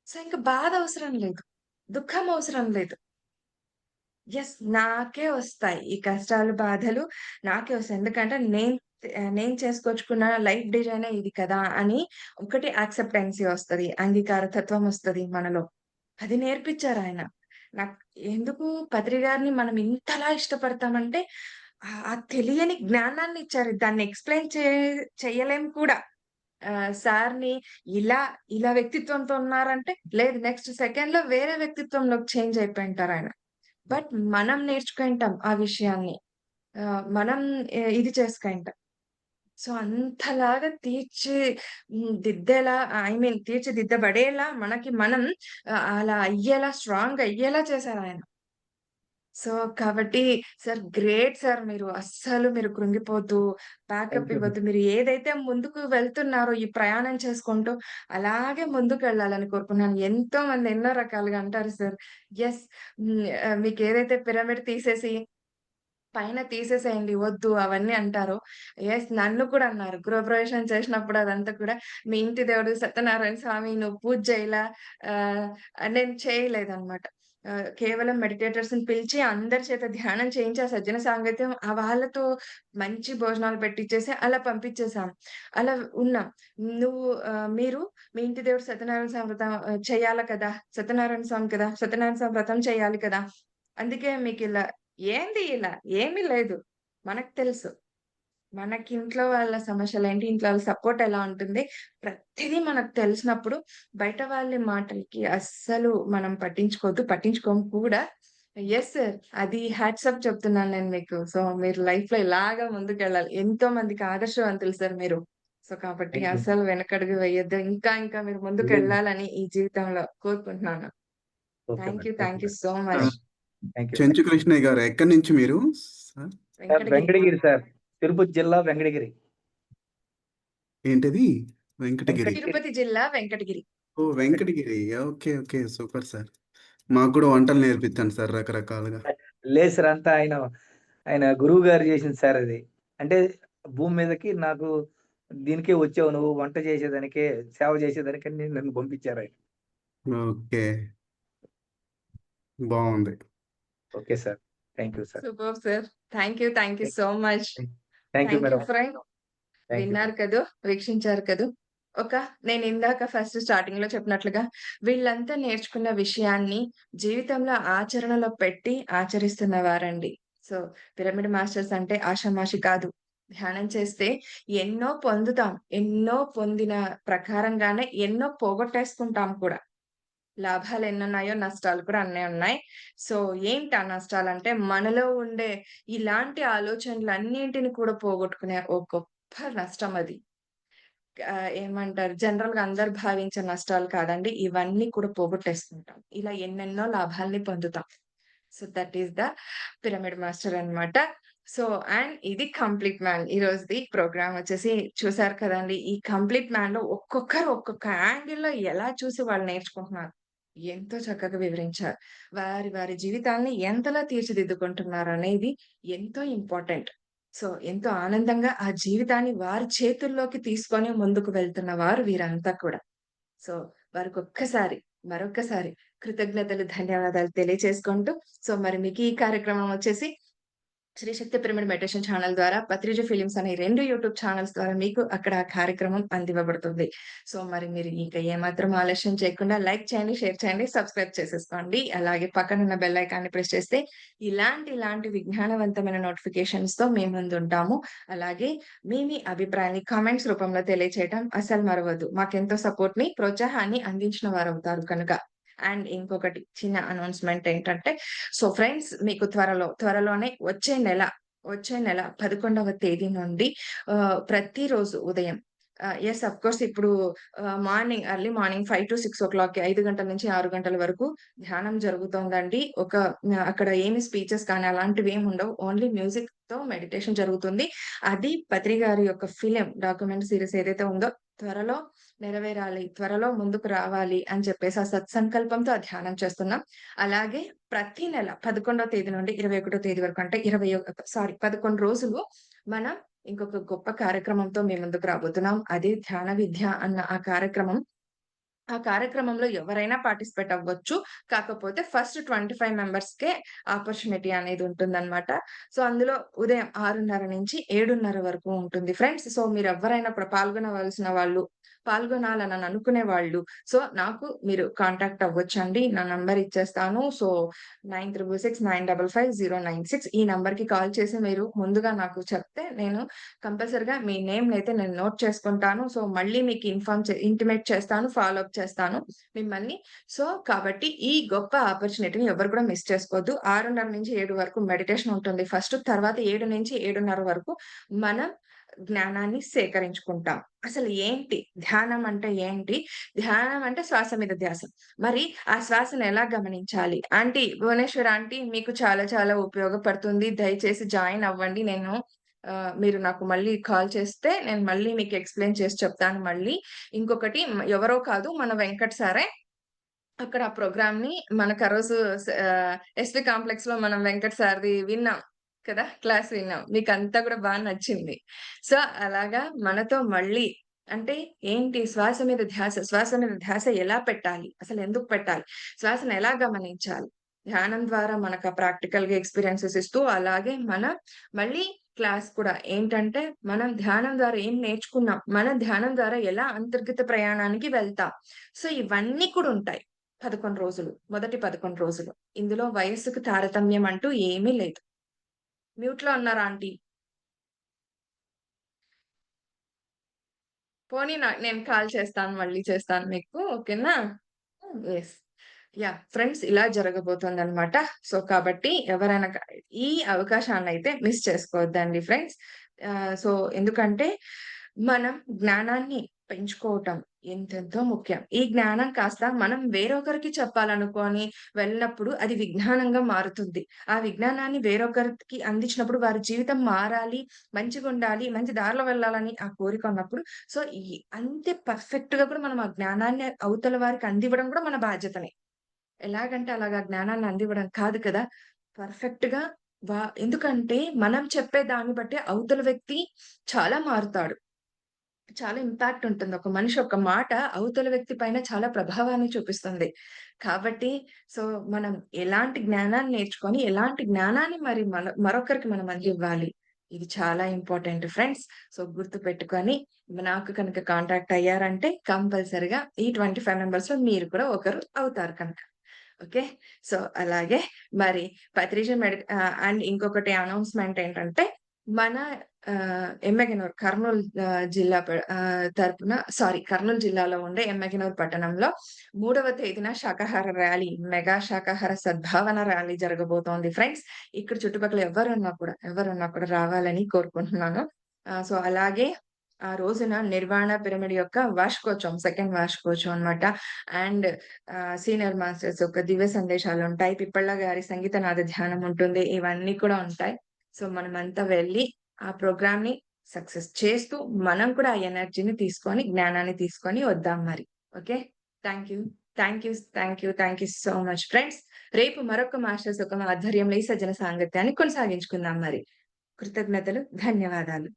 సో, ఇంక బాధ అవసరం లేదు. దుఃఖం అవసరం లేదు. యెస్. నాకే వస్తాయి. ఈ కష్టాలు, బాధలు నాకే వస్తాయి. ఎందుకంటే నేను చేసుకొచ్చుకున్న లైఫ్ డిజైనే ఇది కదా! అని ఒకటి యాక్సెప్టెన్సీ వస్తది. అంగీకార తత్వం వస్తది మనలో. అది నేర్పిచ్చారాయన. నాకు ఎందుకు పత్రి గారిని మనం ఇంతలా ఇష్టపడతామంటే ఆ తెలియని జ్ఞానాన్ని ఇచ్చారు. దాన్ని ఎక్స్‌ప్లెయిన్ చెయ్యలేం కూడా. సార్‌ని ఇలా, ఇలా వ్యక్తిత్వంతో ఉన్నారంటే, లేదు నెక్స్ట్ సెకండ్‌లో వేరే వ్యక్తిత్వంలోకి చేంజ్ అయిపోయుంటారాయన. బట్ మనం నేర్చుకుంటాం ఆ విషయాన్ని. మనం ఇది చేసుకుంటాం. సో, అంతలాగా దిద్దేలా ఐ మీన్ తీర్చిదిద్దబడేలా మనకి మనం అలా అయ్యేలా స్ట్రాంగ్ అయ్యేలా చేశారాయన. సో, కాబట్టి సార్ గ్రేట్ సార్ మీరు. అస్సలు మీరు కృంగిపోద్దు, బ్యాకప్ థాంక్ యూ. ఇవ్వద్దు. మీరు ఏదైతే ముందుకు వెళ్తున్నారో ఈ ప్రయాణం చేసుకుంటూ అలాగే ముందుకెళ్ళాలని కోరుకున్నాను. ఎంతోమంది ఎన్నో రకాలుగా అంటారు సార్. యెస్. మీకేదైతే పిరమిడ్ తీసేసి పైన తీసేసేయండి వద్దు అవన్నీ అంటారో, యెస్ నన్ను కూడా అన్నారు. గృహప్రవేశం చేసినప్పుడు అదంతా కూడా మీ ఇంటి దేవుడు సత్యనారాయణ స్వామి నువ్వు పూజ చేయలా ఆహ్, నేను చేయలేదన్నమాట. కేవలం మెడిటేటర్స్‌ని పిలిచి అందరి చేత ధ్యానం చేయించి, ఆ సజ్జన సాంగత్యం వాళ్ళతో మంచి భోజనాలు పెట్టిచ్చేసి అలా పంపించేసాం. అలా ఉన్నాం. మీరు మీ ఇంటి దేవుడు సత్యనారాయణ స్వామి వ్రతం చేయాలి కదా! సత్యనారాయణ స్వామి కదా! సత్యనారాయణ స్వామి వ్రతం చేయాలి కదా! అందుకే మీకిలా ఏంది ఇలా? ఏమీ లేదు. మనకు తెలుసు. మనకింట్లో వాళ్ళ సమస్యలేంటి, ఇంట్లో వాళ్ళ సపోర్ట్ ఎలా ఉంటుంది, ప్రతిదీ మనకు తెలిసినప్పుడు బయట వాళ్ళ మాటలకి అస్సలు మనం పట్టించుకోవద్దు. పట్టించుకోము కూడా. Yes sir. అది హ్యాట్స్ ఆఫ్ చెప్తున్నాను నేను మీకు. సో, మీరు లైఫ్‌లో ఇలాగా ముందుకెళ్ళాలి. ఎంతో మందికి ఆదర్శవంతులు సార్ మీరు. సో, కాబట్టి థాంక్ యూ. అసలు వెనకడుగు వేయొద్దు. ఇంకా ఇంకా మీరు లేదు. ముందుకెళ్ళాలని ఈ జీవితంలో కోరుకుంటున్నాను. Okay thank madam. You. Thank thank you you madam. So ఆ! Much. Thank you. Chenchu Krishnaiah గారు ఎక్కడి నుంచి మీరు sir? Sir Venkatagiri. Venkatagiri sir. Tirupati జిల్లా వెంకటగిరి. ఏంటిది? వెంకటగిరి. తిరుపతి జిల్లా Venkatagiri. Oh! Venkatagiri. Okay. Okay. Super sir. మాకు గూడా వంటలు నేర్పించండి సార్ రకరకాలుగా. లేదు సార్ అంతా ఆయన గురువు గారు చేసింది సార్ అది. అంటే భూమి మీదకి నాకు దీనికే వచ్చావు నువ్వు వంట చేసేదానికే, సేవ చేసేదానికని నన్ను పంపించారాయన. ఓకే. బావుంది. Okay sir. Thank you sir. Super sir. Thank you so much. Thank you thank you madam. Friend. Thank you. విన్నారు కదూ! వీక్షించారు కదూ! నేను ఇందాక ఫస్ట్ స్టార్టింగ్‌లో చెప్పినట్లుగా వీళ్ళంతా నేర్చుకున్న విషయాన్ని జీవితంలో ఆచరణలో పెట్టి ఆచరిస్తున్న వారండి. సో, పిరమిడ్ మాస్టర్స్ అంటే ఆషామాషి కాదు. ధ్యానం చేస్తే ఎన్నో పొందుతాం. ఎన్నో పొందిన ప్రకారంగానే ఎన్నో పోగొట్టేసుకుంటాం కూడా. లాభాలెన్నున్నాయో నష్టాలు కూడా అన్నే ఉన్నాయి. సో, ఏంటి ఆ నష్టాలంటే మనలో ఉండే ఇలాంటి ఆలోచనలన్నిటిని కూడా పోగొట్టుకునే ఓ గొప్ప నష్టం అది. ఏమంటారు జనరల్‌గా అందరూ భావించే నష్టాలు కాదండి. ఇవన్నీ కూడా పోగొట్టేసుకుంటాం. ఇలా ఎన్నెన్నో లాభాల్ని పొందుతాం. So, that is the pyramid master అన్నమాట. సో, అండ్ ఇది కంప్లీట్ మ్యాన్. ఈరోజుది ప్రోగ్రామ్ వచ్చేసి చూసారు కదండీ! ఈ కంప్లీట్ మ్యాన్‌లో ఒక్కొక్కరు ఒక్కొక్క యాంగిల్‌లో ఎలా చూసి వాళ్ళు నేర్చుకుంటున్నారు. ఎంతో చక్కగా వివరించారు. వారి జీవితాల్ని ఎంతలా తీర్చిదిద్దుకుంటున్నారనేది ఎంతో ఇంపార్టెంట్. సో, ఎంతో ఆనందంగా ఆ జీవితాన్ని వారి చేతుల్లోకి తీసుకొని ముందుకు వెళ్తున్న వారు వీరంతా కూడా. సో, మరొక్కసారి కృతజ్ఞతలు, ధన్యవాదాలు తెలియచేసుకుంటూ, సో, మరి మీకు ఈ కార్యక్రమం వచ్చేసి శ్రీ శక్తి పిరమిడ్ మెడిటేషన్ ఛానల్ ద్వారా, పత్రిజ ఫిలిమ్స్ అనే 2 యూట్యూబ్ ఛానల్స్ ద్వారా మీకు అక్కడ ఆ కార్యక్రమం అందివ్వబడుతుంది. సో, మరి మీరు ఇక ఏమాత్రం ఆలస్యం చేయకుండా లైక్ చేయండి, షేర్ చేయండి, సబ్స్క్రైబ్ చేసేసుకోండి. అలాగే పక్కనున్న బెల్ ఐకాన్‌ని ప్రెస్ చేస్తే ఇలాంటి విజ్ఞానవంతమైన నోటిఫికేషన్స్‌తో మీ ముందుంటాము. అలాగే మీ అభిప్రాయాన్ని కామెంట్స్ రూపంలో తెలియచేయటం అస్సలు మరవద్దు. మాకెంతో సపోర్ట్‌ని, ప్రోత్సాహాన్ని అందించిన వారవుతారు కనుక. అండ్ ఇంకొకటి చిన్న అనౌన్స్‌మెంట్ ఏంటంటే, సో ఫ్రెండ్స్ మీకు త్వరలోనే వచ్చే నెల 11వ తేదీ నుండి ప్రతిరోజు ఉదయం యెస్ అఫ్‌కోర్స్ ఇప్పుడు ఎర్లీ మార్నింగ్ 5-6 5 గంటల నుంచి 6 గంటల వరకు ధ్యానం జరుగుతోందండి. అక్కడ ఏమి స్పీచెస్ కానీ అలాంటివేమి ఉండవు. ఓన్లీ మ్యూజిక్‌తో మెడిటేషన్ జరుగుతుంది. అది పత్రి గారి యొక్క డాక్యుమెంటరీ సీరీస్ ఏదైతే ఉందో త్వరలో నెరవేరాలి, త్వరలో ముందుకు రావాలి అని చెప్పేసి ఆ సత్సంకల్పంతో ఆ ధ్యానం చేస్తున్నాం. అలాగే ప్రతి నెల 11వ తేదీ నుండి 21వ తేదీ వరకు అంటే 11 రోజులు మనం ఇంకొక గొప్ప కార్యక్రమంతో మీ ముందుకు రాబోతున్నాం. అదే ధ్యాన విద్య అన్న ఆ కార్యక్రమం. ఆ కార్యక్రమంలో ఎవరైనా పార్టిసిపేట్ అవ్వచ్చు. కాకపోతే ఫస్ట్ 25 మెంబర్స్‌కే ఆపర్చునిటీ అనేది ఉంటుందన్నమాట. సో, అందులో ఉదయం 6:30 నుంచి 7:30 వరకు ఉంటుంది ఫ్రెండ్స్. సో, మీరెవ్వరైనా కూడా పాల్గొనాలని అనుకునే వాళ్ళు నాకు మీరు కాంటాక్ట్ అవ్వొచ్చండి. నా నంబర్ ఇచ్చేస్తాను. సో, 9369555096 ఈ నంబర్‌కి కాల్ చేసి మీరు ముందుగా నాకు చెప్తే నేను కంపల్సరీగా మీ నేమ్‌నైతే నేను నోట్ చేసుకుంటాను. సో, మళ్ళీ మీకు ఇంటిమేట్ చేస్తాను. ఫాలో అప్ చేస్తాను మిమ్మల్ని. సో, కాబట్టి ఈ గొప్ప ఆపర్చునిటీని ఎవరు కూడా మిస్ చేసుకోవద్దు. 6:30 నుంచి 7 వరకు మెడిటేషన్ ఉంటుంది ఫస్ట్. తర్వాత 7 నుంచి 7:30 వరకు మనం జ్ఞానాన్ని సేకరించుకుంటాం. అసలు ఏంటి? ధ్యానం అంటే ఏంటి? ధ్యానం అంటే శ్వాస మీద ధ్యాస. మరి ఆ శ్వాసను ఎలా గమనించాలి? భువనేశ్వర్ ఆంటీ మీకు చాలా చాలా ఉపయోగపడుతుంది. దయచేసి జాయిన్ అవ్వండి. మీరు నాకు మళ్ళీ కాల్ చేస్తే నేను మళ్ళీ మీకు ఎక్స్‌ప్లెయిన్ చేసి చెప్తాను మళ్ళీ. ఇంకొకటి ఎవరో కాదు మన వెంకట్ సారే. అక్కడ ఆ ప్రోగ్రామ్‌ని మనకు ఆ రోజు ఎస్‌వి కాంప్లెక్స్‌లో మనం వెంకట్ సార్‌ది విన్నాం కదా! క్లాస్ విన్నాం. మీకంతా కూడా నచ్చింది. సో, అలాగా మనతో మళ్ళీ అంటే ఏంటి శ్వాస మీద ధ్యాస ఎలా పెట్టాలి? అసలెందుకు పెట్టాలి? శ్వాసను ఎలా గమనించాలి? ధ్యానం ద్వారా మనకు ఆ ప్రాక్టికల్‌గా ఎక్స్‌పీరియన్సెస్ ఇస్తూ అలాగే మళ్ళీ క్లాస్ కూడా ఏంటంటే మనం ధ్యానం ద్వారా ఏం నేర్చుకున్నాం? మన ధ్యానం ద్వారా ఎలా అంతర్గత ప్రయాణానికి వెళ్తాం? సో, ఇవన్నీ కూడా ఉంటాయి. 11 రోజులు. మొదటి 11 రోజులు. ఇందులో వయస్సుకు తారతమ్యం అంటూ ఏమీ లేదు. మ్యూట్‌లో ఉన్నారా ఆంటీ? పోనీ నేను కాల్ చేస్తాను. మళ్ళీ చేస్తాను మీకు. ఓకేనా? యెస్. యాహ్! ఫ్రెండ్స్ ఇలా జరగబోతోందనమాట. సో, కాబట్టి ఎవరైనా ఈ అవకాశాన్నయితే మిస్ చేసుకోవద్దండి ఫ్రెండ్స్. సో, ఎందుకంటే మనం జ్ఞానాన్ని పెంచుకోవటం ఎంతెంతో ముఖ్యం. ఈ జ్ఞానం కాస్త మనం వేరొకరికి చెప్పాలనుకోని వెళ్ళినప్పుడు అది విజ్ఞానంగా మారుతుంది. ఆ విజ్ఞానాన్ని వేరొకరికి అందించినప్పుడు వారి జీవితం మారాలి, మంచిగుండాలి, మంచి దారిలో వెళ్ళాలని ఆ కోరిక ఉన్నప్పుడు అంతే పర్ఫెక్ట్‌గా కూడా మనం ఆ జ్ఞానాన్ని అవతల వారికి అందివ్వడం కూడా మన బాధ్యతనే. ఎలాగంటే అలాగా జ్ఞానాన్ని అందివ్వడం కాదు కదా! పర్ఫెక్ట్‌గా ఎందుకంటే మనం చెప్పే దాన్ని బట్టి అవతల వ్యక్తి చాలా మారుతాడు. చాలా ఇంపాక్ట్ ఉంటుంది. ఒక మనిషి ఒక మాట అవతల వ్యక్తి పైన చాలా ప్రభావాన్ని చూపిస్తుంది. కాబట్టి సో, మనం ఎలాంటి జ్ఞానాన్ని నేర్చుకొని, ఎలాంటి జ్ఞానాన్ని మరి మరొకరికి మనం అందివ్వాలి. ఇది చాలా ఇంపార్టెంట్ ఫ్రెండ్స్. సో, గుర్తుపెట్టుకొని నాకు కనుక కాంటాక్ట్ అయ్యారంటే కంపల్సరీగా ఈ 25 మెంబర్స్‌లో మీరు కూడా ఒకరు అవుతారు కనుక. ఓకే. సో, అలాగే మరి అండ్ ఇంకొకటి అనౌన్స్‌మెంట్ ఏంటంటే మన ఎమ్మిగనూరు కర్నూలు జిల్లా తరపున కర్నూలు జిల్లాలో ఉండే ఎమ్మిగనూరు పట్టణంలో 3వ తేదీన శాకాహార ర్యాలీ, మెగా శాకాహార సద్భావన ర్యాలీ జరగబోతోంది ఫ్రెండ్స్. ఇక్కడ చుట్టుపక్కల ఎవరున్నా కూడా రావాలని కోరుకుంటున్నాను. సో, అలాగే ఆ రోజున నిర్వాణ పిరమిడ్ యొక్క వార్షికోత్సవం, సెకండ్ వార్షికోత్సవం అన్నమాట. అండ్ సీనియర్ మాస్టర్స్ యొక్క దివ్య సందేశాలుంటాయి. పిప్పళ్ళ గారి సంగీతనాద ధ్యానం ఉంటుంది. ఇవన్నీ కూడా ఉంటాయి. సో, మనమంతా వెళ్లి ఆ ప్రోగ్రామ్‌ని సక్సెస్ చేస్తూ, మనం కూడా ఆ ఎనర్జీని తీసుకొని, జ్ఞానాన్ని తీసుకొని వద్దాం మరి. Okay. Thank you. Thank you so much friends. రేపు మరొక మాస్టర్స్ యొక్క ఆధ్వర్యంలో ఈ సజ్జన సాంగత్యాన్ని కొనసాగించుకుందాం మరి. కృతజ్ఞతలు. ధన్యవాదాలు.